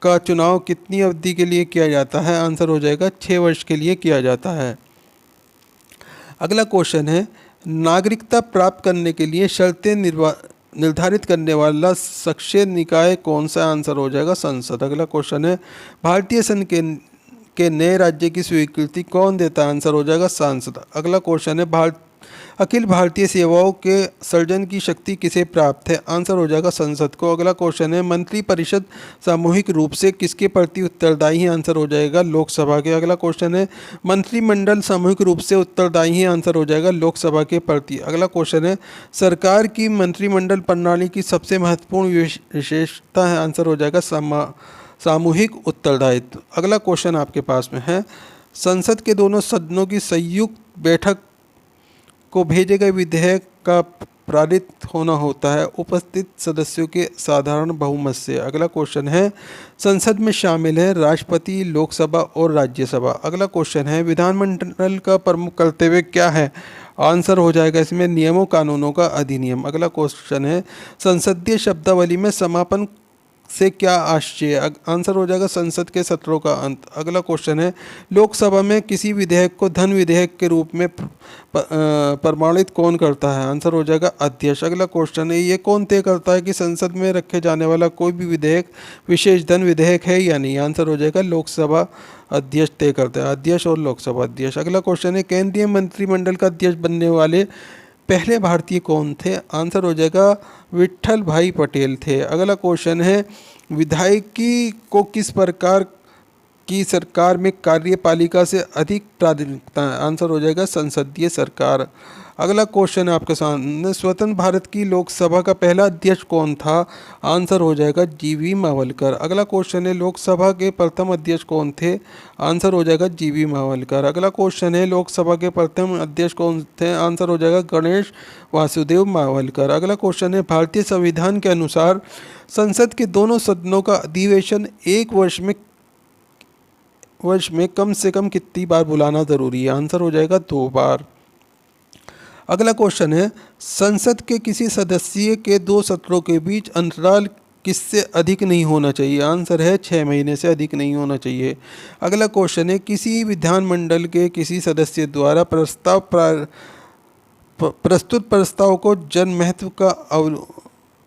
का चुनाव कितनी अवधि के लिए किया जाता है? आंसर हो जाएगा 6 वर्ष के लिए किया जाता है। अगला क्वेश्चन है, नागरिकता प्राप्त करने के लिए शर्तें निर्धारित करने वाला सक्रिय निकाय कौन सा? आंसर हो जाएगा संसद। अगला क्वेश्चन है, भारतीय संघ के नए राज्य की स्वीकृति कौन देता है? आंसर हो जाएगा सांसद। अगला क्वेश्चन है, अखिल भारतीय सेवाओं के सर्जन की शक्ति किसे प्राप्त है? आंसर हो जाएगा संसद को। अगला क्वेश्चन है, मंत्रिपरिषद सामूहिक रूप से किसके प्रति उत्तरदायी है? आंसर हो जाएगा लोकसभा के। अगला क्वेश्चन है, मंत्रिमंडल सामूहिक रूप से उत्तरदायी है? आंसर हो जाएगा लोकसभा के प्रति। अगला क्वेश्चन है, सरकार की मंत्रिमंडल प्रणाली की सबसे महत्वपूर्ण विशेषता है? आंसर हो जाएगा सामूहिक उत्तरदायित्व। अगला क्वेश्चन आपके पास में है, संसद के दोनों सदनों की संयुक्त बैठक को भेजे गए विधेयक का पारित होना होता है उपस्थित सदस्यों के साधारण बहुमत से। अगला क्वेश्चन है, संसद में शामिल है राष्ट्रपति, लोकसभा और राज्यसभा। अगला क्वेश्चन है, विधानमंडल का प्रमुख कर्तव्य क्या है? आंसर हो जाएगा इसमें नियमों कानूनों का अधिनियम। अगला क्वेश्चन है, संसदीय शब्दावली में समापन से क्या आशय? आंसर हो जाएगा संसद के सत्रों का अंत। अगला क्वेश्चन है, लोकसभा में किसी विधेयक को धन विधेयक के रूप में प्रमाणित कौन करता है? आंसर हो जाएगा अध्यक्ष। अगला क्वेश्चन है, ये कौन तय करता है कि संसद में रखे जाने वाला कोई भी विधेयक विशेष धन विधेयक है या नहीं? आंसर हो जाएगा लोकसभा अध्यक्ष तय करता है, अध्यक्ष और लोकसभा अध्यक्ष। अगला क्वेश्चन है, केंद्रीय मंत्रिमंडल का अध्यक्ष बनने वाले पहले भारतीय कौन थे? आंसर हो जाएगा विट्ठल भाई पटेल थे। अगला क्वेश्चन है, विधायकी को किस प्रकार की सरकार में कार्यपालिका से अधिक प्राथमिकता है? आंसर हो जाएगा संसदीय सरकार। अगला क्वेश्चन है आपके सामने, स्वतंत्र भारत की लोकसभा का पहला अध्यक्ष कौन था? आंसर हो जाएगा जीवी मावलकर। अगला क्वेश्चन है, लोकसभा के प्रथम अध्यक्ष कौन थे? आंसर हो जाएगा जीवी मावलकर। अगला क्वेश्चन है, लोकसभा के प्रथम अध्यक्ष कौन थे? आंसर हो जाएगा गणेश वासुदेव मावलकर। अगला क्वेश्चन है, भारतीय संविधान के अनुसार संसद के दोनों सदनों का अधिवेशन एक वर्ष में वर्ष में कम से कम कितनी बार बुलाना ज़रूरी है? आंसर हो जाएगा 2 बार। अगला क्वेश्चन है, संसद के किसी सदस्य के 2 सत्रों के बीच अंतराल किससे अधिक नहीं होना चाहिए? आंसर है 6 महीने से अधिक नहीं होना चाहिए। अगला क्वेश्चन है, किसी विधानमंडल के किसी सदस्य द्वारा प्रस्तुत प्रस्ताव को जनमहत्व का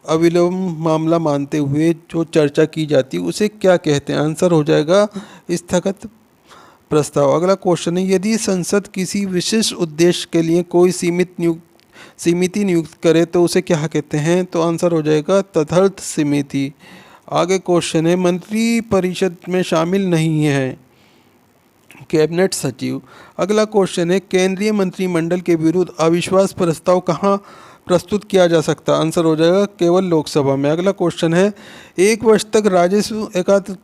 अविलंब मामला मानते हुए जो चर्चा की जाती है उसे क्या कहते हैं? आंसर हो जाएगा स्थगित प्रस्ताव। अगला क्वेश्चन है, यदि संसद किसी विशेष उद्देश्य के लिए कोई समिति नियुक्त करे तो उसे क्या कहते हैं? तो आंसर हो जाएगा तदर्थ समिति। आगे क्वेश्चन है, मंत्रिपरिषद में शामिल नहीं है कैबिनेट सचिव। अगला क्वेश्चन है, केंद्रीय मंत्रिमंडल के विरुद्ध अविश्वास प्रस्ताव कहाँ प्रस्तुत किया जा सकता है? आंसर हो जाएगा केवल लोकसभा में। अगला क्वेश्चन है, 1 वर्ष तक राजस्व एकत्र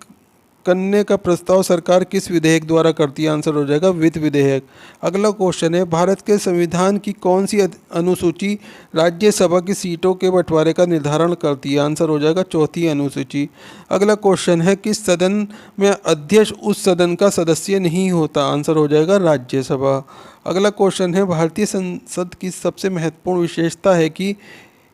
करने का प्रस्ताव सरकार किस विधेयक द्वारा करती है? आंसर हो जाएगा वित्त विधेयक। अगला क्वेश्चन है, भारत के संविधान की कौन सी अनुसूची राज्यसभा की सीटों के बंटवारे का निर्धारण करती है? आंसर हो जाएगा 4थी अनुसूची। अगला क्वेश्चन है, किस सदन में अध्यक्ष उस सदन का सदस्य नहीं होता? आंसर हो जाएगा राज्यसभा। अगला क्वेश्चन है, भारतीय संसद की सबसे महत्वपूर्ण विशेषता है कि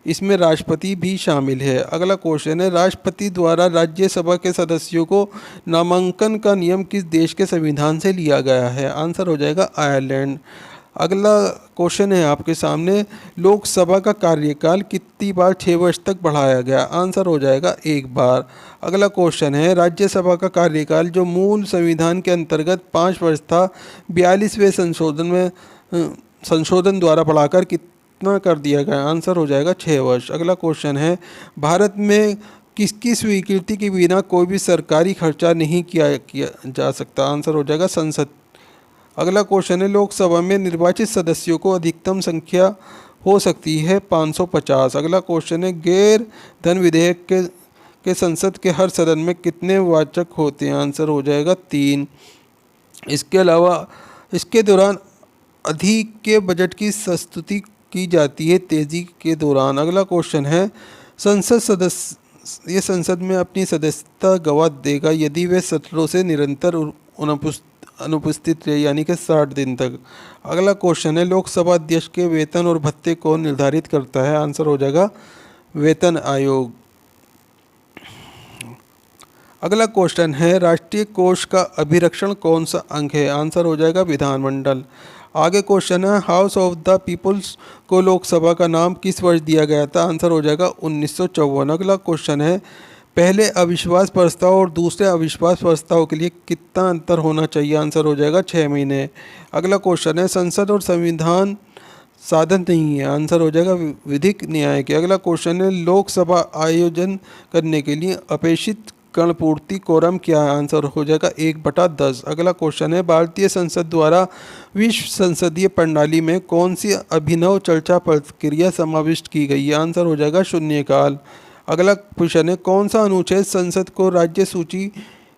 इसमें राष्ट्रपति भी शामिल है। अगला क्वेश्चन है, राष्ट्रपति द्वारा राज्यसभा के सदस्यों को नामांकन का नियम किस देश के संविधान से लिया गया है? आंसर हो जाएगा आयरलैंड। अगला क्वेश्चन है आपके सामने, लोकसभा का कार्यकाल कितनी बार 6 वर्ष तक बढ़ाया गया? आंसर हो जाएगा 1 बार। अगला क्वेश्चन है, राज्यसभा का कार्यकाल जो मूल संविधान के अंतर्गत 5 वर्ष था 42वें संशोधन द्वारा बढ़ाकर कितना कर दिया गया? आंसर हो जाएगा 6 वर्ष। अगला क्वेश्चन है, भारत में किसकी स्वीकृति के बिना कोई भी सरकारी खर्चा नहीं किया जा सकता? आंसर हो जाएगा संसद। अगला क्वेश्चन है, लोकसभा में निर्वाचित सदस्यों को अधिकतम संख्या हो सकती है 550। अगला क्वेश्चन है, गैर धन विधेयक के संसद के हर सदन में कितने वाचक होते हैं? आंसर हो जाएगा 3। इसके अलावा इसके दौरान अधिक के बजट की प्रस्तुति की जाती है तेजी के दौरान। अगला क्वेश्चन है, संसद में अपनी सदस्यता गवा देगा यदि वे सत्रों से निरंतर अनुपस्थित रहे, यानी कि 60 दिन तक। अगला क्वेश्चन है, लोकसभा अध्यक्ष के वेतन और भत्ते को निर्धारित करता है? आंसर हो जाएगा वेतन आयोग। अगला क्वेश्चन है, राष्ट्रीय कोष का अभिरक्षण कौन सा अंग है? आंसर हो जाएगा विधानमंडल। आगे क्वेश्चन है, हाउस ऑफ द पीपल्स को लोकसभा का नाम किस वर्ष दिया गया था? आंसर हो जाएगा 1954। अगला क्वेश्चन है, पहले अविश्वास प्रस्ताव और दूसरे अविश्वास प्रस्ताव के लिए कितना अंतर होना चाहिए? आंसर हो जाएगा 6 महीने। अगला क्वेश्चन है, संसद और संविधान साधन नहीं है? आंसर हो जाएगा विधिक न्याय के। अगला क्वेश्चन है, लोकसभा आयोजन करने के लिए अपेक्षित कर्णपूर्ति कोरम क्या है? आंसर हो जाएगा 1/10। अगला क्वेश्चन है, भारतीय संसद द्वारा विश्व संसदीय प्रणाली में कौन सी अभिनव चर्चा प्रक्रिया समाविष्ट की गई है? आंसर हो जाएगा शून्यकाल। अगला क्वेश्चन है, कौन सा अनुच्छेद संसद को राज्य सूची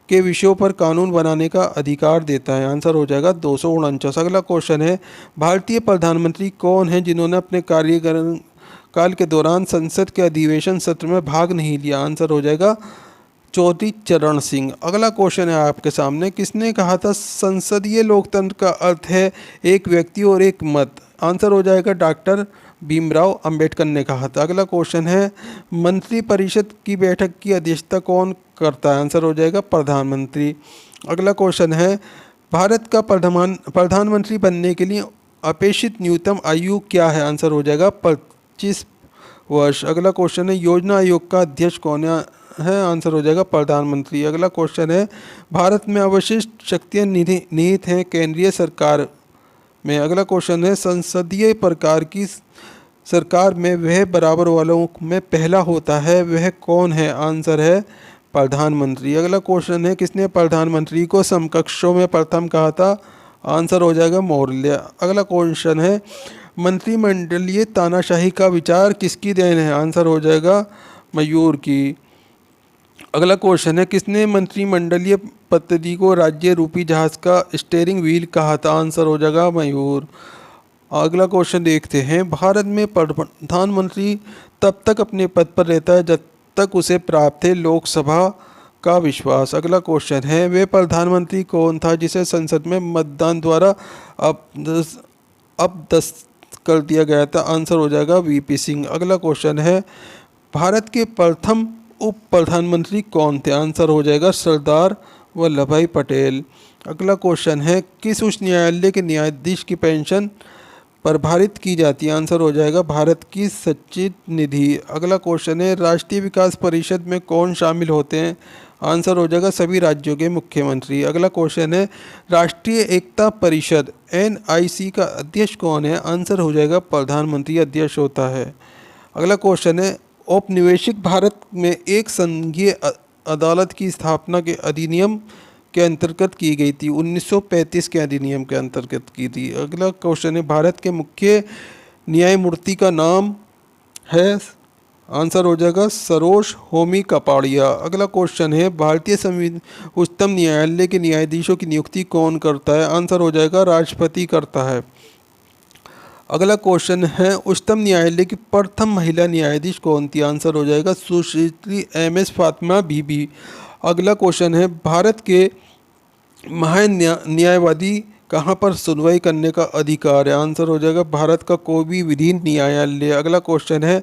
के विषयों पर कानून बनाने का अधिकार देता है? आंसर हो जाएगा 249। अगला क्वेश्चन है, भारतीय प्रधानमंत्री कौन है जिन्होंने अपने कार्यकाल के दौरान संसद के अधिवेशन सत्र में भाग नहीं लिया? आंसर हो जाएगा चौधरी चरण सिंह। अगला क्वेश्चन है आपके सामने, किसने कहा था संसदीय लोकतंत्र का अर्थ है एक व्यक्ति और एक मत? आंसर हो जाएगा डॉक्टर भीमराव अंबेडकर ने कहा था। अगला क्वेश्चन है, मंत्रिपरिषद की बैठक की अध्यक्षता कौन करता है? आंसर हो जाएगा प्रधानमंत्री। अगला क्वेश्चन है, भारत का प्रधानमंत्री बनने के लिए अपेक्षित न्यूनतम आयु क्या है? आंसर हो जाएगा 25 वर्ष। अगला क्वेश्चन है, योजना आयोग का अध्यक्ष कौन है? आंसर हो जाएगा प्रधानमंत्री। अगला क्वेश्चन है, भारत में अवशिष्ट शक्तियाँ निहित हैं केंद्रीय सरकार में? अगला क्वेश्चन है, संसदीय प्रकार की सरकार में वह बराबर वालों में पहला होता है, वह कौन है? आंसर है प्रधानमंत्री। अगला क्वेश्चन है, किसने प्रधानमंत्री को समकक्षों में प्रथम कहा था? आंसर हो जाएगा मौर्य। अगला क्वेश्चन है, मंत्रिमंडलीय तानाशाही का विचार किसकी देन है? आंसर हो जाएगा मयूर की। अगला क्वेश्चन है, किसने मंत्रिमंडलीय पद्धति को राज्य रूपी जहाज का स्टीयरिंग व्हील कहा था? आंसर हो जाएगा मयूर। अगला क्वेश्चन देखते हैं, भारत में प्रधानमंत्री तब तक अपने पद पर रहता है जब तक उसे प्राप्त है लोकसभा का विश्वास। अगला क्वेश्चन है, वे प्रधानमंत्री कौन था जिसे संसद में मतदान द्वारा अपदस्थ कर दिया गया था? आंसर हो जाएगा वीपी सिंह। अगला क्वेश्चन है, भारत के प्रथम उप प्रधानमंत्री कौन थे? आंसर हो जाएगा सरदार वल्लभ भाई पटेल। अगला क्वेश्चन है, किस उच्च न्यायालय के न्यायाधीश की पेंशन प्रभारित की जाती है? आंसर हो जाएगा भारत की सचिव निधि। अगला क्वेश्चन है, राष्ट्रीय विकास परिषद में कौन शामिल होते हैं? आंसर हो जाएगा सभी राज्यों के मुख्यमंत्री। अगला क्वेश्चन है, राष्ट्रीय एकता परिषद एनआईसी का अध्यक्ष कौन है? आंसर हो जाएगा प्रधानमंत्री अध्यक्ष होता है। अगला क्वेश्चन है, औपनिवेशिक भारत में एक संघीय अदालत की स्थापना के अधिनियम के अंतर्गत की गई थी? 1935 के अधिनियम के अंतर्गत की थी। अगला क्वेश्चन है, भारत के मुख्य न्यायमूर्ति का नाम है? आंसर हो जाएगा सरोज होमी कपाड़िया। अगला क्वेश्चन है, भारतीय उच्चतम न्यायालय के न्यायाधीशों की नियुक्ति कौन करता है? आंसर हो जाएगा राष्ट्रपति करता है। अगला क्वेश्चन है, उच्चतम न्यायालय की प्रथम महिला न्यायाधीश कौन थी? आंसर हो जाएगा सुश्री एम.एस. फातिमा बीबी। अगला क्वेश्चन है, भारत के न्यायवादी कहाँ पर सुनवाई करने का अधिकार है? आंसर हो जाएगा भारत का कोई भी विधि न्यायालय। अगला क्वेश्चन है,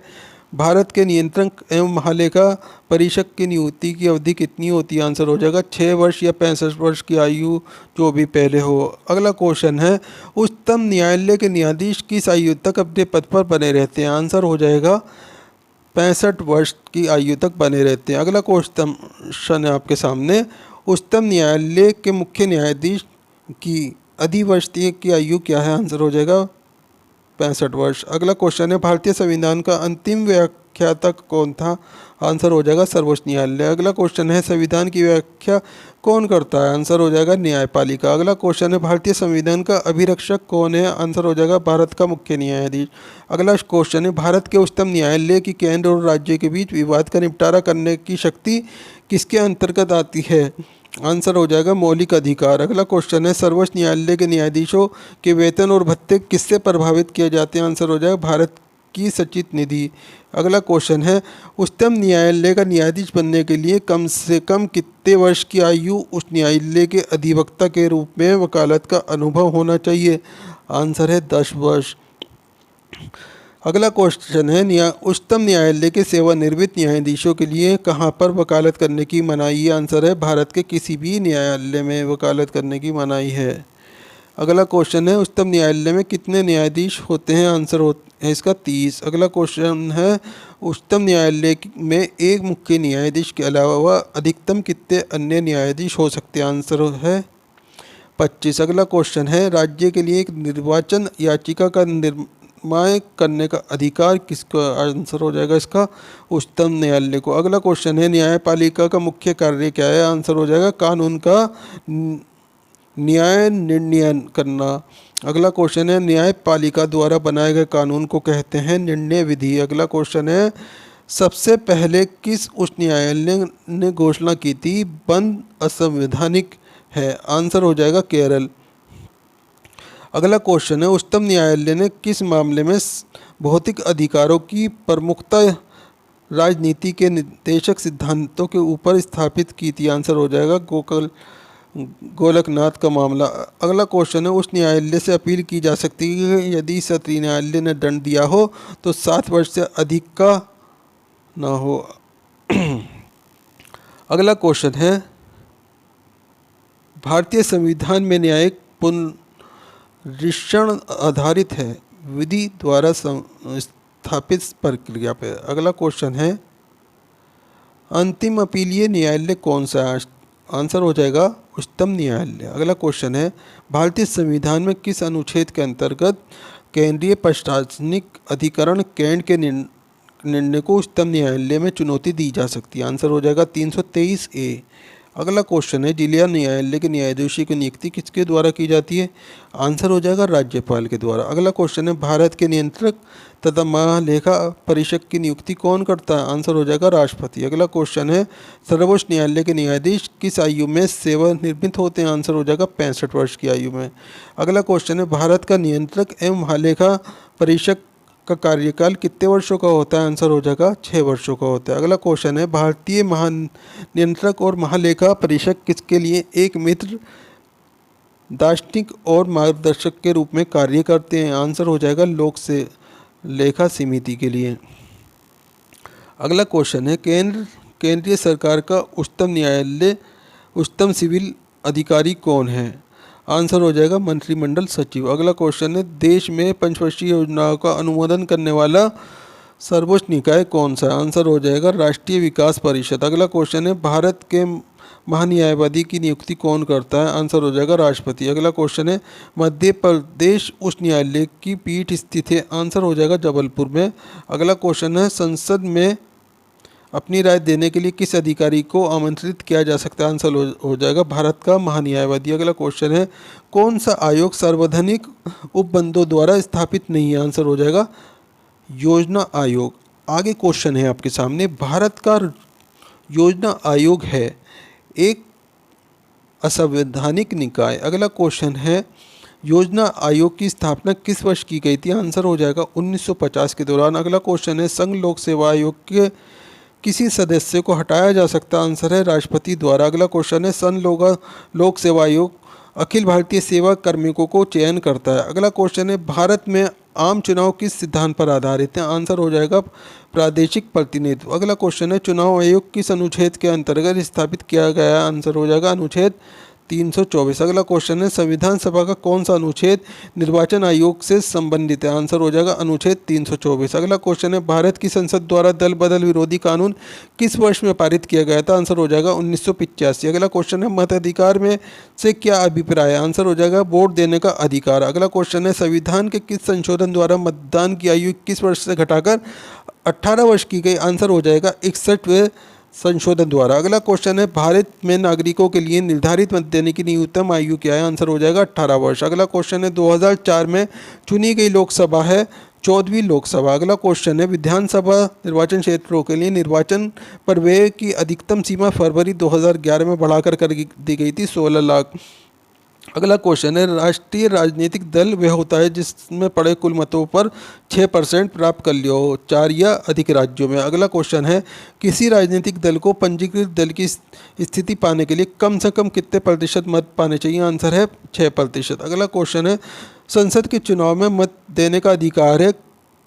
भारत के नियंत्रक एवं महालेखा परीक्षक की नियुक्ति की अवधि कितनी होती है? आंसर हो जाएगा 6 वर्ष या 65 वर्ष की आयु, जो भी पहले हो। अगला क्वेश्चन है, उच्चतम न्यायालय के न्यायाधीश किस आयु तक अपने पद पर बने रहते हैं? आंसर हो जाएगा 65 वर्ष की आयु तक बने रहते हैं। अगला क्वेश्चन है आपके सामने, उच्चतम न्यायालय के मुख्य न्यायाधीश की अधिवर्षीय की आयु क्या है? आंसर हो जाएगा 65 वर्ष। अगला क्वेश्चन है, भारतीय संविधान का अंतिम व्याख्याता कौन था? आंसर हो जाएगा सर्वोच्च न्यायालय। अगला क्वेश्चन है, संविधान की व्याख्या कौन करता है? आंसर हो जाएगा न्यायपालिका। अगला क्वेश्चन है, भारतीय संविधान का अभिरक्षक कौन है? आंसर हो जाएगा भारत का मुख्य न्यायाधीश। अगला क्वेश्चन है, भारत के उच्चतम न्यायालय की केंद्र और राज्य के बीच विवाद का निपटारा करने की शक्ति किसके अंतर्गत आती है? आंसर हो जाएगा मौलिक अधिकार। अगला क्वेश्चन है, सर्वोच्च न्यायालय के न्यायाधीशों के वेतन और भत्ते किससे प्रभावित किए जाते हैं? आंसर हो जाएगा भारत की सचिव निधि। अगला क्वेश्चन है, उच्चतम न्यायालय का न्यायाधीश बनने के लिए कम से कम कितने वर्ष की आयु उच्च न्यायालय के अधिवक्ता के रूप में वकालत का अनुभव होना चाहिए? आंसर है 10 वर्ष। अगला क्वेश्चन है, उच्चतम न्यायालय के सेवानिवृत्त न्यायाधीशों के लिए कहाँ पर वकालत करने की मनाही है? आंसर है भारत के किसी भी न्यायालय में वकालत करने की मनाही है। अगला क्वेश्चन है, उच्चतम न्यायालय में कितने न्यायाधीश होते हैं? आंसर है इसका 30। अगला क्वेश्चन है, उच्चतम न्यायालय में एक मुख्य न्यायाधीश के अलावा अधिकतम कितने अन्य न्यायाधीश हो सकते हैं? आंसर है 25। अगला क्वेश्चन है, राज्य के लिए एक निर्वाचन याचिका का निर्णय करने का अधिकार किसको? आंसर हो जाएगा इसका उच्चतम न्यायालय को। अगला क्वेश्चन है, न्यायपालिका का मुख्य कार्य क्या है? आंसर हो जाएगा कानून का न्याय निर्णय करना। अगला क्वेश्चन है, न्यायपालिका द्वारा बनाए गए कानून को कहते हैं निर्णय विधि। अगला क्वेश्चन है, सबसे पहले किस उच्च न्यायालय ने घोषणा की थी बंद असंवैधानिक है? आंसर हो जाएगा केरल। अगला क्वेश्चन है, उच्चतम न्यायालय ने किस मामले में भौतिक अधिकारों की प्रमुखता राजनीति के निर्देशक सिद्धांतों के ऊपर स्थापित की थी? आंसर हो जाएगा गोलकनाथ का मामला। अगला क्वेश्चन है, उस न्यायालय से अपील की जा सकती है यदि सत्र न्यायालय ने दंड दिया हो तो 7 वर्ष से अधिक का ना हो। अगला क्वेश्चन है, भारतीय संविधान में न्यायिक पुनरीक्षण आधारित है विधि द्वारा स्थापित प्रक्रिया पर। अगला क्वेश्चन है, अंतिम अपीलीय न्यायालय कौन सा है? आंसर हो जाएगा उच्चतम न्यायालय। अगला क्वेश्चन है, भारतीय संविधान में किस अनुच्छेद के अंतर्गत केंद्रीय प्रशासनिक अधिकरण कैंट के निर्णय को उच्चतम न्यायालय में चुनौती दी जा सकती है? आंसर हो जाएगा 323A। अगला क्वेश्चन है, जिला न्यायालय के न्यायाधीशों की नियुक्ति किसके द्वारा की जाती है? आंसर हो जाएगा राज्यपाल के द्वारा। अगला क्वेश्चन है, भारत के नियंत्रक तथा महालेखा परीक्षक की नियुक्ति कौन करता है? आंसर हो जाएगा राष्ट्रपति। अगला क्वेश्चन है, सर्वोच्च न्यायालय के न्यायाधीश किस आयु में सेवानिवृत्त होते हैं? आंसर हो जाएगा 65 वर्ष की आयु में। अगला क्वेश्चन है, भारत का नियंत्रक एवं महालेखा परीक्षक का कार्यकाल कितने वर्षों का होता है? आंसर हो जाएगा 6 वर्षों का होता है। अगला क्वेश्चन है, भारतीय महानियंत्रक और महालेखा परीक्षक किसके लिए एक मित्र दार्शनिक और मार्गदर्शक के रूप में कार्य करते हैं? आंसर हो जाएगा लोक से लेखा समिति के लिए। अगला क्वेश्चन है, केंद्रीय सरकार का उच्चतम सिविल अधिकारी कौन है? आंसर हो जाएगा मंत्रिमंडल सचिव। अगला क्वेश्चन है, देश में पंचवर्षीय योजनाओं का अनुमोदन करने वाला सर्वोच्च निकाय कौन सा है? आंसर हो जाएगा राष्ट्रीय विकास परिषद। अगला क्वेश्चन है, भारत के महान्यायवादी की नियुक्ति कौन करता है? आंसर हो जाएगा राष्ट्रपति। अगला क्वेश्चन है, मध्य प्रदेश उच्च न्यायालय की पीठ स्थित है? आंसर हो जाएगा जबलपुर में। अगला क्वेश्चन है, संसद में अपनी राय देने के लिए किस अधिकारी को आमंत्रित किया जा सकता है? आंसर हो जाएगा भारत का महान्यायवादी। अगला क्वेश्चन है, कौन सा आयोग सार्वजनिक उपबंधों द्वारा स्थापित नहीं है? आंसर हो जाएगा योजना आयोग। आगे क्वेश्चन है आपके सामने, भारत का योजना आयोग है एक असंवैधानिक निकाय। अगला क्वेश्चन है, योजना आयोग की स्थापना किस वर्ष की गई थी? आंसर हो जाएगा 1950 के दौरान। अगला क्वेश्चन है, संघ लोक सेवा आयोग के किसी सदस्य को हटाया जा सकता है? आंसर है राष्ट्रपति द्वारा। अगला क्वेश्चन है, संघ लोक सेवा आयोग अखिल भारतीय सेवा कार्मिकों को चयन करता है? अगला क्वेश्चन है, भारत में आम चुनाव किस सिद्धांत पर आधारित है? आंसर हो जाएगा प्रादेशिक प्रतिनिधित्व। अगला क्वेश्चन है, चुनाव आयोग किस अनुच्छेद के अंतर्गत स्थापित किया गया है? आंसर हो जाएगा अनुच्छेद 324। अगला क्वेश्चन है, संविधान सभा का कौन सा अनुच्छेद निर्वाचन आयोग से संबंधित है? आंसर हो जाएगा अनुच्छेद 324। अगला क्वेश्चन है, भारत की संसद द्वारा दल बदल विरोधी कानून किस वर्ष में पारित किया गया था? आंसर हो जाएगा 1985। अगला क्वेश्चन है, मताधिकार में से क्या अभिप्राय है? आंसर हो जाएगा वोट देने का अधिकार। अगला क्वेश्चन है, संविधान के किस संशोधन द्वारा मतदान की आयु 21 वर्ष से घटाकर 18 वर्ष की गई? आंसर हो जाएगा 61वें संशोधन द्वारा। अगला क्वेश्चन है, भारत में नागरिकों के लिए निर्धारित मत देने की न्यूनतम आयु क्या है? आंसर हो जाएगा 18 वर्ष। अगला क्वेश्चन है, 2004 में चुनी गई लोकसभा है 14वीं लोकसभा। अगला क्वेश्चन है, विधानसभा निर्वाचन क्षेत्रों के लिए निर्वाचन पर व्यय की अधिकतम सीमा फरवरी 2011 में बढ़ाकर कर दी गई थी 16 लाख। अगला क्वेश्चन है, राष्ट्रीय राजनीतिक दल वह होता है जिसमें पड़े कुल मतों पर 6% प्राप्त कर लिया हो 4 या अधिक राज्यों में। अगला क्वेश्चन है, किसी राजनीतिक दल को पंजीकृत दल की स्थिति पाने के लिए कम से कम कितने प्रतिशत मत पाने चाहिए? आंसर है 6%। अगला क्वेश्चन है, संसद के चुनाव में मत देने का अधिकार है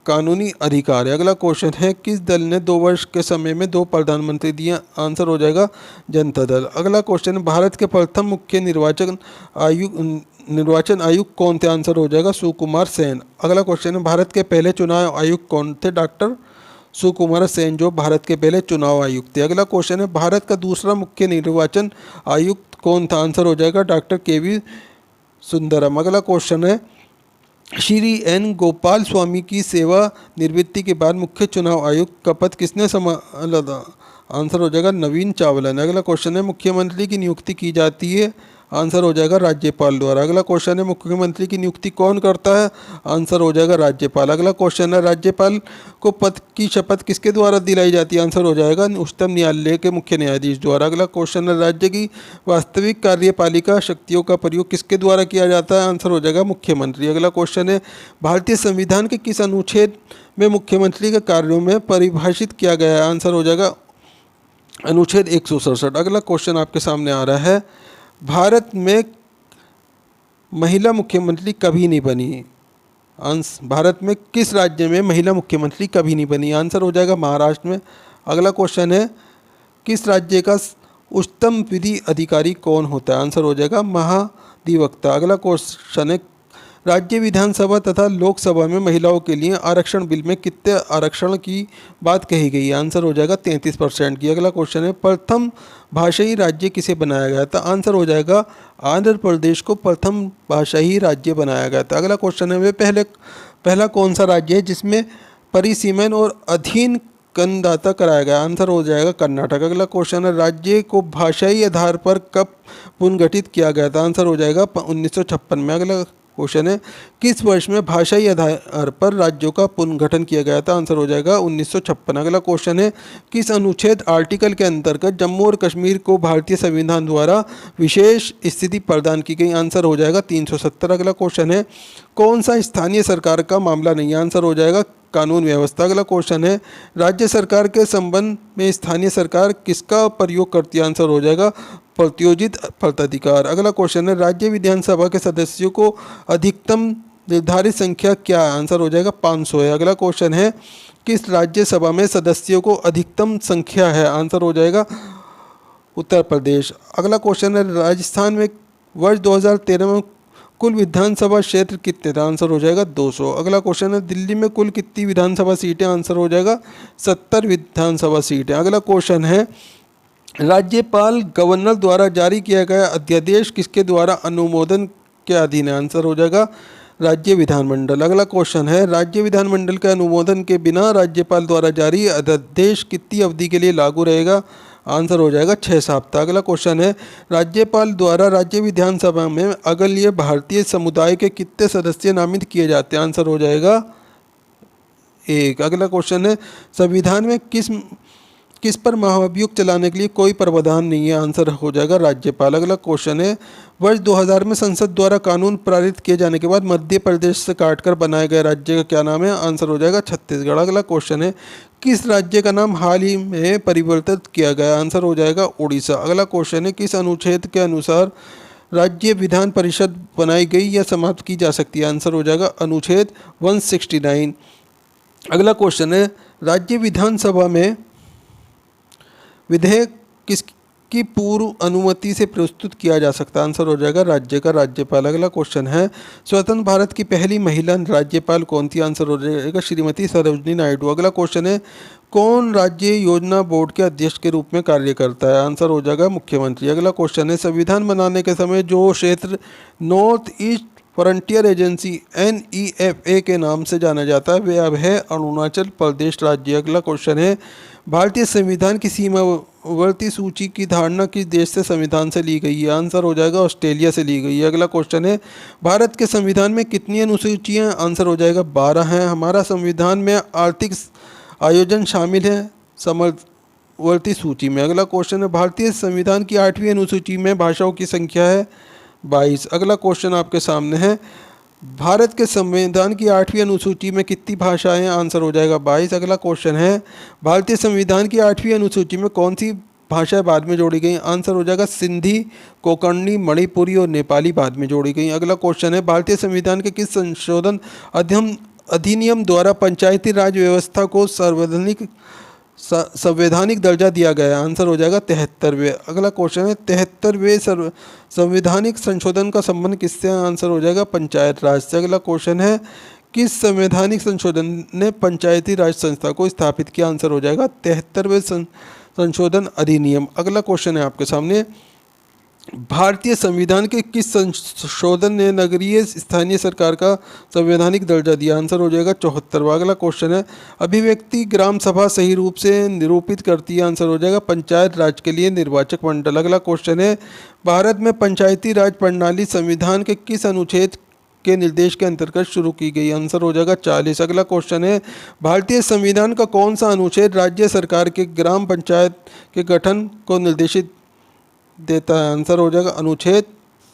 कानूनी अधिकार है। अगला क्वेश्चन है, किस दल ने 2 वर्ष के समय में 2 प्रधानमंत्री दिए? आंसर हो जाएगा जनता दल। अगला क्वेश्चन है, भारत के प्रथम मुख्य निर्वाचन आयुक्त कौन थे? आंसर हो जाएगा सुकुमार सेन। अगला क्वेश्चन है, भारत के पहले चुनाव आयुक्त कौन थे? डॉक्टर सुकुमार सेन जो भारत के पहले चुनाव आयुक्त थे। अगला क्वेश्चन है, भारत का दूसरा मुख्य निर्वाचन आयुक्त कौन था? आंसर हो जाएगा डॉक्टर KV सुंदरम। अगला क्वेश्चन है, श्री N गोपाल स्वामी की सेवा निवृत्ति के बाद मुख्य चुनाव आयुक्त का पद किसने संभाला था? आंसर हो जाएगा नवीन चावला ने। अगला क्वेश्चन है, मुख्यमंत्री की नियुक्ति की जाती है? आंसर हो जाएगा राज्यपाल द्वारा। अगला क्वेश्चन है, मुख्यमंत्री की नियुक्ति कौन करता है? आंसर हो जाएगा राज्यपाल। अगला क्वेश्चन है, राज्यपाल को पद की शपथ किसके द्वारा दिलाई जाती है? आंसर हो जाएगा उच्चतम न्यायालय के मुख्य न्यायाधीश द्वारा। अगला क्वेश्चन है, राज्य की वास्तविक कार्यपालिका शक्तियों का प्रयोग किसके द्वारा किया जाता है? आंसर हो जाएगा मुख्यमंत्री। अगला क्वेश्चन है, भारतीय संविधान के किस अनुच्छेद में मुख्यमंत्री के कार्यों में परिभाषित किया गया है? आंसर हो जाएगा अनुच्छेद 167। अगला क्वेश्चन आपके सामने आ रहा है, भारत में महिला मुख्यमंत्री कभी नहीं बनी? भारत में किस राज्य में महिला मुख्यमंत्री कभी नहीं बनी? आंसर हो जाएगा महाराष्ट्र में। अगला क्वेश्चन है, किस राज्य का उच्चतम विधि अधिकारी कौन होता है? आंसर हो जाएगा महाधिवक्ता। अगला क्वेश्चन है, राज्य विधानसभा तथा लोकसभा में महिलाओं के लिए आरक्षण बिल में कितने आरक्षण की बात कही गई है? आंसर हो जाएगा 33% की। अगला क्वेश्चन है, प्रथम भाषाई राज्य किसे बनाया गया था? आंसर हो जाएगा आंध्र प्रदेश को प्रथम भाषाई राज्य बनाया गया था। अगला क्वेश्चन है, वे पहला कौन सा राज्य है जिसमें परिसीमन और अधीन करदाता कराया गया? आंसर हो जाएगा कर्नाटक। अगला क्वेश्चन है, राज्य को भाषाई आधार पर कब पुनर्गठित किया गया था? आंसर हो जाएगा 1956 में। अगला क्वेश्चन है, किस वर्ष में भाषाई आधार पर राज्यों का पुनर्गठन किया गया था? आंसर हो जाएगा 1956। अगला क्वेश्चन है, किस अनुच्छेद आर्टिकल के अंतर्गत जम्मू और कश्मीर को भारतीय संविधान द्वारा विशेष स्थिति प्रदान की गई? आंसर हो जाएगा 370। अगला क्वेश्चन है, कौन सा स्थानीय सरकार का मामला नहीं है? आंसर हो जाएगा कानून व्यवस्था। अगला क्वेश्चन है राज्य सरकार के संबंध में स्थानीय सरकार किसका प्रयोग करती है? आंसर हो जाएगा प्रत्योजित प्रताधिकार। अगला क्वेश्चन है राज्य विधानसभा के सदस्यों को अधिकतम निर्धारित संख्या क्या है? आंसर हो जाएगा 500 है। अगला क्वेश्चन है किस राज्यसभा में सदस्यों को अधिकतम संख्या है? आंसर हो जाएगा उत्तर प्रदेश। अगला क्वेश्चन है राजस्थान में वर्ष 2013 में कुल विधानसभा क्षेत्र कितने थे? आंसर हो जाएगा 200। अगला क्वेश्चन है दिल्ली में कुल कितनी विधानसभा सीटें? आंसर हो जाएगा 70 विधानसभा सीटें। अगला क्वेश्चन है राज्यपाल गवर्नर द्वारा जारी किया गया अध्यादेश किसके द्वारा अनुमोदन के अधीन है? आंसर हो जाएगा राज्य विधानमंडल। अगला क्वेश्चन है राज्य विधानमंडल के अनुमोदन के बिना राज्यपाल द्वारा जारी अध्यादेश कितनी अवधि के लिए लागू रहेगा? आंसर हो जाएगा 6 सप्ताह। अगला क्वेश्चन है राज्यपाल द्वारा राज्य विधानसभा में अगलिय भारतीय समुदाय के कितने सदस्य नामित किए जाते हैं? आंसर हो जाएगा 1। अगला क्वेश्चन है संविधान में किस पर महाभियोग चलाने के लिए कोई प्रावधान नहीं है? आंसर हो जाएगा राज्यपाल। अगला क्वेश्चन है वर्ष 2000 में संसद द्वारा कानून पारित किए जाने के बाद मध्य प्रदेश से काटकर बनाए गए राज्य का क्या नाम है? आंसर हो जाएगा छत्तीसगढ़। अगला क्वेश्चन है किस राज्य का नाम हाल ही में परिवर्तित किया गया? आंसर हो जाएगा उड़ीसा। अगला क्वेश्चन है किस अनुच्छेद के अनुसार राज्य विधान परिषद बनाई गई या समाप्त की जा सकती है? आंसर हो जाएगा अनुच्छेद 169। अगला क्वेश्चन है राज्य विधानसभा में विधेयक किसकी पूर्व अनुमति से प्रस्तुत किया जा सकता है? आंसर हो जाएगा राज्य का राज्यपाल। अगला क्वेश्चन है स्वतंत्र भारत की पहली महिला राज्यपाल कौन थी? आंसर हो जाएगा श्रीमती सरोजिनी नायडू। अगला क्वेश्चन है कौन राज्य योजना बोर्ड के अध्यक्ष के रूप में कार्य करता है? आंसर हो जाएगा मुख्यमंत्री। अगला क्वेश्चन है संविधान बनाने के समय जो क्षेत्र north east frontier agency NEFA के नाम से जाना जाता है वे अब है अरुणाचल प्रदेश राज्य। अगला क्वेश्चन है भारतीय संविधान की सीमावर्ती सूची की धारणा किस देश से संविधान से ली गई है? आंसर हो जाएगा ऑस्ट्रेलिया से ली गई है। अगला क्वेश्चन है भारत के संविधान में कितनी अनुसूचियाँ? आंसर हो जाएगा 12 हैं। हमारा संविधान में आर्थिक आयोजन शामिल है समवर्ती सूची में। अगला क्वेश्चन है भारतीय संविधान की 8वीं अनुसूची में भाषाओं की संख्या है 22। अगला क्वेश्चन आपके सामने है भारत के संविधान की 8वीं अनुसूची में कितनी भाषाएं हैं? आंसर हो जाएगा 22। अगला क्वेश्चन है भारतीय संविधान की 8वीं अनुसूची में कौन सी भाषाएं बाद में जोड़ी गई? आंसर हो जाएगा सिंधी, कोंकणी, मणिपुरी और नेपाली बाद में जोड़ी गई। अगला क्वेश्चन है भारतीय संविधान के किस संशोधन अधिनियम द्वारा पंचायती राज व्यवस्था को संवैधानिक दर्जा दिया गया? आंसर हो जाएगा 73वें। अगला क्वेश्चन है 73वें संवैधानिक संशोधन का संबंध किससे? आंसर हो जाएगा पंचायत राज से। अगला क्वेश्चन है किस संवैधानिक संशोधन ने पंचायती राज संस्था को स्थापित किया? आंसर हो जाएगा 73वें संशोधन अधिनियम। अगला क्वेश्चन है आपके सामने भारतीय संविधान के किस संशोधन ने नगरीय स्थानीय सरकार का संवैधानिक दर्जा दिया? आंसर हो जाएगा 74वां। अगला क्वेश्चन है अभिव्यक्ति ग्राम सभा सही रूप से निरूपित करती है? आंसर हो जाएगा पंचायत राज के लिए निर्वाचक मंडल। अगला क्वेश्चन है भारत में पंचायती राज प्रणाली संविधान के किस अनुच्छेद के निर्देश के अंतर्गत शुरू की गई? आंसर हो जाएगा 40। अगला क्वेश्चन है भारतीय संविधान का कौन सा अनुच्छेद राज्य सरकार के ग्राम पंचायत के गठन को निर्देशित देता है? आंसर हो जाएगा अनुच्छेद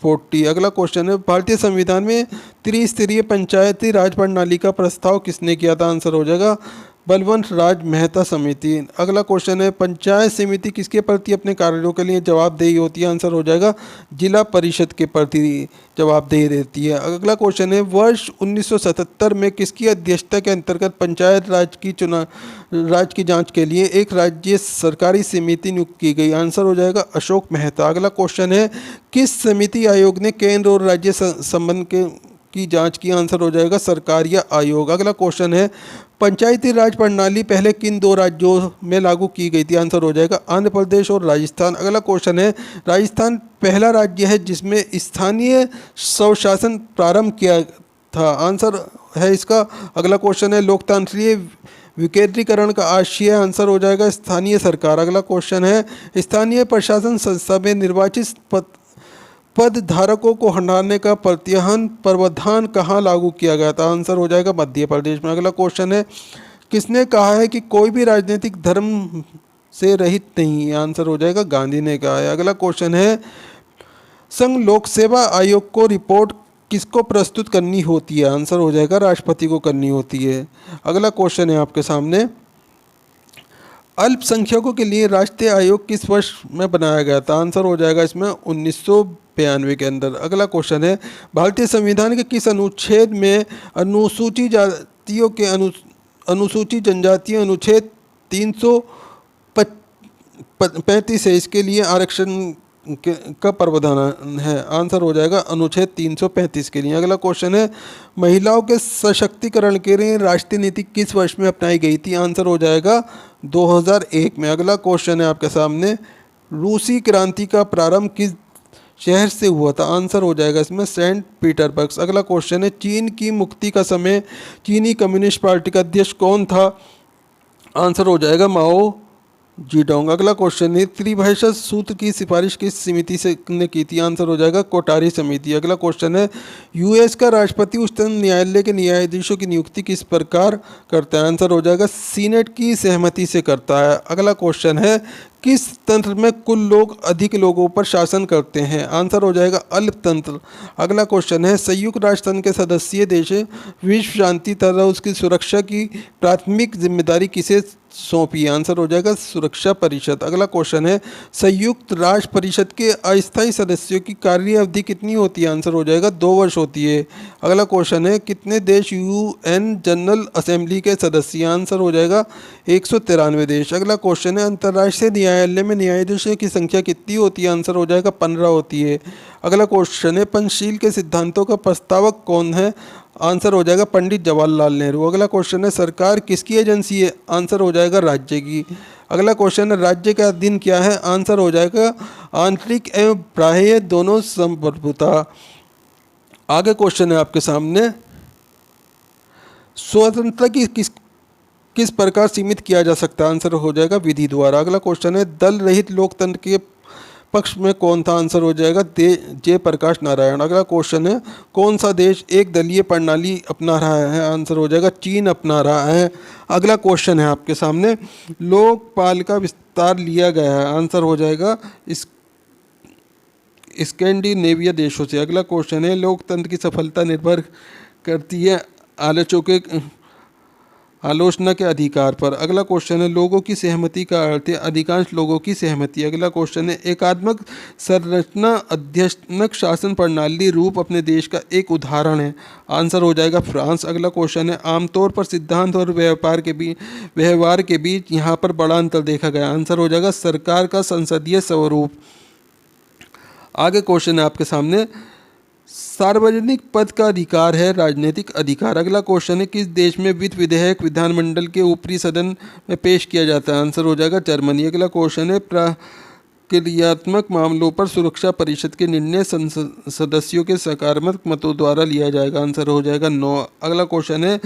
40। अगला क्वेश्चन है भारतीय संविधान में त्रिस्तरीय पंचायती राज प्रणाली का प्रस्ताव किसने किया था? आंसर हो जाएगा बलवंत राज मेहता समिति। अगला क्वेश्चन है पंचायत समिति किसके प्रति अपने कार्यों के लिए जवाबदेही होती है? आंसर हो जाएगा जिला परिषद के प्रति जवाबदेही रहती है। अगला क्वेश्चन है वर्ष 1977 में किसकी अध्यक्षता के अंतर्गत पंचायत राज की जांच के लिए एक राज्य सरकारी समिति नियुक्त की गई? आंसर हो जाएगा अशोक मेहता। अगला क्वेश्चन है किस समिति आयोग ने केंद्र और राज्य संबंध की जांच की? आंसर हो जाएगा सरकारिया आयोग। अगला क्वेश्चन है पंचायती राज प्रणाली पहले किन 2 राज्यों में लागू की गई थी? आंसर हो जाएगा आंध्र प्रदेश और राजस्थान। अगला क्वेश्चन है राजस्थान पहला राज्य है जिसमें स्थानीय स्वशासन प्रारंभ किया था? आंसर है इसका। अगला क्वेश्चन है लोकतांत्रिक विकेंद्रीकरण का आशय? आंसर हो जाएगा स्थानीय सरकार। अगला क्वेश्चन है स्थानीय प्रशासन संस्था में निर्वाचित पद धारकों को हटाने का प्रावधान कहाँ लागू किया गया था? आंसर हो जाएगा मध्य प्रदेश में। अगला क्वेश्चन है किसने कहा है कि कोई भी राजनीतिक धर्म से रहित नहीं है? आंसर हो जाएगा गांधी ने कहा है। अगला क्वेश्चन है संघ लोक सेवा आयोग को रिपोर्ट किसको प्रस्तुत करनी होती है? आंसर हो जाएगा राष्ट्रपति को करनी होती है। अगला क्वेश्चन है आपके सामने, अल्पसंख्यकों के लिए राष्ट्रीय आयोग किस वर्ष में बनाया गया था? आंसर हो जाएगा इसमें 1992 के अंदर। अगला क्वेश्चन है, भारतीय संविधान के किस अनुच्छेद में अनुसूचित जातियों के अनुसूचित जनजातीय अनुच्छेद 335 है, इसके लिए आरक्षण का प्रावधान है? आंसर हो जाएगा अनुच्छेद 335 के लिए। अगला क्वेश्चन है, महिलाओं के सशक्तिकरण के लिए राष्ट्रीय नीति किस वर्ष में अपनाई गई थी? आंसर हो जाएगा 2001 में। अगला क्वेश्चन है आपके सामने, रूसी क्रांति का प्रारंभ किस शहर से हुआ था? आंसर हो जाएगा इसमें सेंट पीटर्सबर्ग। अगला क्वेश्चन है, चीन की मुक्ति का समय चीनी कम्युनिस्ट पार्टी का अध्यक्ष कौन था? आंसर हो जाएगा माओ जीडोंग। अगला क्वेश्चन है, त्रिभाषा सूत्र की सिफारिश किस समिति से ने की थी? आंसर हो जाएगा कोटारी समिति। अगला क्वेश्चन है, यूएस का राष्ट्रपति उच्चतम न्यायालय के न्यायाधीशों की नियुक्ति किस प्रकार करता है? आंसर हो जाएगा सीनेट की सहमति से करता है। अगला क्वेश्चन है, किस तंत्र में कुल लोग अधिक लोगों पर शासन करते हैं? आंसर हो जाएगा अल्पतंत्र। अगला क्वेश्चन है, संयुक्त राष्ट्र संघ के सदस्य देश विश्व शांति तथा उसकी सुरक्षा की प्राथमिक जिम्मेदारी किसे सौंपी? आंसर हो जाएगा सुरक्षा परिषद। अगला क्वेश्चन है, संयुक्त राष्ट्र परिषद के अस्थायी सदस्यों की कार्य अवधि कितनी होती है? आंसर हो जाएगा 2 वर्ष होती है। अगला क्वेश्चन है, कितने देश यूएन जनरल असेंबली के सदस्य? आंसर हो जाएगा 193 देश। अगला क्वेश्चन है, अंतर्राष्ट्रीय न्यायालय में न्यायाधीशों की संख्या कितनी होती है? आंसर हो जाएगा 15 होती है। अगला क्वेश्चन है, पंचशील के सिद्धांतों का प्रस्तावक कौन है? आंसर हो जाएगा पंडित जवाहरलाल नेहरू। अगला क्वेश्चन है, सरकार किसकी एजेंसी है? आंसर हो जाएगा राज्य की। अगला क्वेश्चन है, राज्य का दिन क्या है? आंसर हो जाएगा आंतरिक एवं बाह्य दोनों संप्रभुता। आगे क्वेश्चन है आपके सामने, स्वतंत्रता की किस प्रकार सीमित किया जा सकता है? आंसर हो जाएगा विधि द्वारा। अगला क्वेश्चन है, दल रहित लोकतंत्र के पक्ष में कौन था? आंसर हो जाएगा जयप्रकाश नारायण। अगला क्वेश्चन है, कौन सा देश एक दलीय प्रणाली अपना रहा है? आंसर हो जाएगा चीन अपना रहा है। अगला क्वेश्चन है आपके सामने, लोकपाल का विस्तार लिया गया है? आंसर हो जाएगा स्कैंडिनेविया देशों से। अगला क्वेश्चन है, लोकतंत्र की सफलता निर्भर करती है आलोचना के अधिकार पर। अगला क्वेश्चन है, लोगों की सहमति का अर्थ है अधिकांश लोगों की सहमति। अगला क्वेश्चन है, एकात्मक संरचना अध्यक्षक शासन प्रणाली रूप अपने देश का एक उदाहरण है? आंसर हो जाएगा फ्रांस। अगला क्वेश्चन है, आमतौर पर सिद्धांत और व्यवहार के बीच यहाँ पर बड़ा अंतर देखा गया? आंसर हो जाएगा सरकार का संसदीय स्वरूप। आगे क्वेश्चन है आपके सामने, सार्वजनिक पद का अधिकार है राजनीतिक अधिकार? अगला क्वेश्चन है, किस देश में वित्त विधेयक विधानमंडल के ऊपरी सदन में पेश किया जाता है? आंसर हो जाएगा जर्मनी। अगला क्वेश्चन है, प्रक्रियात्मक मामलों पर सुरक्षा परिषद के निर्णय सदस्यों के सकारात्मक मतों द्वारा लिया जाएगा? आंसर हो जाएगा 9। अगला क्वेश्चन है,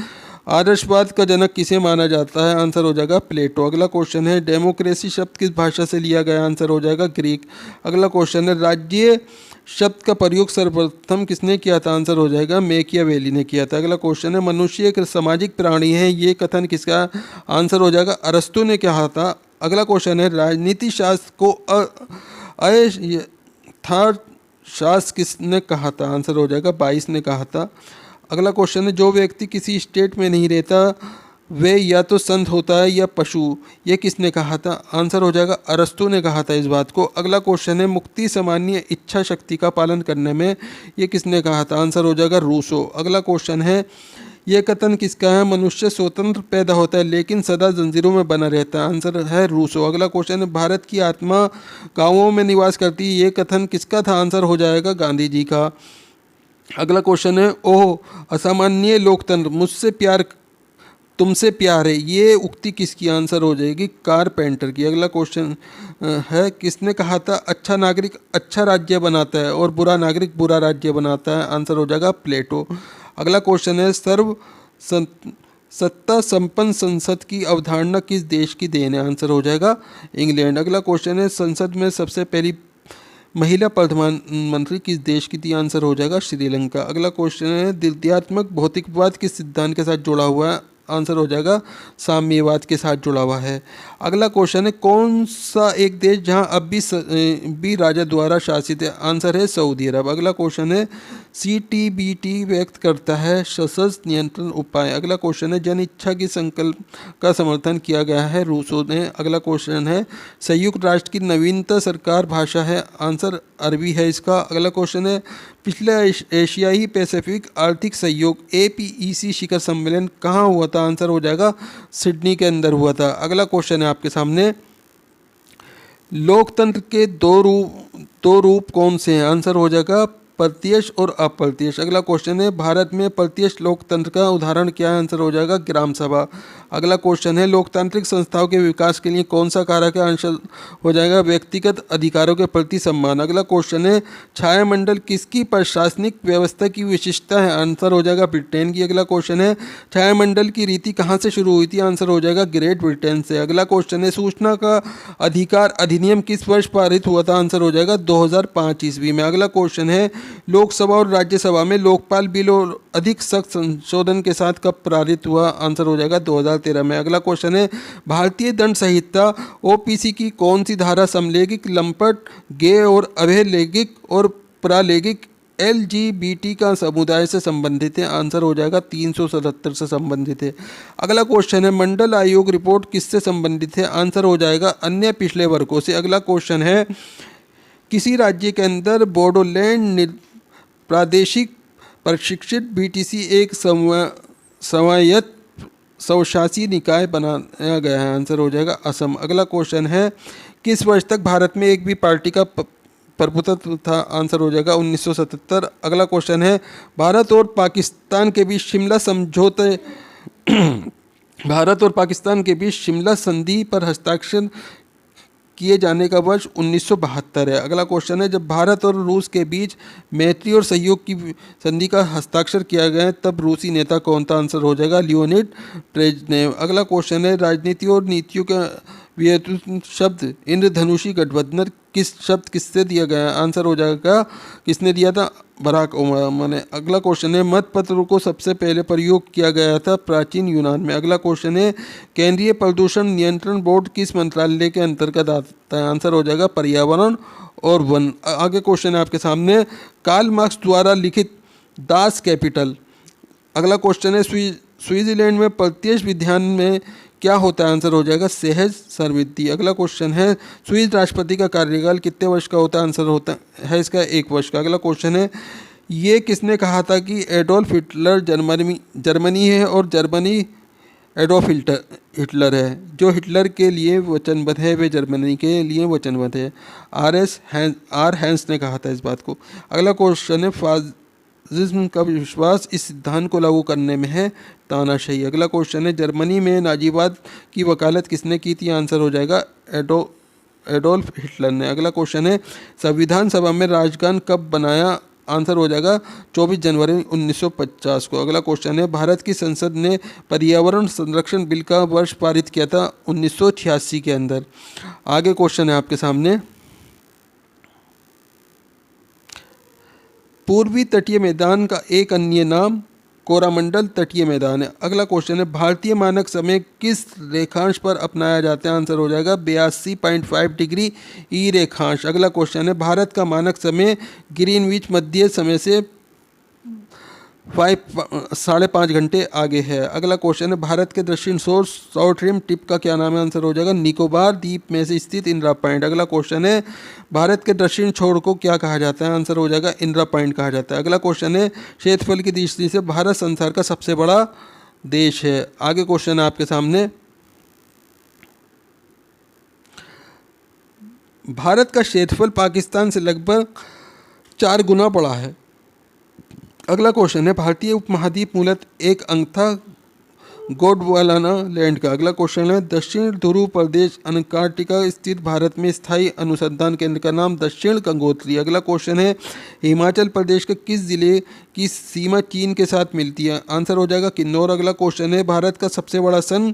आदर्शवाद का जनक किसे माना जाता है? आंसर हो जाएगा प्लेटो। अगला क्वेश्चन है, डेमोक्रेसी शब्द किस भाषा से लिया गया? आंसर हो जाएगा ग्रीक। अगला क्वेश्चन है, राज्य शब्द का प्रयोग सर्वप्रथम किसने किया था? आंसर हो जाएगा मैकियावेली ने किया था। अगला क्वेश्चन है, मनुष्य एक सामाजिक प्राणी है, ये कथन किसका? आंसर हो जाएगा अरस्तु ने कहा था। अगला क्वेश्चन है, राजनीति शास्त्र को अयथार्थशास्त्र किसने कहा था? आंसर हो जाएगा 22 ने कहा था। अगला क्वेश्चन है, जो व्यक्ति किसी स्टेट में नहीं रहता वे या तो संत होता है या पशु, ये किसने कहा था? आंसर हो जाएगा अरस्तु ने कहा था इस बात को। अगला क्वेश्चन है, मुक्ति सामान्य इच्छा शक्ति का पालन करने में, ये किसने कहा था? आंसर हो जाएगा रूसो। अगला क्वेश्चन है, यह कथन किसका है? मनुष्य स्वतंत्र पैदा होता है लेकिन सदा जंजीरों में बना रहता है? आंसर है रूसो। अगला क्वेश्चन है, भारत की आत्मा गाँवों में निवास करती है, ये कथन किसका था? आंसर हो जाएगा गांधी जी का। अगला क्वेश्चन है, ओह असामान्य लोकतंत्र, मुझसे प्यार तुमसे प्यार है, ये उक्ति किसकी? आंसर हो जाएगी कारपेंटर की। अगला क्वेश्चन है, किसने कहा था अच्छा नागरिक अच्छा राज्य बनाता है और बुरा नागरिक बुरा राज्य बनाता है? आंसर हो जाएगा प्लेटो। अगला क्वेश्चन है, सत्ता संपन्न संसद की अवधारणा किस देश की देन है? आंसर हो जाएगा इंग्लैंड। अगला क्वेश्चन है, संसद में सबसे पहली महिला प्रधानमंत्री किस देश की थी? आंसर हो जाएगा श्रीलंका। अगला क्वेश्चन है, द्वितीयात्मक भौतिकवाद किस सिद्धांत के साथ जुड़ा हुआ है? आंसर हो जाएगा साम्यवाद के साथ जुड़ा हुआ है। अगला क्वेश्चन है, कौन सा एक देश जहां अब भी राजा द्वारा शासित है? आंसर है सऊदी अरब। अगला क्वेश्चन है, CTBT व्यक्त करता है सशस्त्र नियंत्रण उपाय। अगला क्वेश्चन है जन इच्छा की संकल्प का समर्थन किया गया है रूसों ने। अगला क्वेश्चन है संयुक्त राष्ट्र की नवीनतम सरकार भाषा है, आंसर अरबी है इसका। अगला क्वेश्चन है पिछले एशियाई पैसिफिक आर्थिक सहयोग APEC शिखर सम्मेलन कहाँ हुआ था, आंसर हो जाएगा सिडनी के अंदर हुआ था। अगला क्वेश्चन है आपके सामने लोकतंत्र के दो रूप कौन से हैं, आंसर हो जाएगा प्रत्यक्ष और अप्रत्यक्ष। अगला क्वेश्चन है भारत में प्रत्यक्ष लोकतंत्र का उदाहरण क्या है, आंसर हो जाएगा ग्राम सभा। अगला क्वेश्चन है लोकतांत्रिक संस्थाओं के विकास के लिए कौन सा कारक है, आंसर हो जाएगा व्यक्तिगत अधिकारों के प्रति सम्मान। अगला क्वेश्चन है छायामंडल किसकी प्रशासनिक व्यवस्था की विशिष्टता है, आंसर हो जाएगा ब्रिटेन की। अगला क्वेश्चन है छायामंडल की रीति कहाँ से शुरू हुई थी, आंसर हो जाएगा ग्रेट ब्रिटेन से। अगला क्वेश्चन है सूचना का अधिकार अधिनियम किस वर्ष पारित हुआ था, आंसर हो जाएगा 2005 ईस्वी में। अगला क्वेश्चन है लोकसभा और राज्यसभा में लोकपाल बिल और अधिक सख्त संशोधन के साथ कब पारित हुआ, आंसर हो जाएगा 2013 में। अगला क्वेश्चन है भारतीय दंड संहिता OPC की कौन सी धारा समलैंगिक, लंपट, गे और अभयलैंगिक और प्रालैंगिक LGBT का समुदाय से संबंधित है, आंसर हो जाएगा 377 से संबंधित है। अगला क्वेश्चन है मंडल आयोग रिपोर्ट किससे संबंधित है, आंसर हो जाएगा अन्य पिछड़े वर्गों से। अगला क्वेश्चन है किसी राज्य के अंदर बोडोलैंड प्रादेशिक प्रशिक्षित BTC एक स्वायत्त स्वशासी निकाय बनाया गया है, आंसर हो जाएगा असम। अगला क्वेश्चन है किस वर्ष तक भारत में एक भी पार्टी का प्रभुत्व था, आंसर हो जाएगा 1977। अगला क्वेश्चन है भारत और पाकिस्तान के बीच शिमला समझौते भारत और पाकिस्तान के बीच शिमला संधि पर हस्ताक्षर किए जाने का वर्ष 1972 है। अगला क्वेश्चन है जब भारत और रूस के बीच मैत्री और सहयोग की संधि का हस्ताक्षर किया गया तब रूसी नेता कौन था, आंसर हो जाएगा लियोनिड ब्रेजनेव। अगला क्वेश्चन है राजनीति और नीतियों का व्युत्पन्न शब्द इंद्रधनुषी गठबंधन किससे दिया गया, आंसर हो जाएगा किसने दिया था, बराक ओबामा ने। अगला क्वेश्चन है मतपत्र को सबसे पहले प्रयोग किया गया था प्राचीन यूनान में। अगला क्वेश्चन है केंद्रीय प्रदूषण नियंत्रण बोर्ड किस मंत्रालय के अंतर्गत आता है, आंसर हो जाएगा पर्यावरण और वन। आगे क्वेश्चन है आपके सामने कार्ल मार्क्स द्वारा लिखित दास कैपिटल। अगला क्वेश्चन है स्विट्जरलैंड में प्रत्यक्ष विधान में क्या होता है, आंसर हो जाएगा सहज सर्वविधि। अगला क्वेश्चन है स्विस राष्ट्रपति का कार्यकाल कितने वर्ष का होता है, आंसर होता है इसका 1 वर्ष का। अगला क्वेश्चन है ये किसने कहा था कि एडोल्फ हिटलर जर्मनी है और जर्मनी एडोल्फ हिटलर है, जो हिटलर के लिए वचनबद्ध है वे जर्मनी के लिए वचनबद्ध है। आर हैंस ने कहा था इस बात को। अगला क्वेश्चन है फासिज्म का विश्वास इस सिद्धांत को लागू करने में है तानाशाही। अगला क्वेश्चन है जर्मनी में नाजीवाद की वकालत किसने की थी, आंसर हो जाएगा एडोल्फ हिटलर ने। अगला क्वेश्चन है संविधान सभा में राजगान कब बनाया, आंसर हो जाएगा 24 जनवरी 1950 को। अगला क्वेश्चन है भारत की संसद ने पर्यावरण संरक्षण बिल का वर्ष पारित किया था 1986 के अंदर। आगे क्वेश्चन है आपके सामने पूर्वी तटीय मैदान का एक अन्य नाम कोरामंडल तटीय मैदान है। अगला क्वेश्चन है भारतीय मानक समय किस रेखांश पर अपनाया जाता है, आंसर हो जाएगा 82.5 डिग्री ई रेखांश। अगला क्वेश्चन है भारत का मानक समय ग्रीनविच मध्य समय से 5.5 घंटे आगे है। अगला क्वेश्चन है भारत के दक्षिण शोर साउथ रिम टिप का क्या नाम है, आंसर हो जाएगा निकोबार द्वीप में से स्थित इंदिरा पॉइंट। अगला क्वेश्चन है भारत के दक्षिण छोर को क्या कहा जाता है, आंसर हो जाएगा इंदिरा पॉइंट कहा जाता है। अगला क्वेश्चन है क्षेत्रफल की दृष्टि से भारत संसार का सबसे बड़ा देश है। आगे क्वेश्चन है आपके सामने भारत का क्षेत्रफल पाकिस्तान से लगभग 4 गुना बड़ा है। अगला क्वेश्चन है भारतीय उपमहाद्वीप मूलतः एक अंग था गोंडवाना लैंड का। अगला क्वेश्चन है दक्षिण ध्रुव प्रदेश अंटार्कटिका स्थित भारत में स्थायी अनुसंधान केंद्र का नाम दक्षिण गंगोत्री। अगला क्वेश्चन है हिमाचल प्रदेश के किस जिले की सीमा चीन के साथ मिलती है, आंसर हो जाएगा किन्नौर। अगला क्वेश्चन है भारत का सबसे बड़ा सन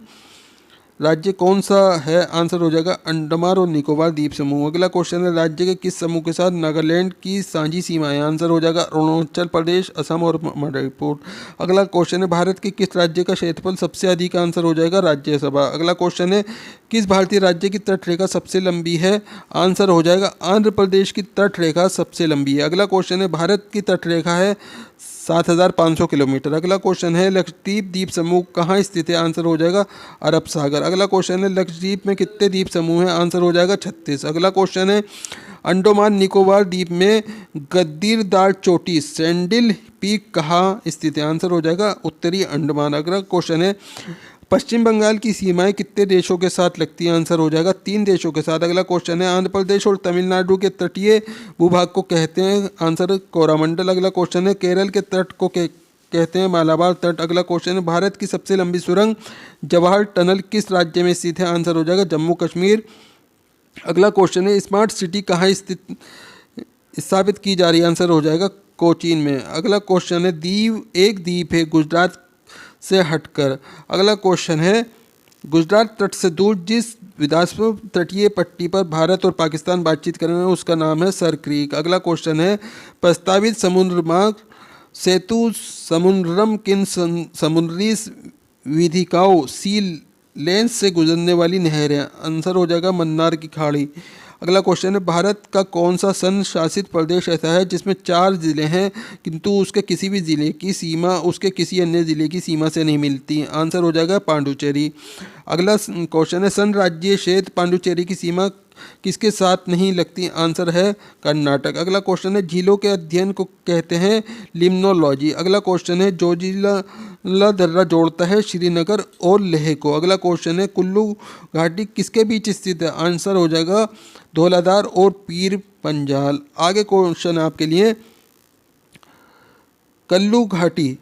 राज्य कौन सा है? आंसर हो जाएगा अंडमान और निकोबार द्वीप समूह। अगला क्वेश्चन है राज्य के किस समूह के साथ नागालैंड की साझी सीमा है? आंसर हो जाएगा अरुणाचल प्रदेश, असम और मणिपुर। अगला क्वेश्चन है भारत के किस राज्य का क्षेत्रफल सबसे अधिक? आंसर हो जाएगा राज्यसभा। अगला क्वेश्चन है किस भारतीय राज्य की तटरेखा सबसे लंबी है? आंसर हो जाएगा आंध्र प्रदेश की तटरेखा सबसे लंबी है। अगला क्वेश्चन है भारत की तटरेखा है 7,500 किलोमीटर। अगला क्वेश्चन है लक्षद्वीप द्वीप समूह कहाँ स्थित है? आंसर हो जाएगा अरब सागर। अगला क्वेश्चन है लक्षद्वीप में कितने द्वीप समूह हैं? आंसर हो जाएगा 36। अगला क्वेश्चन है अंडमान निकोबार द्वीप में गद्दीदार चोटी सैंडिल पीक कहाँ स्थित है? आंसर हो जाएगा उत्तरी अंडमान। अगला क्वेश्चन है पश्चिम बंगाल की सीमाएं कितने देशों के साथ लगती हैं? आंसर हो जाएगा 3 देशों के साथ। अगला क्वेश्चन है आंध्र प्रदेश और तमिलनाडु के तटीय भूभाग को कहते हैं? आंसर कोरामंडल। अगला क्वेश्चन है केरल के तट को कहते हैं मालाबार तट। अगला क्वेश्चन है भारत की सबसे लंबी सुरंग जवाहर टनल किस राज्य में स्थित है? आंसर हो जाएगा जम्मू कश्मीर। अगला क्वेश्चन है स्मार्ट सिटी कहाँ स्थित स्थापित की जा रही है? आंसर हो जाएगा कोचीन में। अगला क्वेश्चन है एक द्वीप है गुजरात से हटकर। अगला क्वेश्चन है गुजरात तट से दूर जिस विधानसभा तटीय पट्टी पर भारत और पाकिस्तान बातचीत कर रहे हैं उसका नाम है सर क्रीक। अगला क्वेश्चन है प्रस्तावित समुद्र मार्ग सेतु समुद्रम किन समुद्री विधिकाओं सी लेंस से गुजरने वाली नहर है? आंसर हो जाएगा मन्नार की खाड़ी। अगला क्वेश्चन है भारत का कौन सा संघ शासित प्रदेश ऐसा है जिसमें 4 जिले हैं किंतु उसके किसी भी जिले की सीमा उसके किसी अन्य जिले की सीमा से नहीं मिलती? आंसर हो जाएगा पांडुचेरी। अगला क्वेश्चन है संघ राज्य क्षेत्र पांडुचेरी की सीमा किसके साथ नहीं लगती? आंसर है कर्नाटक। अगला क्वेश्चन है झीलों के अध्ययन को कहते हैं लिम्नोलॉजी। अगला क्वेश्चन है जोजिला दर्रा जोड़ता है श्रीनगर और लेह को। अगला क्वेश्चन है कुल्लू घाटी किसके बीच स्थित है? आंसर हो जाएगा धौलाधार और पीर पंजाल। आगे क्वेश्चन है आपके लिए कुल्लू घाटी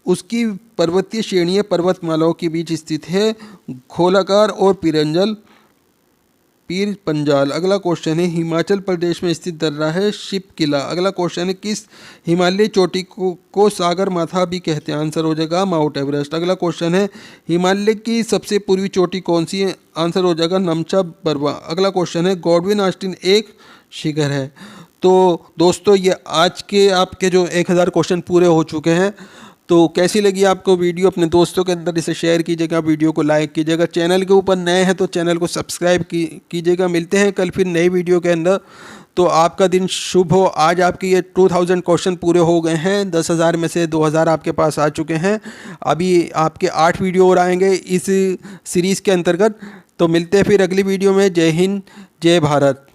उसकी पर्वतीय श्रेणीय पर्वतमालाओं के बीच स्थित है घोलाकार और पीर पंजाल। अगला क्वेश्चन है हिमाचल प्रदेश में स्थित दर्रा है शिप किला। अगला क्वेश्चन है किस हिमालय चोटी को सागर माथा भी कहते हैं? आंसर हो जाएगा माउंट एवरेस्ट। अगला क्वेश्चन है हिमालय की सबसे पूर्वी चोटी कौन सी है? आंसर हो जाएगा नमचा बरवा। अगला क्वेश्चन है गॉडविन ऑस्टिन एक शिखर है। तो दोस्तों ये आज के आपके जो 1000 क्वेश्चन पूरे हो चुके हैं। तो कैसी लगी आपको वीडियो? अपने दोस्तों के अंदर इसे शेयर कीजिएगा, वीडियो को लाइक कीजिएगा, चैनल के ऊपर नए हैं तो चैनल को सब्सक्राइब कीजिएगा। मिलते हैं कल फिर नई वीडियो के अंदर। तो आपका दिन शुभ हो। आज आपके ये 2000 क्वेश्चन पूरे हो गए हैं। 10,000 में से 2000 आपके पास आ चुके हैं। अभी आपके 8 वीडियो और आएंगे इस सीरीज़ के अंतर्गत। तो मिलते हैं फिर अगली वीडियो में। जय हिंद, जय भारत।